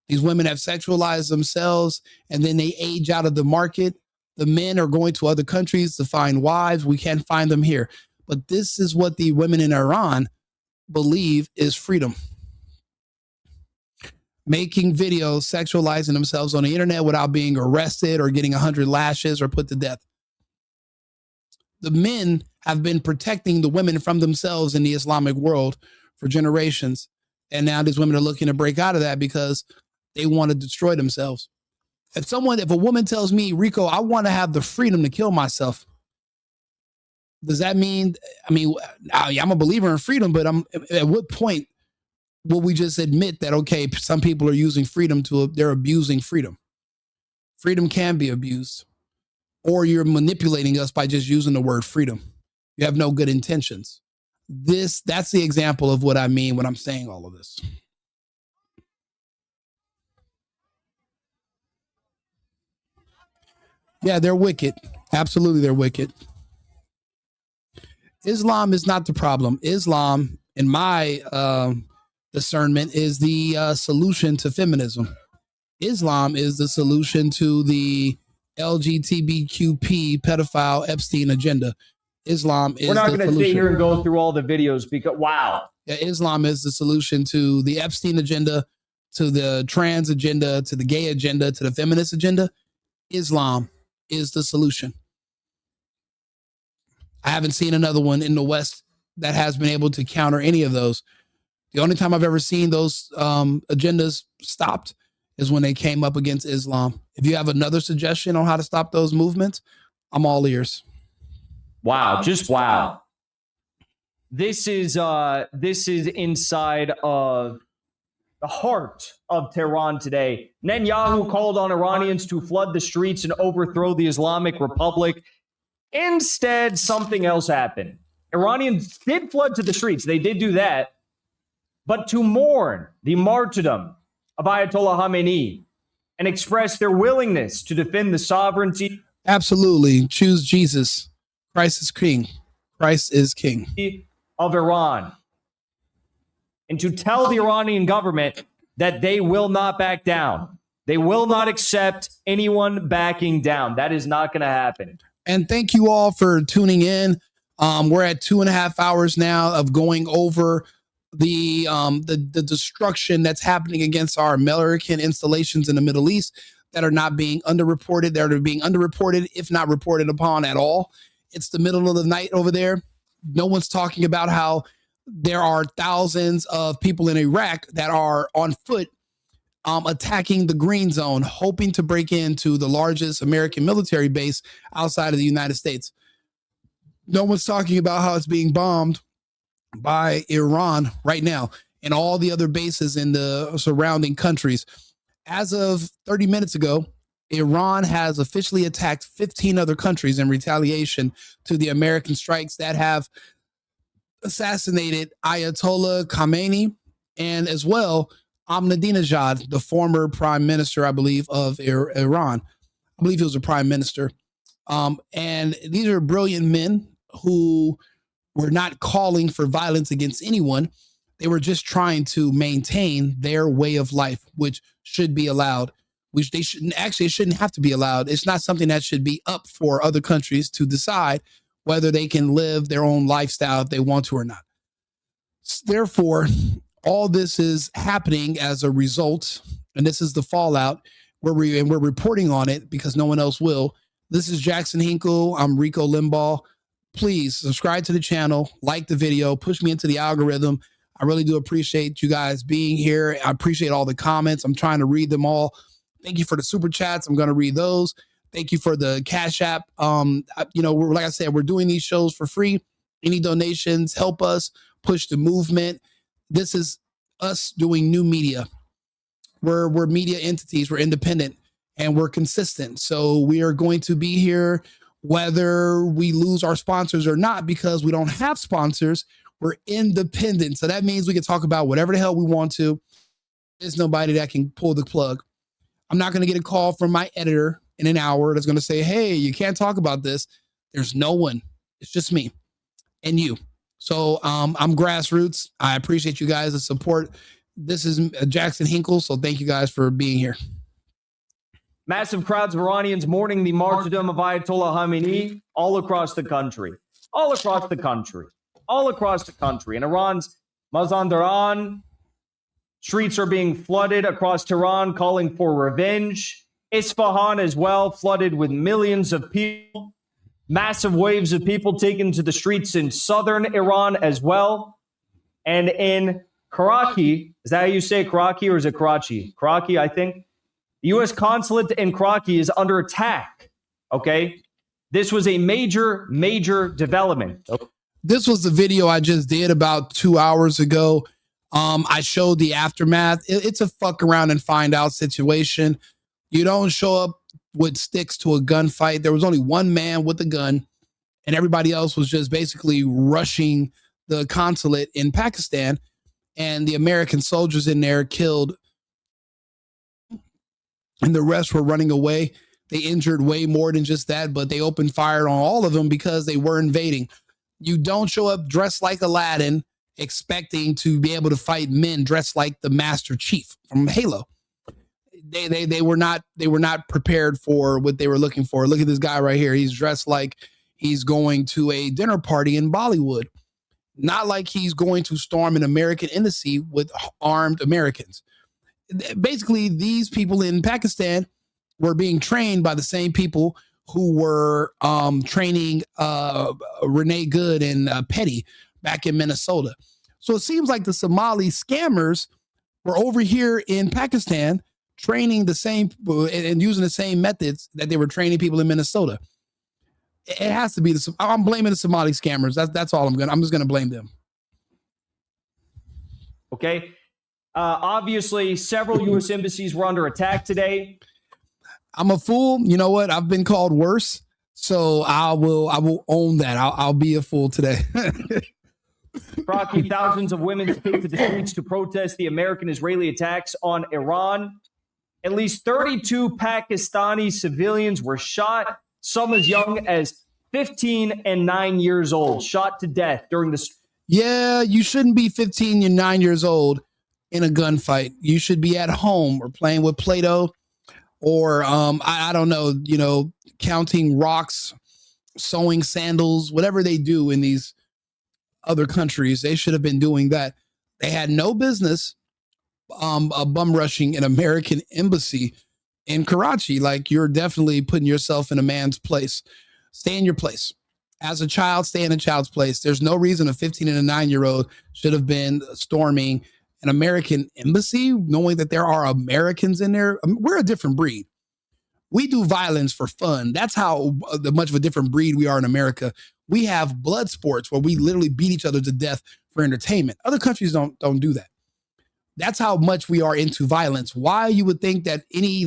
These women have sexualized themselves and then they age out of the market. The men are going to other countries to find wives. We can't find them here. But this is what the women in Iran believe is freedom. Making videos, sexualizing themselves on the internet without being arrested or getting 100 lashes or put to death. The men have been protecting the women from themselves in the Islamic world for generations. And now these women are looking to break out of that because they want to destroy themselves. If a woman tells me, Rico, I want to have the freedom to kill myself, does that mean, I'm a believer in freedom, but at what point will we just admit that, okay, some people are using freedom they're abusing freedom. Freedom can be abused, or you're manipulating us by just using the word freedom. You have no good intentions. That's the example of what I mean when I'm saying all of this. Yeah, they're wicked. Absolutely, they're wicked. Islam is not the problem. Islam, in my discernment, is the solution to feminism. Islam is the solution to the LGBTQP pedophile Epstein agenda. Islam is. We're not going to sit here and go through all the videos because wow. Yeah, Islam is the solution to the Epstein agenda, to the trans agenda, to the gay agenda, to the feminist agenda. Islam is the solution. I haven't seen another one in the West that has been able to counter any of those. The only time I've ever seen those agendas stopped is when they came up against Islam. If you have another suggestion on how to stop those movements, I'm all ears. Wow, just wow. This is inside of the heart of Tehran today. Netanyahu called on Iranians to flood the streets and overthrow the Islamic Republic. Instead, something else happened. Iranians did flood to the streets. They did do that. But to mourn the martyrdom of Ayatollah Khamenei and express their willingness to defend the sovereignty. Absolutely. Choose Jesus. Christ is king. Christ is king. Of Iran. And to tell the Iranian government that they will not back down. They will not accept anyone backing down. That is not going to happen. And thank you all for tuning in. We're at 2.5 hours now of going over the destruction that's happening against our American installations in the Middle East. that are not being underreported, that are being underreported, if not reported upon at all. It's the middle of the night over there. No one's talking about how there are thousands of people in Iraq that are on foot attacking the green zone, hoping to break into the largest American military base outside of the United States. No one's talking about how it's being bombed by Iran right now and all the other bases in the surrounding countries. As of 30 minutes ago, Iran has officially attacked 15 other countries in retaliation to the American strikes that have assassinated Ayatollah Khamenei and as well Ahmadinejad, the former prime minister, I believe, of Iran. I believe he was a prime minister. And these are brilliant men who were not calling for violence against anyone. They were just trying to maintain their way of life, which should be allowed, which they shouldn't actually, it shouldn't have to be allowed. It's not something that should be up for other countries to decide whether they can live their own lifestyle if they want to or not. Therefore, all this is happening as a result, and this is the fallout where we're reporting on it because no one else will. This is Jackson Hinkle. I'm Rico Limbaugh. Please subscribe to the channel, like the video, push me into the algorithm. I really do appreciate you guys being here. I appreciate all the comments. I'm trying to read them all. Thank you for the super chats. I'm going to read those. Thank you for the Cash App. Like I said, we're doing these shows for free. Any donations help us push the movement. This is us doing new media. We're media entities. We're independent and we're consistent. So we are going to be here whether we lose our sponsors or not, because we don't have sponsors. We're independent. So that means we can talk about whatever the hell we want to. There's nobody that can pull the plug. I'm not going to get a call from my editor in an hour that's going to say, hey, you can't talk about this. There's no one. It's just me and you. So I'm grassroots. I appreciate you guys' support. This is Jackson Hinkle. So thank you guys for being here. Massive crowds of Iranians mourning the martyrdom of Ayatollah Khamenei all across the country. All across the country. All across the country. In Iran's Mazandaran, streets are being flooded across Tehran, calling for revenge. Isfahan as well, flooded with millions of people. Massive waves of people taken to the streets in southern Iran as well. And in Karachi, is that how you say Karachi or is it Karachi? Karachi, I think. The U.S. consulate in Karachi is under attack. Okay? This was a major, major development. This was the video I just did about 2 hours ago. I showed the aftermath. It's a fuck around and find out situation. You don't show up with sticks to a gunfight. There was only one man with a gun, and everybody else was just basically rushing the consulate in Pakistan. And the American soldiers in there killed, and the rest were running away. They injured way more than just that, but they opened fire on all of them because they were invading. You don't show up dressed like Aladdin expecting to be able to fight men dressed like the Master Chief from Halo. They were not prepared for what they were looking for. Look at this guy right here. He's dressed like he's going to a dinner party in Bollywood, not like he's going to storm an American embassy with armed Americans. Basically, these people in Pakistan were being trained by the same people who were training Renee Good and Petty back in Minnesota. So it seems like the Somali scammers were over here in Pakistan training the same and using the same methods that they were training people in Minnesota. It has to be I'm blaming the Somali scammers. That's all I'm just gonna blame them. Okay. Obviously, several U.S. embassies were under attack today. I'm a fool. You know what? I've been called worse, so I will own that. I'll be a fool today. Rocky, thousands of women took to the streets to protest the American-Israeli attacks on Iran. At least 32 Pakistani civilians were shot, some as young as 15 and 9 years old, shot to death during the... Yeah, you shouldn't be 15 and 9 years old in a gunfight. You should be at home or playing with Play-Doh or, I don't know, counting rocks, sewing sandals, whatever they do in these other countries. They should have been doing that. They had no business bum rushing an American embassy in Karachi. Like, you're definitely putting yourself in a man's place. Stay in your place. As a child, stay in a child's place. There's no reason a 15 and a 9-year-old should have been storming an American embassy, knowing that there are Americans in there. We're a different breed. We do violence for fun. That's how much of a different breed we are in America. We have blood sports where we literally beat each other to death for entertainment. Other countries don't do that. That's how much we are into violence. Why you would think that any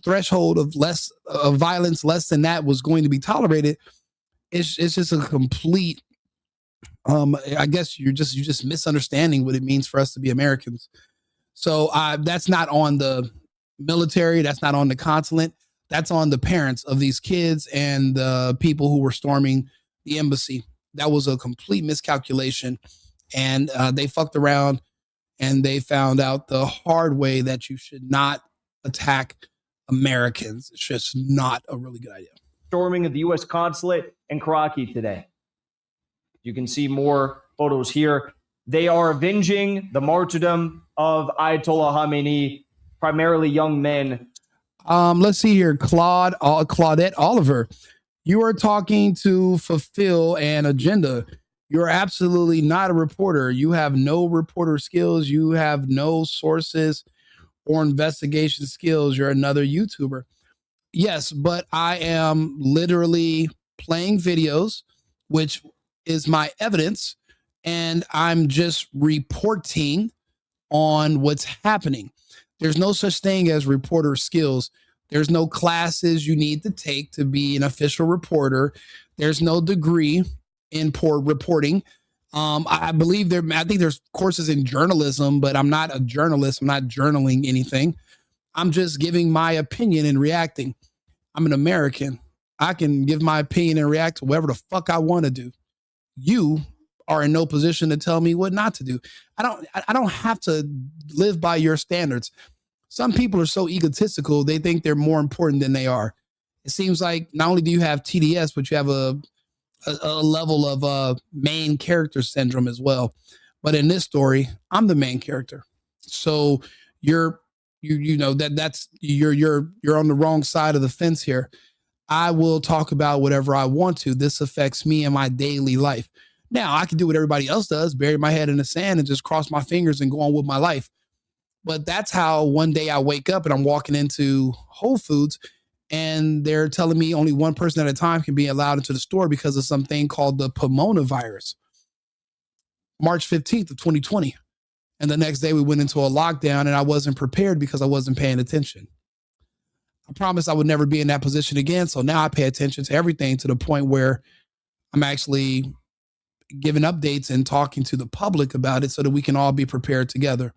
threshold of less of violence less than that was going to be tolerated? It's just a complete I guess you're just misunderstanding what it means for us to be Americans. So that's not on the military, that's not on the consulate, that's on the parents of these kids and the people who were storming the embassy. That was a complete miscalculation, and they fucked around and they found out the hard way that you should not attack Americans. It's just not a really good idea. Storming of the U.S. consulate in Karachi today. You can see more photos here. They are avenging the martyrdom of Ayatollah Khamenei, primarily young men. Let's see here. Claudette Oliver, you are talking to fulfill an agenda. You're absolutely not a reporter. You have no reporter skills. You have no sources or investigation skills. You're another YouTuber. Yes, but I am literally playing videos, which is my evidence, and I'm just reporting on what's happening. There's no such thing as reporter skills. There's no classes you need to take to be an official reporter. There's no degree in reporting. I think there's courses in journalism, but I'm not a journalist. I'm not journaling anything. I'm just giving my opinion and reacting. I'm an American. I can give my opinion and react to whatever the fuck I want to do. You are in no position to tell me what not to do. I don't have to live by your standards. Some people are so egotistical, they think they're more important than they are. It seems like not only do you have TDS, but you have a level of main character syndrome as well. But in this story, I'm the main character. So you're on the wrong side of the fence here. I will talk about whatever I want to. This affects me and my daily life. Now, I can do what everybody else does, bury my head in the sand and just cross my fingers and go on with my life. But that's how one day I wake up and I'm walking into Whole Foods and they're telling me only one person at a time can be allowed into the store because of something called the Pomona virus. March 15th of 2020. And the next day we went into a lockdown and I wasn't prepared because I wasn't paying attention. I promised I would never be in that position again. So now I pay attention to everything to the point where I'm actually giving updates and talking to the public about it so that we can all be prepared together.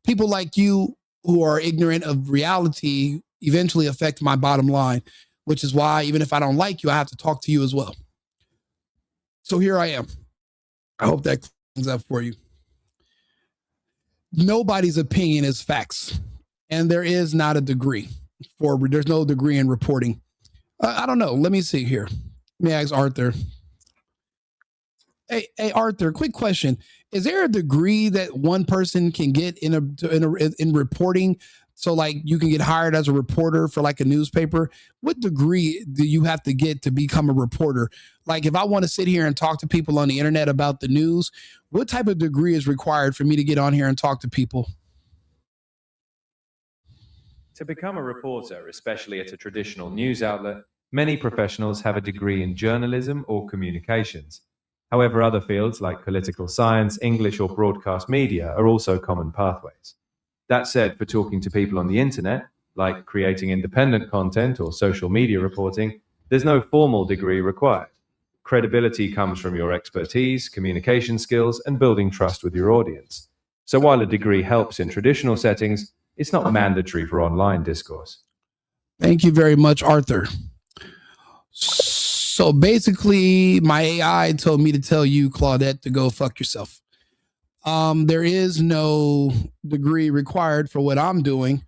People like you who are ignorant of reality eventually affect my bottom line, which is why even if I don't like you, I have to talk to you as well. So here I am. I hope that cleans up for you. Nobody's opinion is facts, and there is not a degree. There's no degree in reporting. I don't know. Let me see here. Let me ask Arthur. Hey, Arthur, quick question. Is there a degree that one person can get in reporting? So like you can get hired as a reporter for like a newspaper. What degree do you have to get to become a reporter? Like if I want to sit here and talk to people on the internet about the news, what type of degree is required for me to get on here and talk to people? To become a reporter, especially at a traditional news outlet, many professionals have a degree in journalism or communications. However, other fields like political science, English, or broadcast media are also common pathways. That said, for talking to people on the internet, like creating independent content or social media reporting, there's no formal degree required. Credibility comes from your expertise, communication skills, and building trust with your audience. So while a degree helps in traditional settings, it's not mandatory for online discourse. Thank you very much, Arthur. So basically, my AI told me to tell you, Claudette, to go fuck yourself. There is no degree required for what I'm doing.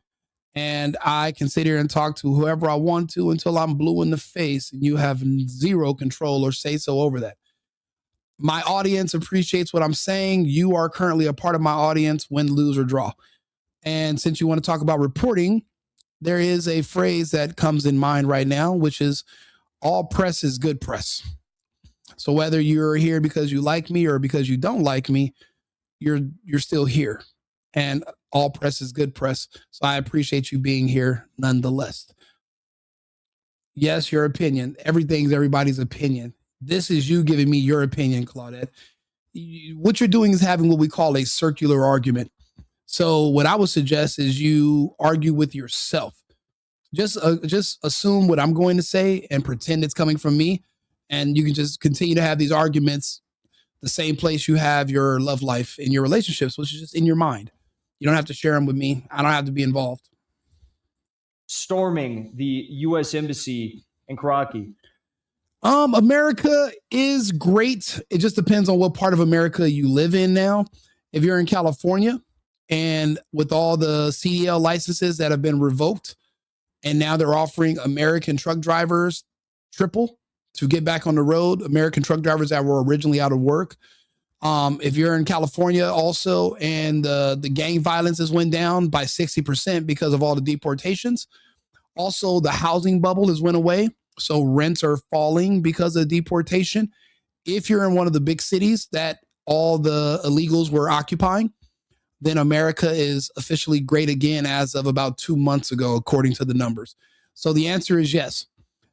And I can sit here and talk to whoever I want to until I'm blue in the face, and you have zero control or say so over that. My audience appreciates what I'm saying. You are currently a part of my audience, win, lose, or draw. And since you want to talk about reporting, there is a phrase that comes in mind right now, which is all press is good press. So whether you're here because you like me or because you don't like me, you're still here. And all press is good press. So I appreciate you being here nonetheless. Yes, your opinion. Everything's everybody's opinion. This is you giving me your opinion, Claudette. What you're doing is having what we call a circular argument. So what I would suggest is you argue with yourself. Just assume what I'm going to say and pretend it's coming from me. And you can just continue to have these arguments the same place you have your love life and your relationships, which is just in your mind. You don't have to share them with me. I don't have to be involved. Storming the U.S. Embassy in Karachi. America is great. It just depends on what part of America you live in now. If you're in California and with all the CDL licenses that have been revoked, and now they're offering American truck drivers triple to get back on the road, American truck drivers that were originally out of work. If you're in California also, and the gang violence has went down by 60% because of all the deportations. Also, the housing bubble has went away. So rents are falling because of deportation. If you're in one of the big cities that all the illegals were occupying, then America is officially great again as of about 2 months ago, according to the numbers. So the answer is yes.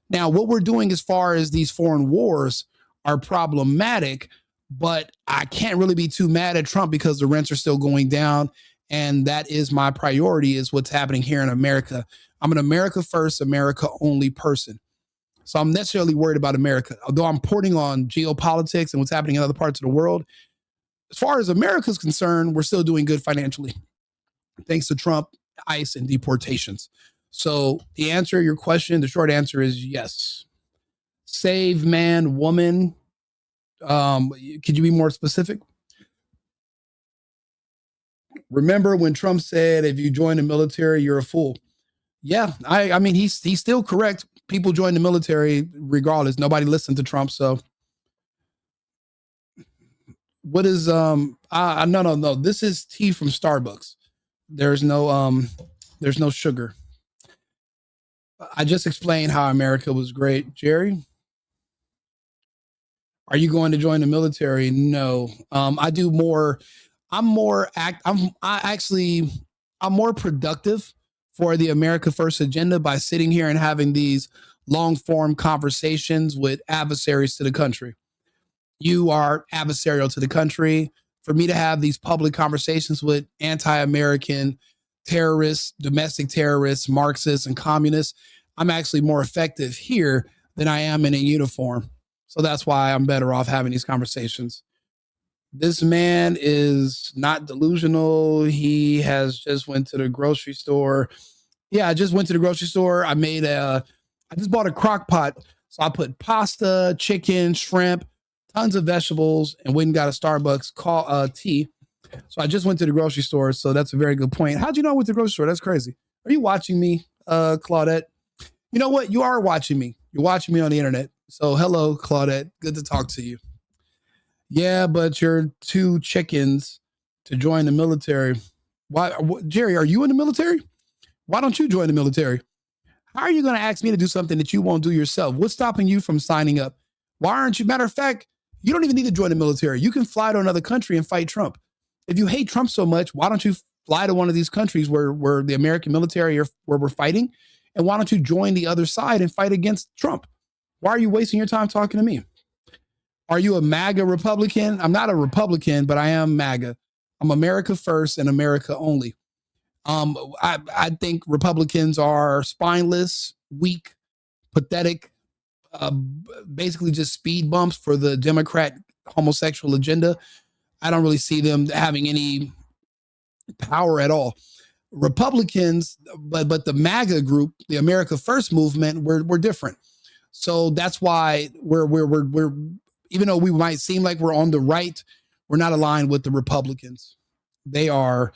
Now, what we're doing as far as these foreign wars are problematic, but I can't really be too mad at Trump because the rents are still going down. And that is my priority, is what's happening here in America. I'm an America first, America only person. So I'm necessarily worried about America, although I'm reporting on geopolitics and what's happening in other parts of the world. As far as America is concerned, we're still doing good financially, thanks to Trump, ICE, and deportations. So the answer to your question, the short answer is yes. Save man, woman. Could you be more specific? Remember when Trump said, if you join the military, you're a fool. Yeah, I mean, he's still correct. People join the military regardless. Nobody listened to Trump. So what is, no. This is tea from Starbucks. There's no sugar. I just explained how America was great. Jerry, are you going to join the military? No. I do more. I'm more productive for the America First agenda by sitting here and having these long form conversations with adversaries to the country. You are adversarial to the country. For me to have these public conversations with anti-American terrorists, domestic terrorists, Marxists, and communists, I'm actually more effective here than I am in a uniform. So that's why I'm better off having these conversations. This man is not delusional. He has just went to the grocery store. Yeah, I just went to the grocery store. I just bought a crock pot. So I put pasta, chicken, shrimp, tons of vegetables, and went and got a Starbucks tea. So I just went to the grocery store. So that's a very good point. How'd you know I went to the grocery store? That's crazy. Are you watching me, Claudette? You know what? You are watching me. You're watching me on the internet. So hello, Claudette. Good to talk to you. Yeah, but you're two chickens to join the military. Why, Jerry, are you in the military? Why don't you join the military? How are you going to ask me to do something that you won't do yourself? What's stopping you from signing up? Why aren't you? Matter of fact, you don't even need to join the military. You can fly to another country and fight Trump. If you hate Trump so much, why don't you fly to one of these countries where the American military where we're fighting? And why don't you join the other side and fight against Trump? Why are you wasting your time talking to me? Are you a MAGA Republican? I'm not a Republican, but I am MAGA. I'm America first and America only. I think Republicans are spineless, weak, pathetic, basically just speed bumps for the Democrat homosexual agenda. I don't really see them having any power at all. Republicans, but the MAGA group, the America First movement, we're different. So that's why we're even though we might seem like we're on the right, we're not aligned with the Republicans. They are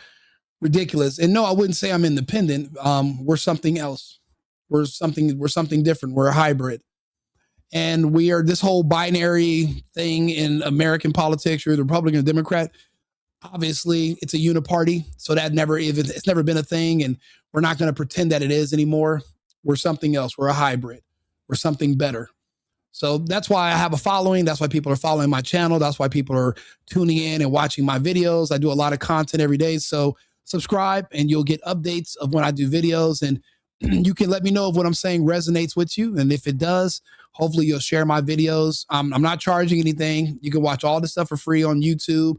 ridiculous. And no, I wouldn't say I'm independent. We're something else. We're something different. We're a hybrid. And we are this whole binary thing in American politics. You're the Republican or Democrat. Obviously, it's a uniparty, so it's never been a thing, and we're not going to pretend that it is anymore. We're something else. We're a hybrid. We're something better. So that's why I have a following. That's why people are following my channel. That's why people are tuning in and watching my videos. I do a lot of content every day. So subscribe and you'll get updates of when I do videos. And you can let me know if what I'm saying resonates with you. And if it does, hopefully you'll share my videos. I'm not charging anything. You can watch all this stuff for free on YouTube,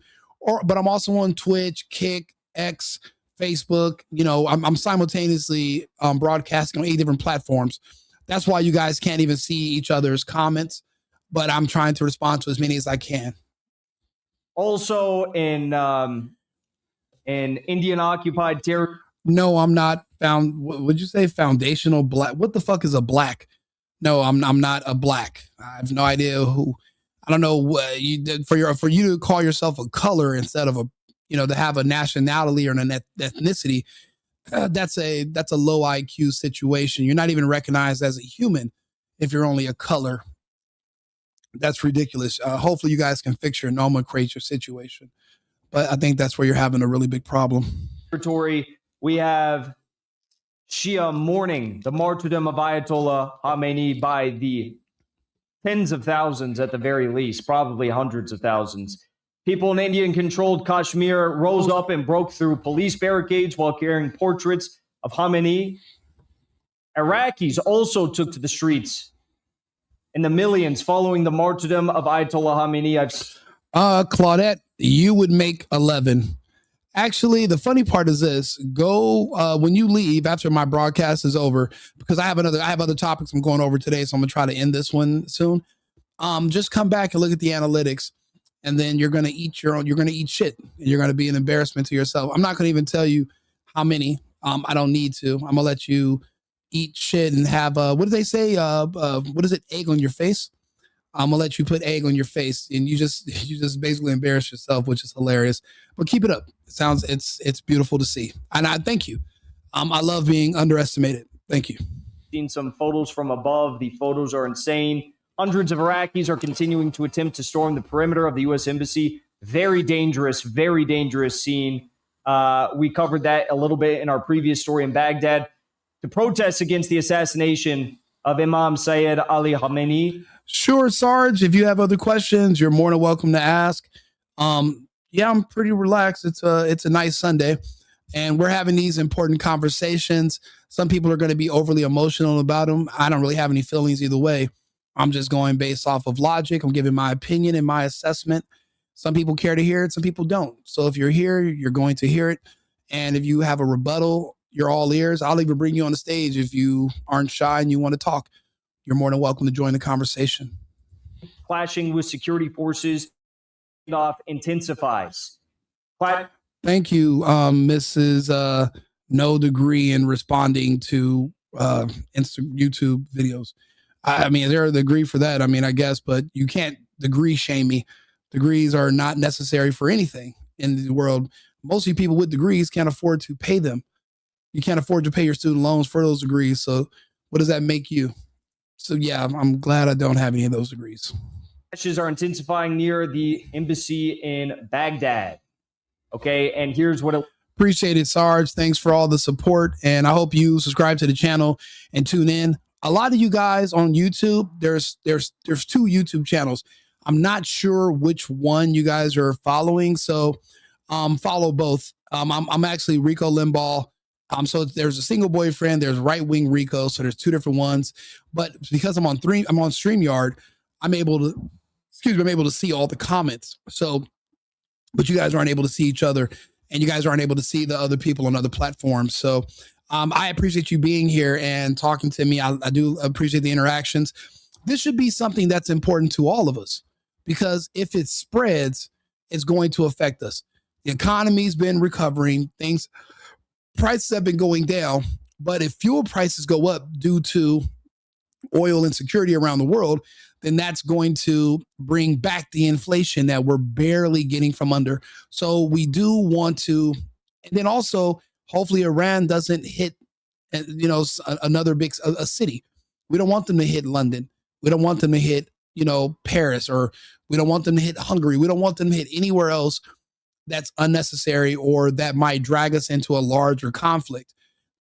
but I'm also on Twitch, Kick, X, Facebook. You know, I'm simultaneously broadcasting on 8 different platforms. That's why you guys can't even see each other's comments, but I'm trying to respond to as many as I can. Also in Indian occupied territory. No, I'm not would you say foundational black? What the fuck is a black? No, I'm not a black. I have no idea who. I don't know what you did for you to call yourself a color instead of to have a nationality or an ethnicity. That's a low IQ situation. You're not even recognized as a human if you're only a color. That's ridiculous. Hopefully you guys can fix your nomenclature situation. But I think that's where you're having a really big problem. We have Shia mourning the martyrdom of Ayatollah Khamenei by the tens of thousands at the very least, probably hundreds of thousands. People in Indian-controlled Kashmir rose up and broke through police barricades while carrying portraits of Khamenei. Iraqis also took to the streets in the millions following the martyrdom of Ayatollah Khamenei. Claudette, you would make 11. Actually, the funny part is this: go when you leave after my broadcast is over, because I have other topics I'm going over today, so I'm gonna try to end this one soon. Just come back and look at the analytics. And then you're going to eat shit. And you're going to be an embarrassment to yourself. I'm not going to even tell you how many. I don't need to. I'm going to let you eat shit and have, what do they say? What is it? Egg on your face. I'm going to let you put egg on your face, and you just basically embarrass yourself, which is hilarious, but keep it up. It's beautiful to see. And I thank you. I love being underestimated. Thank you. Seen some photos from above. The photos are insane. Hundreds of Iraqis are continuing to attempt to storm the perimeter of the U.S. Embassy. Very dangerous scene. We covered that a little bit in our previous story in Baghdad. To protest against the assassination of Imam Sayyid Ali Khamenei. Sure, Sarge. If you have other questions, you're more than welcome to ask. Yeah, I'm pretty relaxed. It's a nice Sunday, and we're having these important conversations. Some people are going to be overly emotional about them. I don't really have any feelings either way. I'm just going based off of logic. I'm giving my opinion and my assessment. Some people care to hear it. Some people don't. So if you're here, you're going to hear it. And if you have a rebuttal, you're all ears. I'll even bring you on the stage if you aren't shy and you want to talk. You're more than welcome to join the conversation. Clashing with security forces intensifies. Thank you, Mrs. No Degree in responding to YouTube videos. I mean, is there a degree for that? I mean, I guess, but you can't degree shame me. Degrees are not necessary for anything in the world. Most of you people with degrees can't afford to pay them. You can't afford to pay your student loans for those degrees. So what does that make you? So yeah, I'm glad I don't have any of those degrees. Clashes are intensifying near the embassy in Baghdad. Okay, and here's what Appreciate it, Sarge. Thanks for all the support, and I hope you subscribe to the channel and tune in. A lot of you guys on YouTube, there's 2 YouTube channels. I'm not sure which one you guys are following, so follow both. I'm actually Rico Limbaugh. So there's a single boyfriend, there's right wing Rico, so there's 2 different ones. But because I'm on StreamYard, I'm able to see all the comments. So, but you guys aren't able to see each other, and you guys aren't able to see the other people on other platforms. So I appreciate you being here and talking to me. I do appreciate the interactions. This should be something that's important to all of us, because if it spreads, it's going to affect us. The economy's been recovering. Prices have been going down, but if fuel prices go up due to oil insecurity around the world, then that's going to bring back the inflation that we're barely getting from under. So we do want to, and then also hopefully Iran doesn't hit, another big a city. We don't want them to hit London. We don't want them to hit, Paris, or we don't want them to hit Hungary. We don't want them to hit anywhere else that's unnecessary or that might drag us into a larger conflict.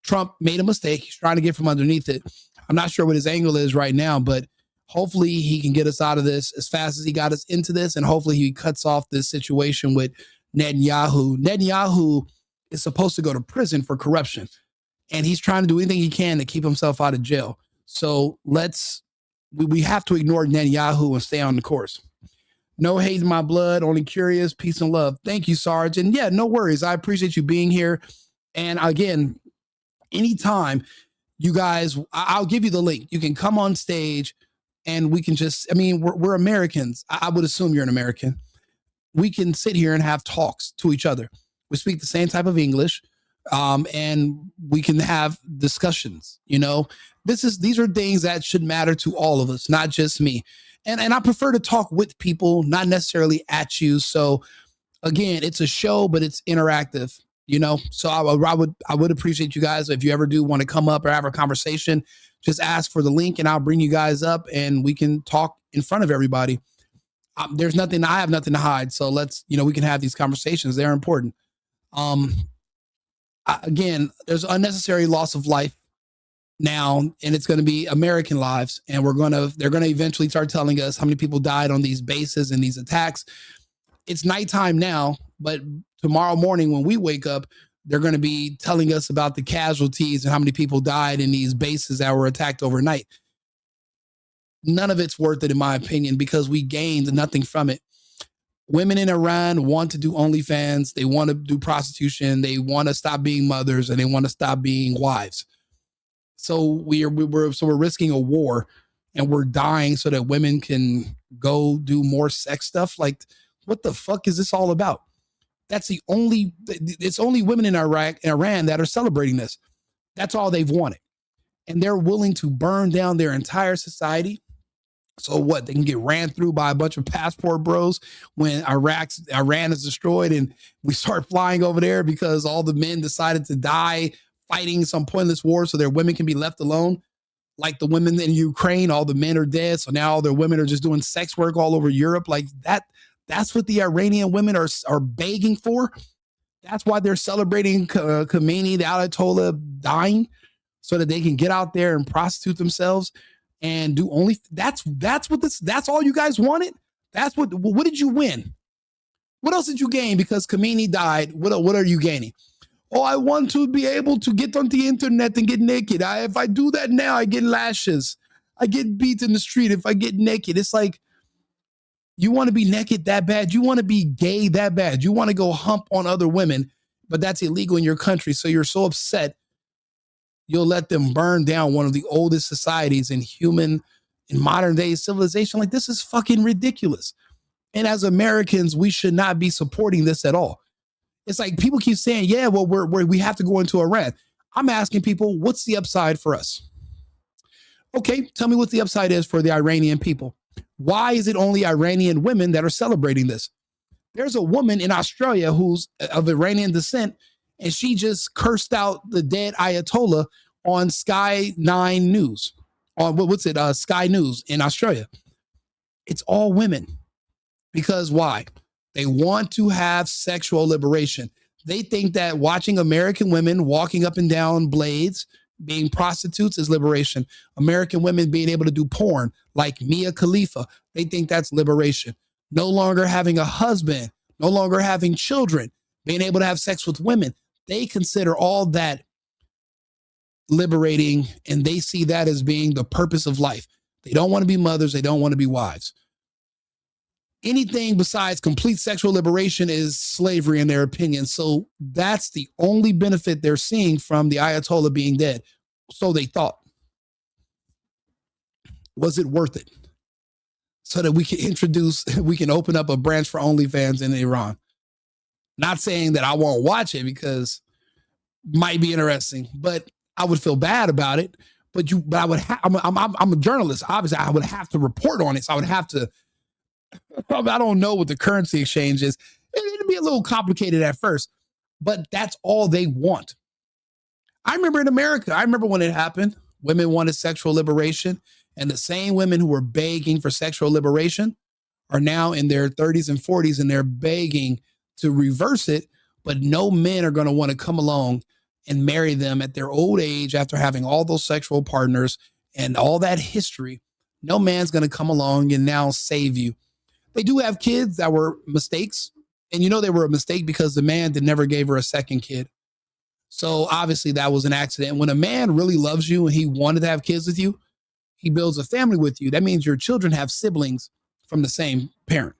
Trump made a mistake. He's trying to get from underneath it. I'm not sure what his angle is right now, but hopefully he can get us out of this as fast as he got us into this, and hopefully he cuts off this situation with Netanyahu. Netanyahu is supposed to go to prison for corruption, and he's trying to do anything he can to keep himself out of jail. So we have to ignore Netanyahu and stay on the course. No hate in my blood, only curious, peace and love. Thank you, Sarge. And yeah, no worries. I appreciate you being here. And again, anytime you guys, I'll give you the link. You can come on stage and we can just, I mean, we're Americans. I would assume you're an American. We can sit here and have talks to each other. We speak the same type of English, and we can have discussions. You know, these are things that should matter to all of us, not just me. And I prefer to talk with people, not necessarily at you. So again, it's a show, but it's interactive, you know? So I would appreciate you guys. If you ever do want to come up or have a conversation, just ask for the link and I'll bring you guys up and we can talk in front of everybody. I have nothing to hide. So we can have these conversations. They're important. Again, there's unnecessary loss of life now, and it's going to be American lives. And they're going to eventually start telling us how many people died on these bases and these attacks. It's nighttime now, but tomorrow morning when we wake up, they're going to be telling us about the casualties and how many people died in these bases that were attacked overnight. None of it's worth it, in my opinion, because we gained nothing from it. Women in Iran want to do OnlyFans. They want to do prostitution. They want to stop being mothers and they want to stop being wives. So we're risking a war and we're dying so that women can go do more sex stuff. Like, what the fuck is this all about? It's only women in Iraq and Iran that are celebrating this. That's all they've wanted. And they're willing to burn down their entire society. So what? They can get ran through by a bunch of passport bros when Iran is destroyed and we start flying over there because all the men decided to die fighting some pointless war so their women can be left alone. Like the women in Ukraine, all the men are dead. So now all their women are just doing sex work all over Europe. Like that's what the Iranian women are begging for. That's why they're celebrating Khamenei, the Ayatollah, dying so that they can get out there and prostitute themselves and do only. That's all you guys wanted. What did you win? What else did you gain? Because Khamenei died. What are you gaining? Oh, I want to be able to get on the internet and get naked. If I do that now, I get lashes. I get beat in the street if I get naked. It's like, you want to be naked that bad? You want to be gay that bad? You want to go hump on other women, but that's illegal in your country. So you're so upset, you'll let them burn down one of the oldest societies in modern day civilization. Like, this is fucking ridiculous. And as Americans, we should not be supporting this at all. It's like people keep saying, yeah, well, we have to go into Iran. I'm asking people, what's the upside for us? Okay, tell me what the upside is for the Iranian people. Why is it only Iranian women that are celebrating this? There's a woman in Australia who's of Iranian descent, and she just cursed out the dead Ayatollah on Sky 9 News. On Sky News in Australia. It's all women. Because why? They want to have sexual liberation. They think that watching American women walking up and down blades, being prostitutes, is liberation. American women being able to do porn like Mia Khalifa, they think that's liberation. No longer having a husband, no longer having children, being able to have sex with women. They consider all that liberating, and they see that as being the purpose of life. They don't want to be mothers. They don't want to be wives. Anything besides complete sexual liberation is slavery in their opinion. So that's the only benefit they're seeing from the Ayatollah being dead. So they thought. Was it worth it? So that we can open up a branch for OnlyFans in Iran. Not saying that I won't watch it because it might be interesting, but I would feel bad about it. But I would I'm a journalist. Obviously, I would have to report on it. So I would have to. I don't know what the currency exchange is. It'd be a little complicated at first, but that's all they want. I remember in America, when it happened, women wanted sexual liberation, and the same women who were begging for sexual liberation are now in their 30s and 40s, and they're begging to reverse it, but no men are going to want to come along and marry them at their old age after having all those sexual partners and all that history. No man's going to come along and now save you. They do have kids that were mistakes. And they were a mistake because the man that never gave her a second kid. So obviously that was an accident. When a man really loves you and he wanted to have kids with you, he builds a family with you. That means your children have siblings from the same parent.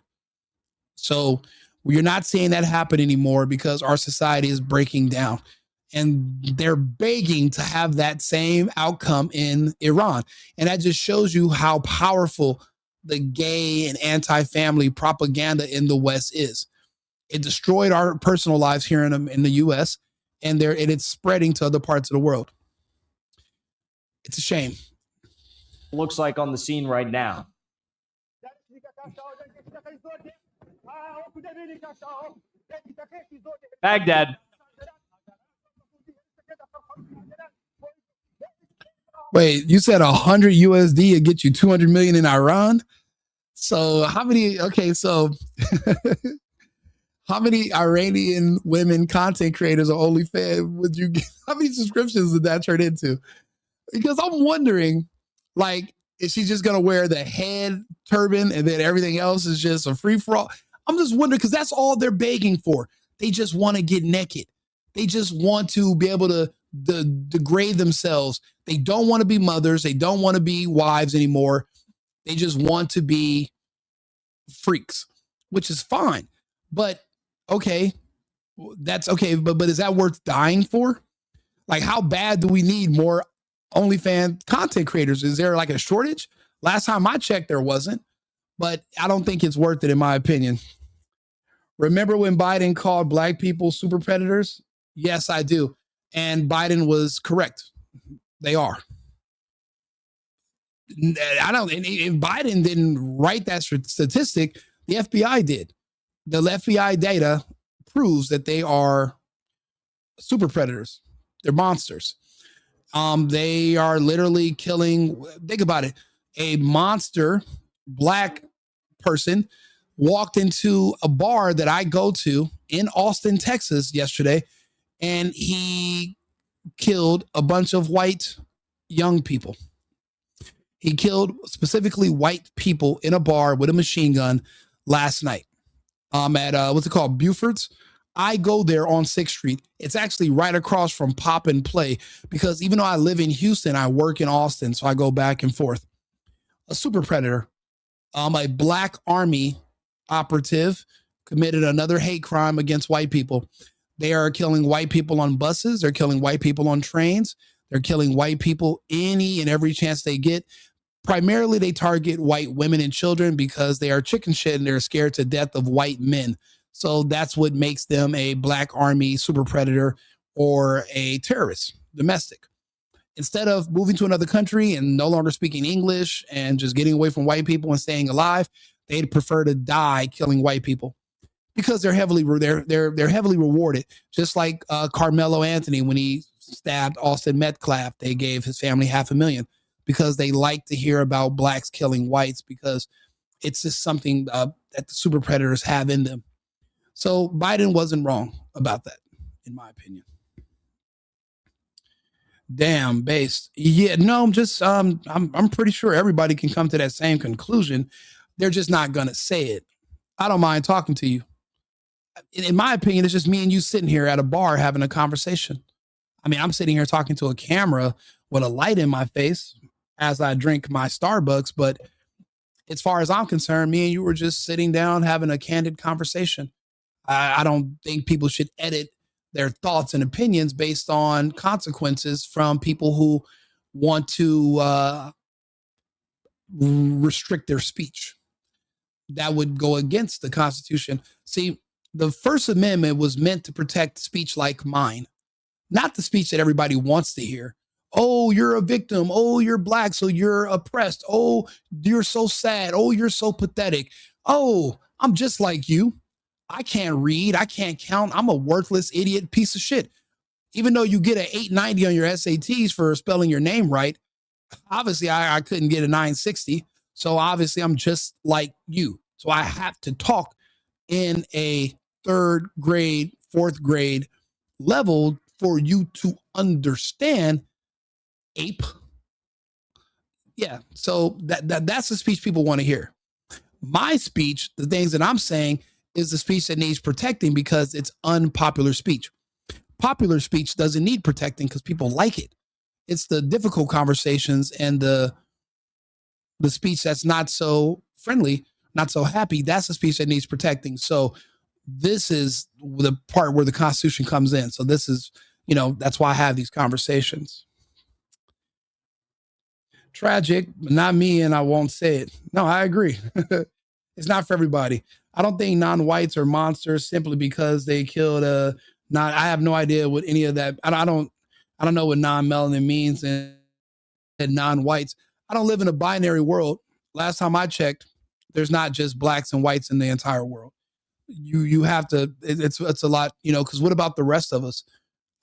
So you're not seeing that happen anymore because our society is breaking down. And they're begging to have that same outcome in Iran. And that just shows you how powerful the gay and anti-family propaganda in the West is. It destroyed our personal lives here in the U.S., and it's spreading to other parts of the world. It's a shame. Looks like on the scene right now. Baghdad. Wait, you said 100 USD would get you 200 million in Iran? So how many? Okay, so how many Iranian women content creators or OnlyFans would you get? How many subscriptions did that turn into? Because I'm wondering, like, is she just gonna wear the head turban and then everything else is just a free for all? I'm just wondering because that's all they're begging for. They just want to get naked. They just want to be able to degrade themselves. They don't want to be mothers. They don't want to be wives anymore. They just want to be freaks, which is fine. But okay, that's okay. But is that worth dying for? Like, how bad do we need more OnlyFans content creators? Is there like a shortage? Last time I checked, there wasn't. But I don't think it's worth it, in my opinion. Remember when Biden called black people super predators? Yes, I do. And Biden was correct. They are. And Biden didn't write that statistic. The FBI did. The FBI data proves that they are super predators. They're monsters. They are literally killing. Think about it. A monster black person walked into a bar that I go to in Austin, Texas yesterday, and he killed a bunch of white young people. He killed specifically white people in a bar with a machine gun last night at what's it called? Buford's. I go there on 6th Street. It's actually right across from Pop and Play because even though I live in Houston, I work in Austin, so I go back and forth. A super predator, a black army operative committed another hate crime against white people. They are killing white people on buses. They're killing white people on trains. They're killing white people any and every chance they get. Primarily, they target white women and children because they are chicken shit and they're scared to death of white men. So that's what makes them a black army super predator or a terrorist, domestic. Instead of moving to another country and no longer speaking English and just getting away from white people and staying alive, they'd prefer to die killing white people because they're heavily rewarded. Just like Carmelo Anthony, when he stabbed Austin Metcalf, they gave his family $500,000 because they like to hear about blacks killing whites because it's just something that the super predators have in them. So Biden wasn't wrong about that, in my opinion. Damn, based. Yeah, no, I'm just I'm pretty sure everybody can come to that same conclusion. They're just not gonna say it. I don't mind talking to you. In my opinion, it's just me and you sitting here at a bar having a conversation. I mean, I'm sitting here talking to a camera with a light in my face as I drink my Starbucks, but as far as I'm concerned, me and you were just sitting down having a candid conversation. I don't think people should edit their thoughts and opinions based on consequences from people who want to restrict their speech. That would go against the Constitution. See, the First Amendment was meant to protect speech like mine, not the speech that everybody wants to hear. Oh, you're a victim. Oh, you're black, so you're oppressed. Oh, you're so sad. Oh, you're so pathetic. Oh, I'm just like you. I can't read. I can't count. I'm a worthless idiot piece of shit. Even though you get an 890 on your SATs for spelling your name right, obviously I couldn't get a 960. So obviously I'm just like you. So I have to talk in a third grade, fourth grade level for you to understand ape. Yeah, so that's the speech people want to hear. My speech, the things that I'm saying, is the speech that needs protecting because it's unpopular speech. Popular speech doesn't need protecting because people like it. It's the difficult conversations and the speech that's not so friendly, not so happy. That's the speech that needs protecting. So this is the part where the Constitution comes in. So this is, that's why I have these conversations. Tragic, but not me, and I won't say it. No, I agree. It's not for everybody. I don't think non-whites are monsters simply because they killed I have no idea what any of that. I don't know what non-melanin means and non-whites. I don't live in a binary world. Last time I checked, there's not just blacks and whites in the entire world. You have to. It's a lot, because what about the rest of us?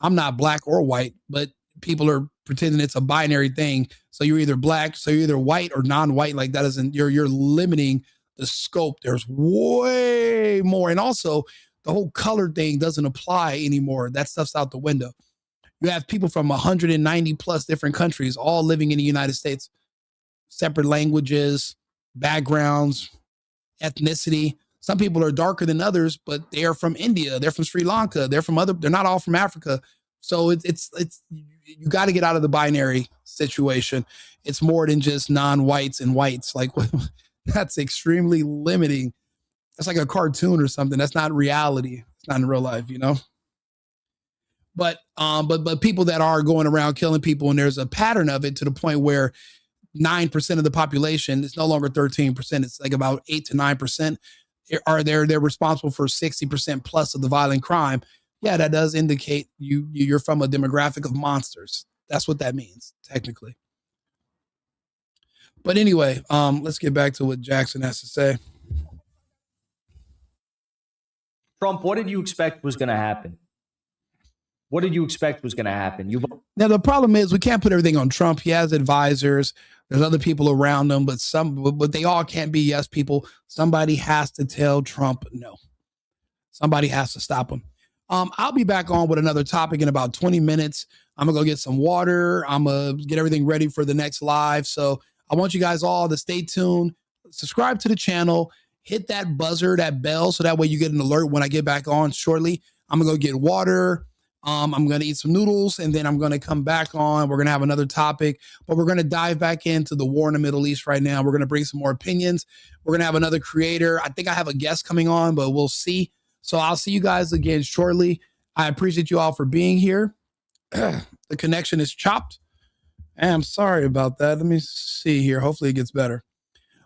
I'm not black or white, but people are pretending it's a binary thing. So you're either black, so you're either white or non-white. Like that isn't, you're limiting the scope. There's way more. And also the whole color thing doesn't apply anymore. That stuff's out the window. You have people from 190 plus different countries, all living in the United States, separate languages, backgrounds, ethnicity. Some people are darker than others, but they are from India. They're from Sri Lanka. They're not all from Africa. So it's you got to get out of the binary situation. It's more than just non-whites and whites. Like that's extremely limiting. That's like a cartoon or something. That's not reality. It's not in real life, But people that are going around killing people, and there's a pattern of it to the point where 9% of the population, it's no longer 13%. It's like about 8 to 9% they're responsible for 60% plus of the violent crime. Yeah, that does indicate you're from a demographic of monsters. That's what that means, technically. But anyway, let's get back to what Jackson has to say. Trump, what did you expect was going to happen? What did you expect was going to happen? Now, the problem is we can't put everything on Trump. He has advisors. There's other people around him, but they all can't be yes people. Somebody has to tell Trump no. Somebody has to stop him. I'll be back on with another topic in about 20 minutes. I'm going to go get some water. I'm going to get everything ready for the next live. So I want you guys all to stay tuned, subscribe to the channel, hit that buzzer, that bell, so that way you get an alert when I get back on shortly. I'm going to go get water. I'm going to eat some noodles, and then I'm going to come back on. We're going to have another topic, but we're going to dive back into the war in the Middle East right now. We're going to bring some more opinions. We're going to have another creator. I think I have a guest coming on, but we'll see. So I'll see you guys again shortly. I appreciate you all for being here. The connection is chopped. I'm sorry about that. Let me see here. Hopefully it gets better.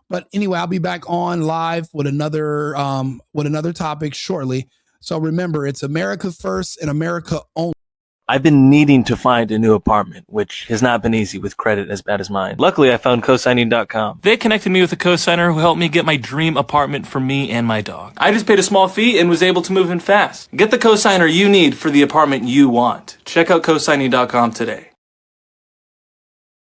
But anyway, I'll be back on live with another topic shortly. So remember, it's America first and America only. I've been needing to find a new apartment, which has not been easy with credit as bad as mine. Luckily, I found cosigning.com. They connected me with a cosigner who helped me get my dream apartment for me and my dog. I just paid a small fee and was able to move in fast. Get the cosigner you need for the apartment you want. Check out cosigning.com today.